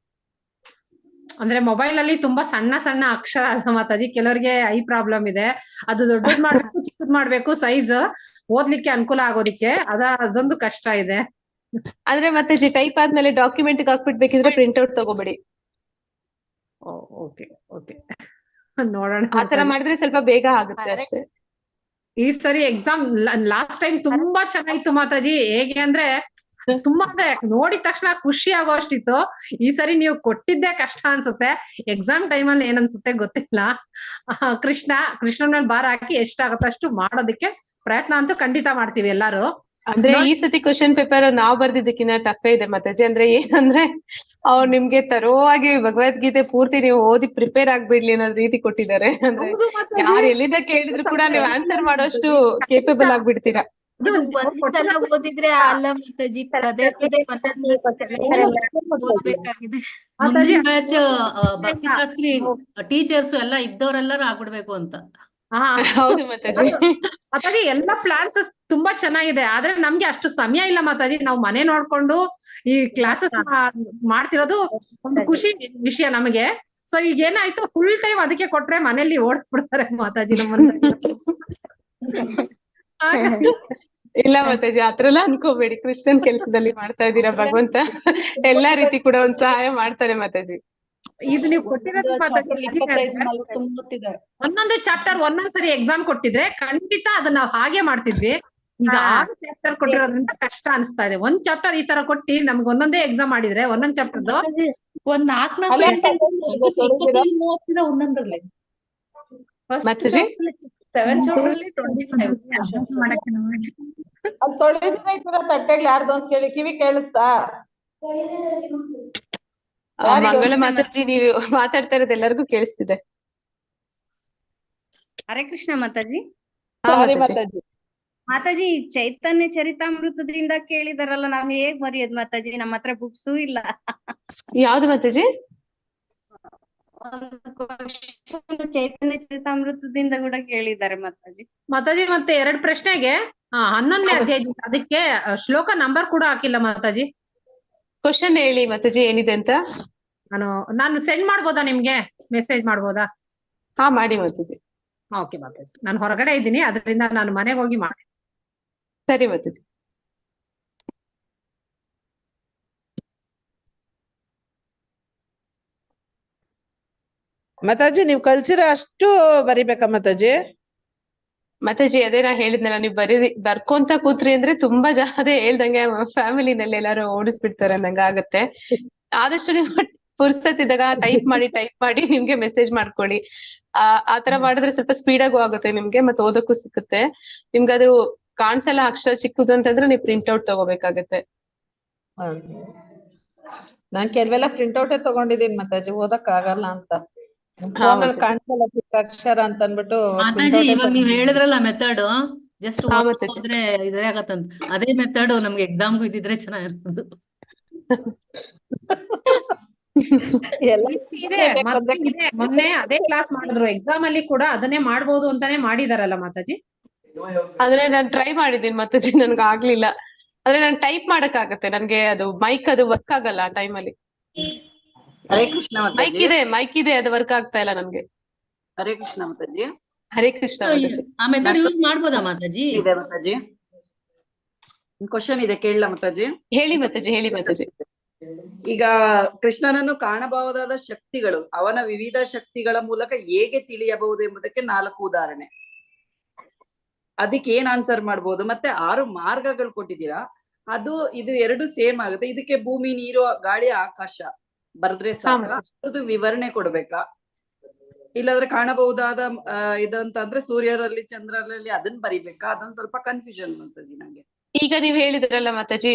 ಅಂದ್ರೆ ಮೊಬೈಲ್ ಅಲ್ಲಿ ತುಂಬಾ ಸಣ್ಣ ಸಣ್ಣ ಅಕ್ಷರ ಅಲ್ಲ ಮಾತಾಜಿ, ಕೆಲವರಿಗೆ ಐ ಪ್ರಾಬ್ಲಮ್ ಇದೆ, ಅದು ದೊಡ್ಡದ್ ಮಾಡ್ಬೇಕು ಚಿಕ್ಕದ್ ಮಾಡ್ಬೇಕು ಸೈಜ್, ಓದ್ಲಿಕ್ಕೆ ಅನುಕೂಲ ಆಗೋದಿಕ್ಕೆ ಅದೊಂದು ಕಷ್ಟ ಇದೆ. ಆದ್ರೆ ಮಾತಾಜಿ ಟೈಪ್ ಆದ್ಮೇಲೆ ಡಾಕ್ಯುಮೆಂಟ್ ಹಾಕ್ಬಿಟ್ ಬೇಕಿದ್ರೆ ಪ್ರಿಂಟ್ ಔಟ್ ತಗೋಬೇಡಿ. ಓಕೆ ಓಕೆ, ನೋಡೋಣ. ಆತರ ಮಾಡಿದ್ರೆ ಸ್ವಲ್ಪ ಬೇಗ ಆಗುತ್ತೆ ಅಷ್ಟೇ. ಈ ಸರಿ ಎಕ್ಸಾಮ್ ಲಾಸ್ಟ್ ಟೈಮ್ ತುಂಬಾ ಚೆನ್ನಾಗಿತ್ತು ಮಾತಾಜಿ. ಹೇಗೆ ಅಂದ್ರೆ ತುಂಬಾ, ಅಂದ್ರೆ ನೋಡಿದ ತಕ್ಷಣ ಖುಷಿ ಆಗೋ ಅಷ್ಟಿತ್ತು. ಈ ಸರಿ ನೀವು ಕೊಟ್ಟಿದ್ದೆ ಕಷ್ಟ ಅನ್ಸುತ್ತೆ. ಎಕ್ಸಾಮ್ ಟೈಮ್ ಅಲ್ಲಿ ಏನ್ ಅನ್ಸುತ್ತೆ ಗೊತ್ತಿಲ್ಲ. ಕೃಷ್ಣನ ಮೇಲೆ ಭಾರ ಹಾಕಿ ಎಷ್ಟಾಗತ್ತೆ ಅಷ್ಟು ಮಾಡೋದಕ್ಕೆ ಪ್ರಯತ್ನ ಅಂತೂ ಖಂಡಿತ ಮಾಡ್ತೀವಿ ಎಲ್ಲಾರು. ಅಂದ್ರೆ ಈ ಸತಿ ಕ್ವಶನ್ ಪೇಪರ್ ನಾವ್ ಬರ್ದಿದ್ದಕ್ಕಿಂತ ಟಫೇ ಇದೆ ಮಾತಾಜಿ. ಅಂದ್ರೆ ಏನಂದ್ರೆ ಅವ್ರು ನಿಮ್ಗೆ ತರೋವಾಗಿ ಭಗವದ್ಗೀತೆ ಪೂರ್ತಿ ನೀವು ಓದಿ ಪ್ರಿಪೇರ್ ಆಗ್ಬಿಡ್ಲಿ ಅನ್ನೋ ರೀತಿ ಕೊಟ್ಟಿದ್ದಾರೆ. ಅಂದ್ರೆ ಯಾರು ಎಲ್ಲಿಂದ ಕೇಳಿದ್ರು ಕೂಡ ನೀವು ಆನ್ಸರ್ ಮಾಡೋಷ್ಟು ಕೇಪಬಲ್ ಆಗ್ಬಿಡ್ತೀರಾ. ಒಂದ್ಸಲ ಓದಿದ್ರೆ ಅಲ್ಲ ಮಾತಾಜಿ, ಪದೇ ಪದೇ ಓದ್ಬೇಕಾಗಿದೆ. ಮುಂದಿನ ಬ್ಯಾಚ್ ಭಕ್ತಿಶಾಸ್ತ್ರಿ ಟೀಚರ್ಸ್ ಎಲ್ಲ ಇದ್ದವರೆಲ್ಲರೂ ಆಗ್ಬಿಡ್ಬೇಕು ಅಂತ. ಹೌದು ಮಾತಾಜಿ. ಮಾತಾಜಿ ಎಲ್ಲಾ ಪ್ಲಾನ್ಸ್ ತುಂಬಾ ಚೆನ್ನಾಗಿದೆ, ಆದ್ರೆ ನಮ್ಗೆ ಅಷ್ಟು ಸಮಯ ಇಲ್ಲ ಮಾತಾಜಿ. ನಾವು ಮನೆ ನೋಡ್ಕೊಂಡು ಈ ಕ್ಲಾಸಸ್ ಮಾಡ್ತಿರೋದು ಒಂದು ಖುಷಿ ವಿಷಯ ನಮಗೆ. ಸೊ ಈಗ ಏನಾಯ್ತು, ಫುಲ್ ಟೈಮ್ ಅದಕ್ಕೆ ಕೊಟ್ರೆ ಮನೇಲಿ ಓಡಿಸ್ಬಿಡ್ತಾರೆ ಮಾತಾಜಿ ನಮ್ಮನ್ನ. ಇಲ್ಲ ಮಾತಾಜಿ, ಆತರ ಎಲ್ಲ ಅನ್ಕೋಬೇಡಿ. ಕೃಷ್ಣನ್ ಕೆಲ್ಸದಲ್ಲಿ ಮಾಡ್ತಾ ಇದ್ದೀರಾ, ಭಗವಂತ ಎಲ್ಲಾ ರೀತಿ ಕೂಡ ಒಂದ್ ಸಹಾಯ ಮಾಡ್ತಾರೆ ಮಾತಾಜಿ. ಇದು ನೀವು ಕೊಟ್ಟಿರೋದು ಒಂದೊಂದು ಚಾಪ್ಟರ್ ಒಂದೊಂದ್ಸರಿ ಎಕ್ಸಾಮ್ ಕೊಟ್ಟಿದ್ರೆ ಖಂಡಿತ ಅದನ್ನ ನಾವು ಹಾಗೆ ಮಾಡ್ತಿದ್ವಿ. ಈಗ 6 ಚಾಪ್ಟರ್ ಕೊಟ್ಟಿರೋದ್ರಿಂದ ಕಷ್ಟ ಅನ್ಸ್ತಾ ಇದೆ. ಒಂದ್ ಚಾಪ್ಟರ್ ಈ ತರ ಕೊಟ್ಟಿ ನಮ್ಗೆ ಒಂದೊಂದೇ ಎಕ್ಸಾಮ್ ಮಾಡಿದ್ರೆ ಒಂದೊಂದ್ ಚಾಪ್ಟರ್ದು ಒಂದ್ 4-30 ಒಂದೊಂದ್ರಲ್ಲಿ ತಟ್ಟೆಗಳು ಯಾರ್ದು ಅಂತ ಕೇಳಿ ಕಿವಿ ಕೇಳಿಸ್ತಾ? ಮಂಗಳ ಮಾತಾಜಿ, ನೀವು ಮಾತಾಡ್ತಾ ಇರೋದು ಎಲ್ಲರಿಗೂ ಕೇಳಿಸ್ತಿದೆ. ಹರೇ ಕೃಷ್ಣ ಮಾತಾಜಿ. ಮಾತಾಜಿ, ಮಾತಾಜಿ ಚೈತನ್ಯ ಚರಿತಾಮೃತದಿಂದ ಕೇಳಿದಾರಲ್ಲ, ನಾವ್ ಹೇಗ್ ಬರೆಯೋದ್ ಮಾತಾಜಿ? ನಮ್ಮ ಹತ್ರ ಬುಕ್ಸು ಇಲ್ಲ. ಯಾವ್ದು ಮಾತಾಜಿ? ಚೈತನ್ಯ ಚರಿತಾಮೃತದಿಂದ ಕೂಡ ಕೇಳಿದ್ದಾರೆ ಮಾತಾಜಿ. ಮಾತಾಜಿ ಮತ್ತೆ 2 ಪ್ರಶ್ನೆಗೆ 11ನೇ ಅಧ್ಯಾಯ, ಅದಕ್ಕೆ ಶ್ಲೋಕ ನಂಬರ್ ಕೂಡ ಹಾಕಿಲ್ಲ ಮಾತಾಜಿ. ಕ್ವಶನ್ ಹೇಳಿ ಮಾತಾಜಿ, ಏನಿದೆ ಅಂತ. ನಾನು ಸೆಂಡ್ ಮಾಡ್ಬೋದಾ ನಿಮ್ಗೆ? ಮೆಸೇಜ್ ಮಾಡ್ಬೋದಾ? ಮಾಡಿ ಮಾತಾಜಿ. ಓಕೆ ಮಾತಾಜಿ, ನಾನು ಹೊರಗಡೆ ಇದ್ದೀನಿ, ಅದರಿಂದ ನಾನು ಮನೆಗೆ ಹೋಗಿ ಮಾಡಿ. ಸರಿ ಮಾತಾಜಿ. ಮಾತಾಜಿ ನೀವು ಕಳ್ಸಿರೋ ಅಷ್ಟು ಬರಿಬೇಕಾ ಮಾತಾಜಿ? ಮಾತಾಜಿ ಅದೇ ನಾ ಹೇಳಿದ್ನಲ್ಲ, ನೀವು ಬರ್ಕೊಂತ ಕೂತ್ರಿ ಅಂದ್ರೆ ತುಂಬಾ ಅದೇ ಹೇಳ್ದಂಗೆ ಫ್ಯಾಮಿಲಿನಲ್ಲಿ ಎಲ್ಲಾರು ಓಡಿಸ್ಬಿಡ್ತಾರೆ ನಂಗ ಆಗತ್ತೆ. ಆದಷ್ಟು ನೀವು ಪುರ್ಸತ್ತಿದ್ದಾಗ ಟೈಪ್ ಮಾಡಿ ನಿಮ್ಗೆ ಮೆಸೇಜ್ ಮಾಡ್ಕೊಳ್ಳಿ. ಆತರ ಮಾಡಿದ್ರೆ ಸ್ವಲ್ಪ ಸ್ಪೀಡ್ ಆಗು ಆಗುತ್ತೆ ನಿಮ್ಗೆ, ಮತ್ತೆ ಓದಕ್ಕೂ ಸಿಕ್ಕುತ್ತೆ. ನಿಮ್ಗೆ ಅದು ಕಾಣ್ಸಲ್ಲ ಅಕ್ಷರ ಚಿಕ್ಕದು ಅಂತಂದ್ರೆ ನೀವು ಪ್ರಿಂಟ್ ಔಟ್ ತಗೋಬೇಕಾಗತ್ತೆ. ನಾನ್ ಕೆಲವೆಲ್ಲ ಪ್ರಿಂಟ್ ಔಟೇ ತಗೊಂಡಿದೀನಿ ಮಾತಾಜಿ, ಓದಕ್ ಆಗಲ್ಲ ಅಂತ. ಫೋನಲ್ಲಿ ಕಾಣಿಸಲ್ಲ ಚಿಕ್ಕ ಅಕ್ಷರ ಅಂತ ಅನ್ಬಿಟ್ಟು. ಮಾತಾಜಿ ಇವಾಗ ನೀವ್ ಹೇಳಿದ್ರಲ್ಲ ಮೆಥಡ್, ಜಸ್ಟ್ ಹೋದ್ರೆ ಇದೇ ಆಗತ್ತಂತ, ಅದೇ ಮೆಥಡ್ ನಮ್ಗೆ ಎಕ್ಸಾಮ್ಗೂ ಇದ್ದಿದ್ರೆ ಚೆನ್ನಾಗಿರ್ತದೆ. ಎಲ್ಲ ಇದೆ ಮತ್ತೆ ಇದೆ ಮೊನ್ನೆ ಅದೇ ಕ್ಲಾಸ್ ಮಾಡಿದ್ರು ಎಕ್ಸಾಮ್ ಅಲ್ಲಿ ಕೂಡ ಅದನ್ನೇ ಮಾಡ್ಬೋದು ಅಂತಾನೆ ಮಾಡಿದಾರಲ್ಲ ಮಾತಾಜಿ. ಆದ್ರೆ ನಾನು ಟ್ರೈ ಮಾಡಿದ್ದೀನಿ ಮಾತಾಜಿ, ನನ್ಗೆ ಆಗ್ಲಿಲ್ಲ. ಆದ್ರೆ ನಾನು ಟೈಪ್ ಮಾಡಕ್ ಆಗತ್ತೆ, ನನ್ಗೆ ಅದು ಮೈಕ್ ಅದು ವರ್ಕ್ ಆಗಲ್ಲ ಆ ಟೈಮಲ್ಲಿ. ಹರೇ ಕೃಷ್ಣ ಮೈಕ್ ಮಾತಾಜಿ. ಇದೆ, ಮೈಕ್ ಇದೆ, ಅದು ವರ್ಕ್ ಆಗ್ತಾ ಇಲ್ಲ ನನ್ಗೆ. ಹರೇ ಕೃಷ್ಣ ಮಾತಾಜಿ. ಹರೇ ಕೃಷ್ಣ ಮಾತಾಜಿ. ಆ ಮೆಥಡ್ ಯೂಸ್ ಮಾಡ್ಬೋದಾ ಮಾತಾಜಿ? ಇದೆ ಮಾತಾಜಿ, ಕ್ವಶನ್ ಇದೆ ಕೇಳಲ ಮಾತಾಜಿ? ಹೇಳಿ ಮಾತಾಜಿ, ಹೇಳಿ ಮಾತಾಜಿ. ಈಗ ಕೃಷ್ಣನನ್ನು ಕಾಣಬಹುದಾದ ಶಕ್ತಿಗಳು, ಅವನ ವಿವಿಧ ಶಕ್ತಿಗಳ ಮೂಲಕ ಹೇಗೆ ತಿಳಿಯಬಹುದು ಎಂಬುದಕ್ಕೆ 4 ಉದಾಹರಣೆ. ಅದಕ್ಕೆ ಏನ್ ಆನ್ಸರ್ ಮಾಡ್ಬೋದು? ಮತ್ತೆ 6 ಮಾರ್ಗಗಳು ಕೊಟ್ಟಿದ್ದೀರಾ, ಅದು ಇದು 2 ಸೇಮ್ ಆಗುತ್ತೆ. ಇದಕ್ಕೆ ಭೂಮಿ, ನೀರು, ಗಾಳಿ, ಆಕಾಶ ಬರ್ದ್ರೆ ಸಾಕ? ಅದು ವಿವರಣೆ ಕೊಡ್ಬೇಕಾ? ಇಲ್ಲಾಂದ್ರೆ ಕಾಣಬಹುದಾದ ಇದಂತಂದ್ರೆ ಸೂರ್ಯರಲ್ಲಿ, ಚಂದ್ರರಲ್ಲಿ ಅದನ್ನ ಬರಿಬೇಕಾ? ಅದೊಂದು ಸ್ವಲ್ಪ ಕನ್ಫ್ಯೂಷನ್ ಮಾತಾಜಿ ನಂಗೆ. ಈಗ ನೀವ್ ಹೇಳಿದ್ರಲ್ಲ ಮಾತಾಜಿ,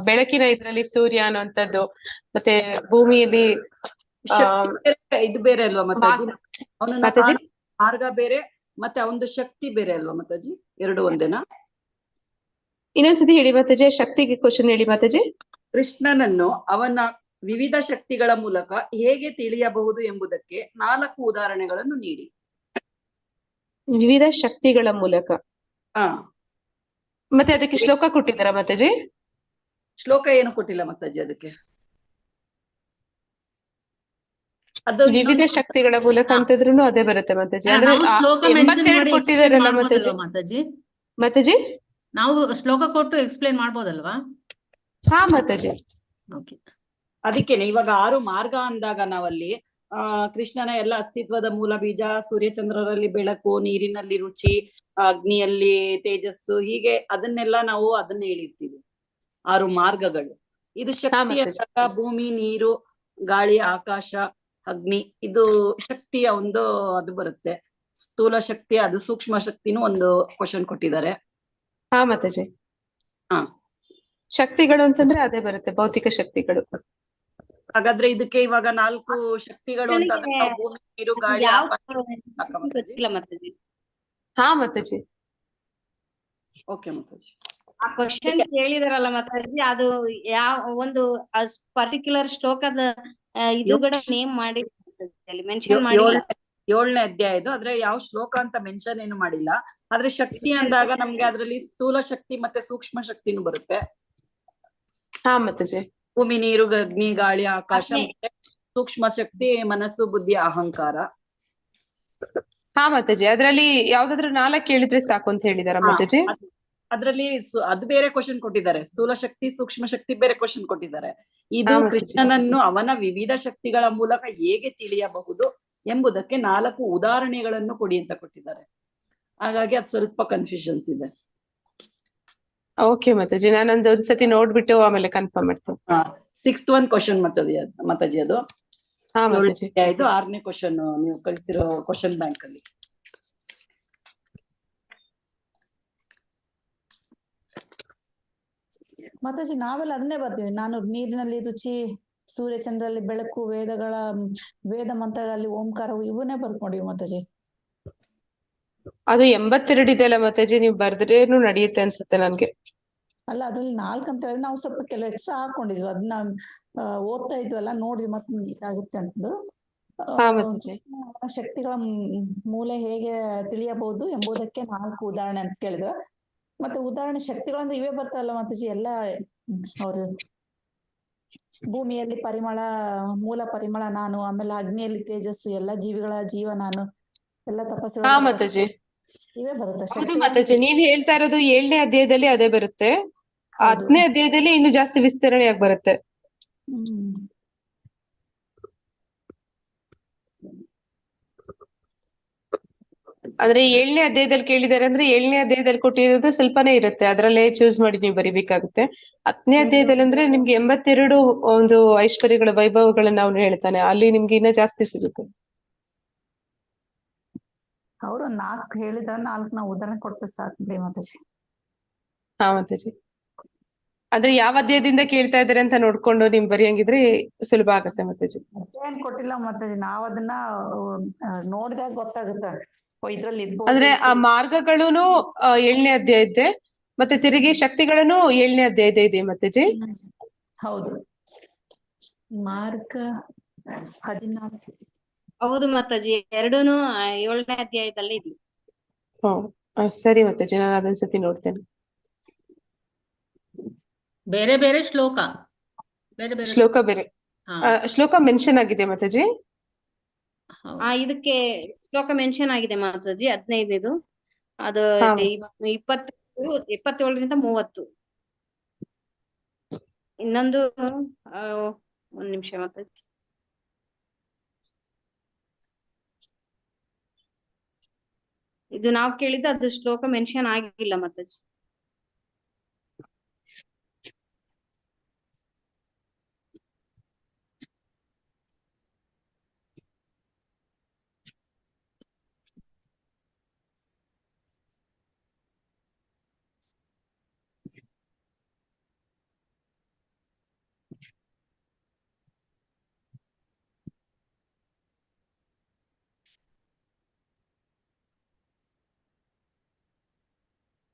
ಬೆಳಕಿನ ಇದ್ರಲ್ಲಿ ಸೂರ್ಯ ಅನ್ನುವಂಥದ್ದು, ಮತ್ತೆ ಭೂಮಿಯಲ್ಲಿ ಇದು ಬೇರೆ ಅಲ್ವಾ ಮಾತಾಜಿ? ಮಾತಾಜಿ ಮಾರ್ಗ ಬೇರೆ ಮತ್ತೆ ಅವನದು ಶಕ್ತಿ ಬೇರೆ ಅಲ್ವಾ ಮಾತಾಜಿ? 2 ಒಂದೇನಾ? ಇನ್ನೊಂದ್ಸತಿ ಹೇಳಿ ಮಾತಾಜಿ, ಶಕ್ತಿಗೆ ಕ್ವಶನ್ ಹೇಳಿ ಮಾತಾಜಿ. ಕೃಷ್ಣನನ್ನು ಅವನ ವಿವಿಧ ಶಕ್ತಿಗಳ ಮೂಲಕ ಹೇಗೆ ತಿಳಿಯಬಹುದು ಎಂಬುದಕ್ಕೆ 4 ಉದಾಹರಣೆಗಳನ್ನು ನೀಡಿ. ವಿವಿಧ ಶಕ್ತಿಗಳ ಮೂಲಕ. ಹಾ, ಮತ್ತೆ ಅದಕ್ಕೆ ಶ್ಲೋಕ ಕೊಟ್ಟಿದ್ದಾರಾ ಮಾತಾಜಿ? ಶ್ಲೋಕ ಏನು ಕೊಟ್ಟಿಲ್ಲ ಮಾತಾಜಿ ಅದಕ್ಕೆ. ಅದು ವಿವಿಧ ಶಕ್ತಿಗಳ ಮೂಲಕ ಅಂತಿದ್ರು ಅದೇ ಬರುತ್ತೆ ಮಾತಾಜಿ. ಅಂದ್ರೆ ನಾವು ಶ್ಲೋಕ ಮೆನ್ಷನ್ 82 ಮಾಡಿ ಎಕ್ಸ್ಪ್ಲೇನ್ ಕೊಟ್ಟಿದಾರಲ್ಲ ಮಾತಾಜಿ. ಮಾಡ್ಬೋದಲ್ವಾ ಮಾತಾಜಿ? ಮಾತಾಜಿ ನಾವು ಶ್ಲೋಕ ಕೊಟ್ಟು ಎಕ್ಸ್ಪ್ಲೇನ್ ಮಾಡ್ಬೋದಲ್ವಾ? ಹಾ ಮಾತಾಜಿ. ಓಕೆ, ಅದಕ್ಕೇನೆ ಇವಾಗ 6 ಮಾರ್ಗ ಅಂದಾಗ ನಾವಲ್ಲಿ ಕೃಷ್ಣನ ಎಲ್ಲ ಅಸ್ತಿತ್ವದ ಮೂಲ ಬೀಜ, ಸೂರ್ಯಚಂದ್ರರಲ್ಲಿ ಬೆಳಕು, ನೀರಿನಲ್ಲಿ ರುಚಿ, ಅಗ್ನಿಯಲ್ಲಿ ತೇಜಸ್ಸು, ಹೀಗೆ ಅದನ್ನೆಲ್ಲ ನಾವು ಅದನ್ನ ಹೇಳಿರ್ತೀವಿ 6 ಮಾರ್ಗಗಳು. ಇದು ಶಕ್ತಿ ಅಂದಾಗ ಭೂಮಿ, ನೀರು, ಗಾಳಿ, ಆಕಾಶ, ಅಗ್ನಿ, ಇದು ಶಕ್ತಿಯ ಒಂದು ಅದು ಬರುತ್ತೆ. ಸ್ಥೂಲ ಶಕ್ತಿ, ಅದು ಸೂಕ್ಷ್ಮ ಶಕ್ತಿನೂ ಒಂದು ಕ್ವಶನ್ ಕೊಟ್ಟಿದ್ದಾರೆ. ಹಾ ಮಾತಾಜಿ. ಹಾ, ಶಕ್ತಿಗಳು ಅಂತಂದ್ರೆ ಅದೇ ಬರುತ್ತೆ, ಭೌತಿಕ ಶಕ್ತಿಗಳು. ಹಾಗಾದ್ರೆ ಇದಕ್ಕೆ ಇವಾಗ 4 ಶಕ್ತಿಗಳು ಅಂತ ಭೂಮಿ, ನೀರು, ಗಾಳಿ, ಗೊತ್ತಿಲ್ಲ ಮಾತಾಜಿ. ಹಾ ಮಾತಾಜಿ. ಓಕೆ ಮಾತಾಜಿ. ಆ ಕ್ವಶನ್ ಕೇಳಿದಾರಲ್ಲ ಮಾತಾಜಿ, ಅದು ಯಾವ ಒಂದು ಪರ್ಟಿಕ್ಯುಲರ್ ಶ್ಲೋಕದ ಇದುಗಡೆ ನೇಮ್ ಮಾಡಿ ಮೆನ್ಷನ್ ಮಾಡಿಲ್ಲ. 7ನೇ ಅಧ್ಯಾಯದು, ಆದ್ರೆ ಯಾವ ಶ್ಲೋಕ ಅಂತ ಮೆನ್ಷನ್ ಏನು ಮಾಡಿಲ್ಲ. ಆದ್ರೆ ಶಕ್ತಿ ಅಂದಾಗ ನಮ್ಗೆ ಅದ್ರಲ್ಲಿ ಸ್ಥೂಲ ಶಕ್ತಿ ಮತ್ತೆ ಸೂಕ್ಷ್ಮ ಶಕ್ತಿನೂ ಬರುತ್ತೆ. ಹಾ ಮಾತಾಜಿ. ಭೂಮಿ, ನೀರು, ಅಗ್ನಿ, ಗಾಳಿ, ಆಕಾಶ, ಮತ್ತೆ ಸೂಕ್ಷ್ಮ ಶಕ್ತಿ ಮನಸ್ಸು, ಬುದ್ಧಿ, ಅಹಂಕಾರ. ಹಾ ಮಾತಾಜಿ. ಅದ್ರಲ್ಲಿ ಯಾವ್ದಾದ್ರು 4 ಕೇಳಿದ್ರೆ ಸಾಕು ಅಂತ ಹೇಳಿದಾರ ಮಾತಾಜಿ? ಅದ್ರಲ್ಲಿ ಅದು ಬೇರೆ ಕ್ವಶನ್ ಕೊಟ್ಟಿದ್ದಾರೆ. ಸ್ಥೂಲ ಶಕ್ತಿ, ಸೂಕ್ಷ್ಮ ಶಕ್ತಿ ಬೇರೆ ಕ್ವಶನ್ ಕೊಟ್ಟಿದ್ದಾರೆ. ಇದು ಕೃಷ್ಣನನ್ನು ಅವನ ವಿವಿಧ ಶಕ್ತಿಗಳ ಮೂಲಕ ಹೇಗೆ ತಿಳಿಯಬಹುದು ಎಂಬುದಕ್ಕೆ 4 ಉದಾಹರಣೆಗಳನ್ನು ಕೊಡಿ ಅಂತ ಕೊಟ್ಟಿದ್ದಾರೆ. ಹಾಗಾಗಿ ಅದು ಸ್ವಲ್ಪ ಕನ್ಫ್ಯೂಷನ್ಸ್ ಇದೆ. ಓಕೆ ಮಾತಾಜಿ, ನಾನೊಂದು ಒಂದ್ಸತಿ ನೋಡ್ಬಿಟ್ಟು ಆಮೇಲೆ ಕನ್ಫರ್ಮ್ ಮಾಡ್ತೇನೆ. 6th one ಕ್ವಶನ್ ಮಾತಾಜಿ ಅದು. ಹಾ ಮಾತಾಜಿ. 6ನೇ ಕ್ವಶನ್ ನೀವು ಕಳಿಸಿರೋ ಕ್ವಶನ್ ಬ್ಯಾಂಕ್ ಅಲ್ಲಿ. ಮಾತಾಜಿ ನಾವೆಲ್ಲ ಅದನ್ನೇ ಬರ್ತೀವಿ. ನಾನು ನೀರಿನಲ್ಲಿ ರುಚಿ, ಸೂರ್ಯಚಂದ್ರಲ್ಲಿ ಬೆಳಕು, ವೇದ ಮಂತ್ರಗಳಲ್ಲಿ ಓಂಕಾರವು, ಇವನ್ನೇ ಬರ್ಕೊಂಡಿವಿ ಮಾತಾಜಿ. ಅದು 82 ಇದೆಯಲ್ಲ ಮಾತಾಜಿ, ನೀವು ಬರ್ದ್ರೇನು ನಡೆಯುತ್ತೆ ಅನ್ಸುತ್ತೆ ನನ್ಗೆ. ಅಲ್ಲ, ಅದ್ರಲ್ಲಿ 4 ಅಂತ ಹೇಳಿದ್ರೆ ನಾವು ಸ್ವಲ್ಪ ಕೆಲವು ಎಕ್ಸ್ಟ್ರಾ ಹಾಕೊಂಡಿದ್ವಿ. ಅದನ್ನ ಓದ್ತಾ ಇದ್ವಲ್ಲ, ನೋಡಿದ್ವಿ ಮತ್ತೆ ಆಗುತ್ತೆ ಅಂತ. ಶಕ್ತಿಗಳ ಮೂಲ ಹೇಗೆ ತಿಳಿಯಬಹುದು ಎಂಬುದಕ್ಕೆ 4 ಉದಾಹರಣೆ ಅಂತ ಕೇಳಿದ್ರು. ಮತ್ತೆ ಉದಾಹರಣೆ ಶಕ್ತಿಗಳಂದ್ರೆ ಇವೇ ಬರ್ತಾವಲ್ಲ ಮಾತಾಜಿ, ಎಲ್ಲ ಅವರು ಭೂಮಿಯಲ್ಲಿ ಪರಿಮಳ, ಮೂಲ ಪರಿಮಳ ನಾನು, ಆಮೇಲೆ ಅಗ್ನಿಯಲ್ಲಿ ತೇಜಸ್ಸು, ಎಲ್ಲ ಜೀವಿಗಳ ಜೀವ ನಾನು, ಎಲ್ಲ ತಪಸ್ಸು, ಇವೇ ಬರುತ್ತೆ. ಹೌದು ಮಾತಾಜಿ, ನೀವ್ ಹೇಳ್ತಾ ಇರೋದು 7ನೇ ಅಧ್ಯಾಯದಲ್ಲಿ ಅದೇ ಬರುತ್ತೆ. 10ನೇ ಅಧ್ಯಾಯದಲ್ಲಿ ಇನ್ನು ಜಾಸ್ತಿ ವಿಸ್ತರಣೆಯಾಗಿ ಬರುತ್ತೆ. ಅಂದ್ರೆ 7ನೇ ಅಧ್ಯಾಯದಲ್ಲಿ ಕೇಳಿದಾರೆ ಅಂದ್ರೆ 7ನೇ ಅಧ್ಯಾಯದಲ್ಲಿ ಕೊಟ್ಟಿರೋದು ಸ್ವಲ್ಪನೇ ಇರುತ್ತೆ, ಅದ್ರಲ್ಲೇ ಚೂಸ್ ಮಾಡಿ ನೀವು ಬರಿಬೇಕಾಗುತ್ತೆ. 10ನೇ ಅಧ್ಯಾಯದಲ್ಲಿ ಅಂದ್ರೆ ನಿಮ್ಗೆ 82 ಒಂದು ಐಶ್ವರ್ಯಗಳ ವೈಭವಗಳನ್ನ ಅವ್ನು ಹೇಳ್ತಾನೆ, ಅಲ್ಲಿ ನಿಮ್ಗೆ ಇನ್ನ ಜಾಸ್ತಿ ಸಿಗುತ್ತೆ. ಅವರು 4 ಹೇಳಿದ 4 ನಾವು ಉದಾಹರಣೆ ಕೊಟ್ಟು ಸಾಕು ಮಾತಾಜಿ. ಹಾ ಮಾತಾಜಿ. ಅಂದ್ರೆ ಯಾವ ಅಧ್ಯಾಯದಿಂದ ಕೇಳ್ತಾ ಇದಾರೆ ಅಂತ ನೋಡ್ಕೊಂಡು ನಿಮ್ ಬರೆಯಂಗಿದ್ರೆ ಸುಲಭ ಆಗತ್ತೆ ಮಾತಾಜಿ. ಏನ್ ಕೊಟ್ಟಿಲ್ಲ ಮಾತಾಜಿ, ನಾವ್ ಅದನ್ನ ನೋಡಿದಾಗ ಗೊತ್ತಾಗುತ್ತೆ ಇದ್ರಲ್ಲಿ ಇರ್ಬೋದು. ಅಂದ್ರೆ ಆ ಮಾರ್ಗಗಳೂನು 7ನೇ ಅಧ್ಯಾಯ ಇದೆ, ಮತ್ತೆ ತಿರುಗಿ ಶಕ್ತಿಗಳನ್ನು 7ನೇ ಅಧ್ಯಾಯದ ಇದೆ ಮಾತಾಜಿ. ಹೌದು. ಮಾರ್ಗ 14. ಹೌದು ಮಾತಾಜಿ, ಎರಡೂನು 7ನೇ ಅಧ್ಯಾಯದಲ್ಲೇ ಇದೆ. ಸರಿ ಮಾತಾಜಿ, ನಾನು ಅದೊಂದ್ಸತಿ ನೋಡ್ತೇನೆ. ಬೇರೆ ಬೇರೆ ಶ್ಲೋಕ, ಬೇರೆ ಬೇರೆ ಶ್ಲೋಕ ಬೇರೆ ಹಾ ಶ್ಲೋಕ ಮೆನ್ಷನ್ ಆಗಿದೆ ಮಾತಾಜಿ. ಇದಕ್ಕೆ ಶ್ಲೋಕ ಮೆನ್ಷನ್ ಆಗಿದೆ ಮಾತಾಜಿ, 15. ಅದು ಹಾ 27ರಿಂದ 30. ಇನ್ನೊಂದು ಒಂದ್ ನಿಮಿಷ ಮಾತಾಜಿ. ಇದು ನಾವು ಕೇಳಿದ್ದು ಅದು ಶ್ಲೋಕ ಮೆನ್ಷನ್ ಆಗಿಲ್ಲ ಮಾತಾಜಿ.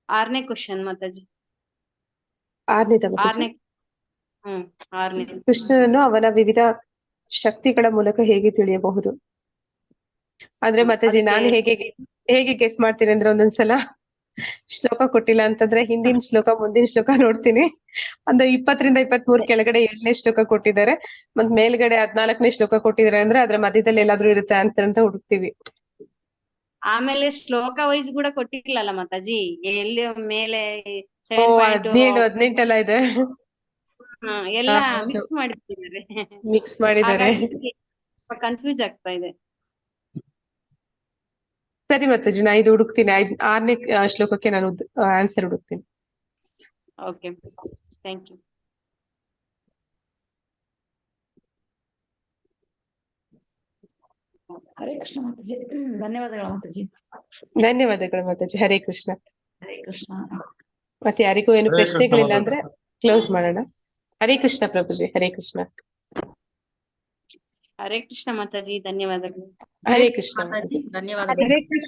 ಆರನೇ ಕ್ವಶನ್ ಮಾತಾಜಿ. ಆರನೇದ ಮಾತಾಜಿ. ಆರನೇ ಕೃಷ್ಣನನ್ನು ಅವನ ವಿವಿಧ ಶಕ್ತಿಗಳ ಮೂಲಕ ಹೇಗೆ ತಿಳಿಯಬಹುದು? ಅಂದ್ರೆ ಮಾತಾಜಿ, ನಾನು ಹೇಗೆ ಗೆಸ್ ಮಾಡ್ತೀನಿ ಅಂದ್ರೆ, ಒಂದೊಂದ್ಸಲ ಶ್ಲೋಕ ಕೊಟ್ಟಿಲ್ಲ ಅಂತಂದ್ರೆ ಹಿಂದಿನ ಶ್ಲೋಕ ಮುಂದಿನ ಶ್ಲೋಕ ನೋಡ್ತೀನಿ. ಒಂದು 20ರಿಂದ 23 ಕೆಳಗಡೆ 7ನೇ ಶ್ಲೋಕ ಕೊಟ್ಟಿದ್ದಾರೆ, ಮತ್ ಮೇಲ್ಗಡೆ 14ನೇ ಶ್ಲೋಕ ಕೊಟ್ಟಿದ್ದಾರೆ ಅಂದ್ರೆ ಅದ್ರ ಮಧ್ಯದಲ್ಲಿ ಎಲ್ಲಾದ್ರೂ ಇರುತ್ತೆ ಆನ್ಸರ್ ಅಂತ ಹುಡುಕ್ತಿವಿ. ಆಮೇಲೆ ಶ್ಲೋಕ ವೈಸ್ ಕೂಡ ಕೊಟ್ಟಿಲ್ಲಲ್ಲ ಮಾತಾಜಿ, ಎಲ್ಲಿ ಮೇಲೆ 17, 18 ಎಲ್ಲ ಇದೆ. ಎಲ್ಲ ಮಿಕ್ಸ್ ಮಾಡಿಬಿಟ್ಟಿದ್ದಾರೆ, ಮಿಕ್ಸ್ ಮಾಡಿದ್ದಾರೆ. ಕನ್ಫ್ಯೂಸ್ ಆಗ್ತಾ ಇದೆ. ಸರಿ ಮಾತಾಜಿ, ನಾ ಇದು ಹುಡುಕ್ತೀನಿ. 6ನೇ ಶ್ಲೋಕಕ್ಕೆ ನಾನು ಆನ್ಸರ್ ಹುಡುಕ್ತೀನಿ. Okay, thank you. Hare Krishna mataji, ಧನ್ಯವಾದಗಳು ಮಾತಾಜಿ. ಧನ್ಯವಾದಗಳು ಮಾತಾಜಿ. ಹರೇ ಕೃಷ್ಣ. ಹರೇ ಕೃಷ್ಣ. ಮತ್ತೆ ಯಾರಿಗೂ ಏನು ಪ್ರಶ್ನೆಗಳಿಲ್ಲ ಅಂದ್ರೆ ಕ್ಲೋಸ್ ಮಾಡೋಣ. ಹರೇ ಕೃಷ್ಣ ಪ್ರಭುಜಿ. ಹರೇ ಕೃಷ್ಣ. ಹರೇ ಕೃಷ್ಣ ಮಾತಾಜಿ, ಧನ್ಯವಾದಗಳು. ಹರೇ ಕೃಷ್ಣ ಮಾತಾಜಿ, ಧನ್ಯವಾದಗಳು. ಹರೇ ಕೃಷ್ಣ.